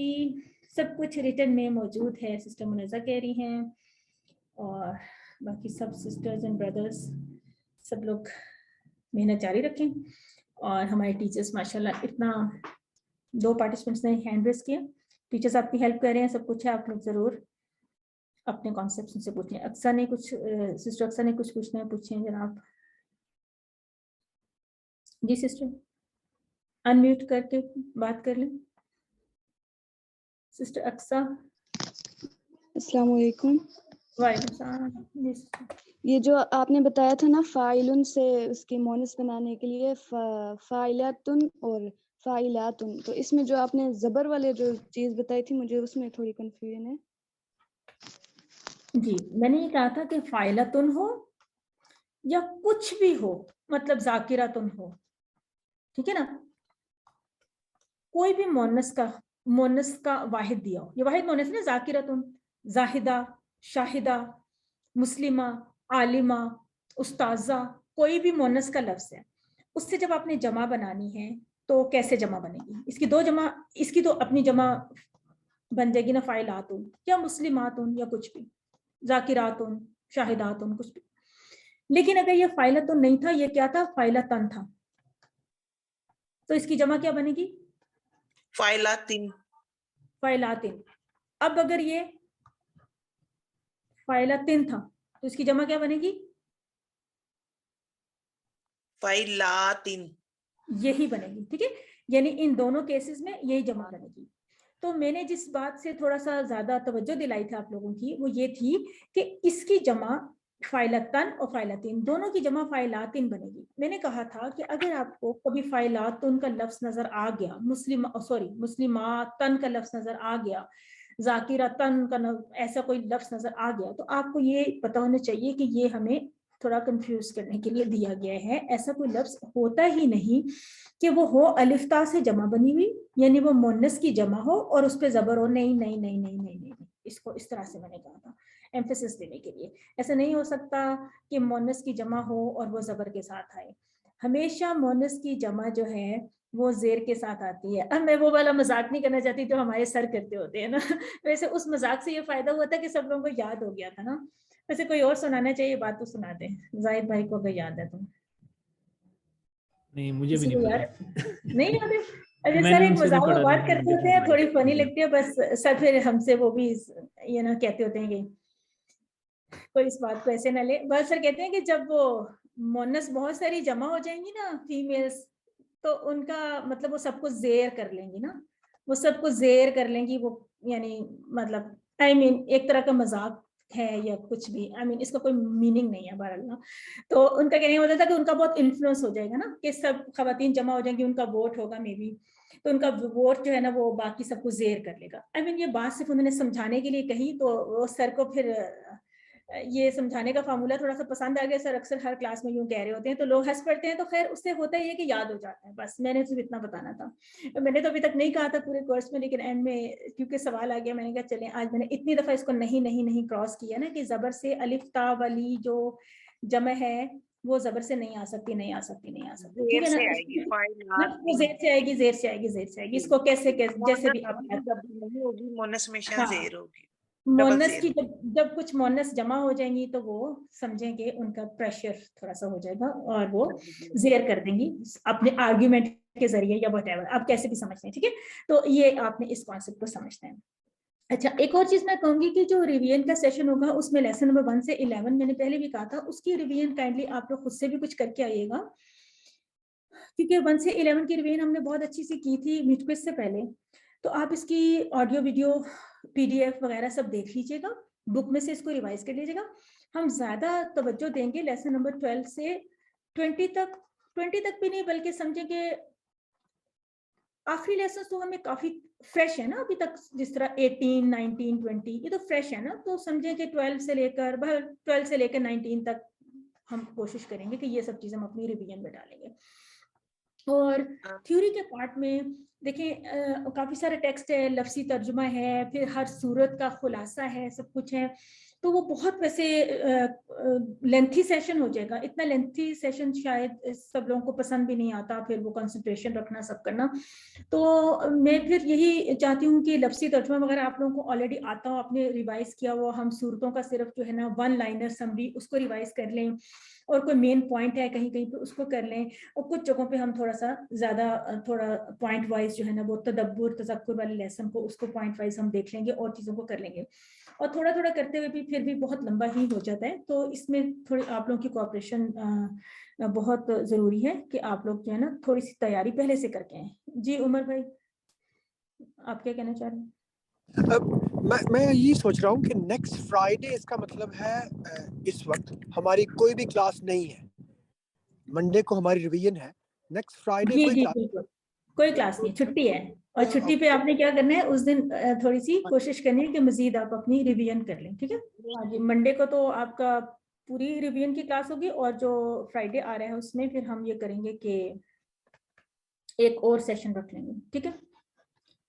सब कुछ रिटर्न में मौजूद है, सिस्टर मुनज़्ज़ा कह रही हैं, और बाकी सब सिस्टर्स एंड ब्रदर्स सब लोग मेहनत जारी रखें। और हमारे टीचर्स माशाल्लाह, इतना 2 पार्टिसिपेंट्स ने हैंड रेस किया, टीचर्स आपकी हेल्प कर रहे हैं, सब कुछ है, आप लोग जरूर अपने कॉन्सेप्ट उनसे पूछें। अक्सा ने कुछ, सिस्टर अक्सा ने कुछ पूछना है, पूछें जनाब। जी सिस्टर, अनम्यूट करके बात कर लें। सिस्टर अक्सा। अस्सलाम वालेकुम। वालेकुम सलाम। ये जो आपने बताया था ना फाइलुन से उसके मोनस बनाने के लिए फाइलातुन और फाइलातुन, तो इसमें जो आपने जबर वाले जो चीज बताई थी मुझे उसमें थोड़ी कंफ्यूजन है। जी, मैंने ये कहा था कि फाइलातुन हो या कुछ भी हो, मतलब जाकिरातुन हो, ठीक है ना, कोई भी मोनस का वाहिद दिया हो, ये वाहिद मोनस है, जाकिरातुन, जाहिदा, शाहिदा, मुस्लिमा, आलिमा, उस्ताजा, कोई भी मोनस का लफ्ज है, उससे जब आपने जमा बनानी है तो कैसे जमा बनेगी? इसकी 2 जमा, इसकी तो अपनी जमा बन जाएगी ना, फाइलातुन या मुस्लिमातुन या कुछ भी, जाकिरातुन, शाहिदातुन, कुछ भी। लेकिन अगर ये फाइलातुन नहीं था, ये क्या था, फाइलातन था, तो इसकी जमा क्या बनेगी? फाइलातिन। फाइलातिन। अब अगर ये फाइलातिन था तो इसकी जमा क्या बनेगी? फाइलातिन। यही बनेगी, ठीक है, यानी इन दोनों केसेस में यही जमा बनेगी। तो मैंने जिस बात से थोड़ा सा ज्यादा तवज्जो दिलाई थी आप लोगों की, वो ये थी कि इसकी जमा फाइलतन और फाइलातिन, दोनों की जमा फाइलातिन बनेगी। मैंने कहा था कि अगर आपको कभी फाइलातुन का लफ्ज नजर आ गया, मुस्लिमातन का लफ्ज नजर आ गया, जाकिरतन का ऐसा कोई लफ्ज नजर आ गया, तो आपको ये पता होना चाहिए कि ये हमें थोड़ा कंफ्यूज करने के लिए दिया गया है। ऐसा कोई लफ्ज होता ही नहीं कि वो हो अलिफ्ता से जमा बनी हुई, यानी वो मुन्नस की जमा हो और उस पर जबर हो, नहीं नहीं नहीं नहीं नहीं नहीं, इसको इस तरह से मैंने कहा था एम्फेसिस देने के लिए। ऐसा नहीं हो सकता कि मुन्नस की जमा हो और वो जबर के साथ आए। हमेशा मुन्नस की जमा जो है वो जेर के साथ आती है। अब मैं वो वाला मजाक नहीं करना चाहती तो हमारे सर करते होते हैं ना वैसे उस मजाक से ये फायदा हुआ था कि सब लोगों को याद हो गया था ना। वैसे कोई और सुनाना चाहिए बात तो सुना दे, जाहिद भाई को अगर याद है तो। नहीं, मुझे भी नहीं पता। नहीं याद है? अरे सर एक मजाक में बात करते होते हैं, थोड़ी फनी लगती है, बस सर फिर हमसे वो भी ये ना कहते होते हैं कि कोई इस बात को ऐसे ना ले। बस सर कहते हैं कि जब वो मोनस बहुत सारी जमा हो जाएंगी ना फीमेल्स, तो उनका मतलब वो सबको जेर कर लेंगी ना, वो सबको जेर कर लेंगी वो, यानी मतलब आई मीन एक तरह का मजाक है या कुछ भी, आई मीन इसका कोई मीनिंग नहीं है बहरहाल। तो उनका कहने होता था कि उनका बहुत इन्फ्लुएंस हो जाएगा ना, कि सब खवातीन जमा हो जाएंगी, उनका वोट होगा मे बी, तो उनका वोट जो है ना वो बाकी सबको जेर कर लेगा। आई मीन ये बात सिर्फ उन्होंने समझाने के लिए कही, तो वो सर को फिर یہ سمجھانے کا فارمولا تھوڑا سا پسند آ گیا سر, اکثر ہر کلاس میں یوں کہہ رہے ہوتے ہیں تو لوگ ہنس پڑتے ہیں, تو خیر اس سے ہوتا ہی ہے کہ یاد ہو جاتا ہے. بس میں نے صرف اتنا بتانا تھا. میں نے تو ابھی تک نہیں کہا تھا پورے کورس میں, لیکن اینڈ میں کیونکہ سوال آ گیا میں نے کہا چلیں آج میں نے اتنی دفعہ اس کو نہیں کراس کیا نا کہ زبر سے الف تا ولی جو جمع ہے وہ زبر سے نہیں آ سکتی, ٹھیک ہے نا, وہ زیر سے آئے گی. اس کو کیسے جیسے بھی آپ مونس کی جب کچھ مونس جمع ہو جائیں گی تو وہ سمجھیں گے ان کا پریشر تھوڑا سا ہو جائے گا اور وہ زیر کر دیں گی اپنے آرگیومنٹ کے ذریعے یا وٹ ایور آپ کیسے بھی سمجھتے ہیں, ٹھیک ہے. تو یہ آپ نے اس کانسیپٹ کو سمجھنا ہے. اچھا, ایک اور چیز میں کہوں گی کہ جو ریویژن کا سیشن ہوگا اس میں لیسن نمبر 1 سے 11 میں نے پہلے بھی کہا تھا, اس کی ریویژن کائنڈلی آپ لوگ خود سے بھی کچھ کر کے آئیے گا, کیونکہ 1 سے 11 کی ریویژن ہم نے بہت اچھی سی کی تھی میٹ کوئز سے پہلے. تو آپ اس کی audio video P D F وغیرہ سب دیکھ لیجیے گا, بک میں سے اس کو ریوائز کر لیجیے گا. ہم زیادہ توجہ دیں گے لیسن نمبر 12 سے 20 تک بھی نہیں, بلکہ سمجھیں کہ آخری لیسن تو ہمیں کافی فریش ہے نا ابھی تک, جس طرح 18, 19, 20 یہ تو فریش ہے نا. تو سمجھیں کہ 12 سے لے کر 19 تک ہم کوشش کریں گے کہ یہ سب چیزیں ہم اپنی ریویژن میں ڈالیں گے. اور تھیوری کے پارٹ میں دیکھیں کافی سارے ٹیکسٹ ہے, لفظی ترجمہ ہے, پھر ہر صورت کا خلاصہ ہے, سب کچھ ہے. تو وہ بہت ویسے لینتھی سیشن ہو جائے گا. اتنا لینتھی سیشن شاید سب لوگوں کو پسند بھی نہیں آتا, پھر وہ کنسنٹریشن رکھنا سب کرنا. تو میں پھر یہی چاہتی ہوں کہ لفظی ترجمہ وغیرہ آپ لوگوں کو آلریڈی آتا ہو, آپ نے ریوائز کیا ہوا, ہم صورتوں کا صرف جو ہے نا 1 لائنر سمری اس کو ریوائز کر لیں, اور کوئی مین پوائنٹ ہے کہیں پہ اس کو کر لیں, اور کچھ جگہوں پہ ہم تھوڑا سا زیادہ تھوڑا پوائنٹ وائز جو ہے نا وہ تدبر تذکر والے لیسن کو اس کو پوائنٹ وائز ہم دیکھ لیں گے اور چیزوں کو کر لیں گے. اور تھوڑا تھوڑا کرتے ہوئے بھی پھر بھی بہت لمبا ہی ہو جاتا ہے. تو اس میں تھوڑی آپ لوگوں کی کوآپریشن بہت ضروری ہے کہ آپ لوگ جو ہے نا تھوڑی سی تیاری پہلے سے کر کے آئیں. جی عمر بھائی آپ کیا کہنا چاہ رہے ہیں؟ میں یہ سوچ رہا ہوں کہ نیکسٹ فرائیڈے اس کا مطلب ہے اس وقت ہماری کوئی بھی کلاس نہیں ہے. منڈے کو ہماری ریویژن ہے, نیکسٹ فرائیڈے کوئی کلاس نہیں, چھٹی ہے. اور چھٹی پہ آپ نے کیا کرنا ہے اس دن تھوڑی سی کوشش کرنی ہے کہ مزید آپ اپنی ریویژن کر لیں, ٹھیک ہے. ہاں جی, منڈے کو تو آپ کا پوری ریویژن کی کلاس ہوگی, اور جو فرائیڈے آ رہا ہے اس میں پھر ہم یہ کریں گے کہ ایک اور سیشن رکھ لیں گے, ٹھیک ہے.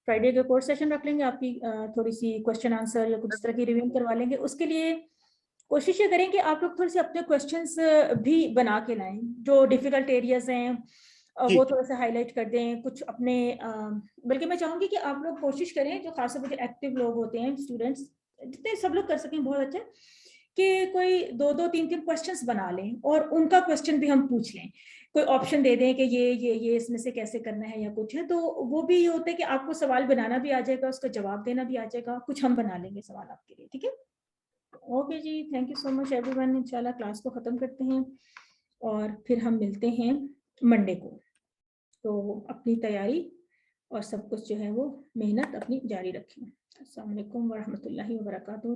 فرائیڈے کا کورس سیشن رکھ لیں گے, آپ کی تھوڑی سی کوشچن آنسر یا کچھ اس طرح کی ریویژن کروا لیں گے. اس کے لیے کوشش یہ کریں کہ آپ لوگ تھوڑے سے اپنے کوشچنس بھی بنا کے لائیں, جو ڈیفیکلٹ ایریاز ہیں وہ تھوڑا سا ہائی لائٹ کر دیں کچھ اپنے. بلکہ میں چاہوں گی کہ آپ لوگ کوشش کریں, جو خاص طور پر ایکٹیو لوگ ہوتے ہیں اسٹوڈینٹس, جتنے سب لوگ کر سکیں بہت اچھا, کہ کوئی 2-3 کوشچنس بنا لیں اور ان کا کوشچن بھی ہم پوچھ لیں. کوئی آپشن دے دیں کہ یہ اس میں سے کیسے کرنا ہے یا کچھ ہے, تو وہ بھی یہ ہوتا ہے کہ آپ کو سوال بنانا بھی آ جائے گا, اس کا جواب دینا بھی آ جائے گا, کچھ ہم بنا لیں گے سوال آپ کے لیے, ٹھیک ہے. اوکے جی, thank you so much everyone. انشاءاللہ کلاس کو ختم کرتے ہیں اور پھر ہم ملتے ہیں منڈے کو. تو اپنی تیاری اور سب کچھ جو ہے وہ محنت اپنی جاری رکھیں. السلام علیکم ورحمۃ اللہ وبرکاتہ.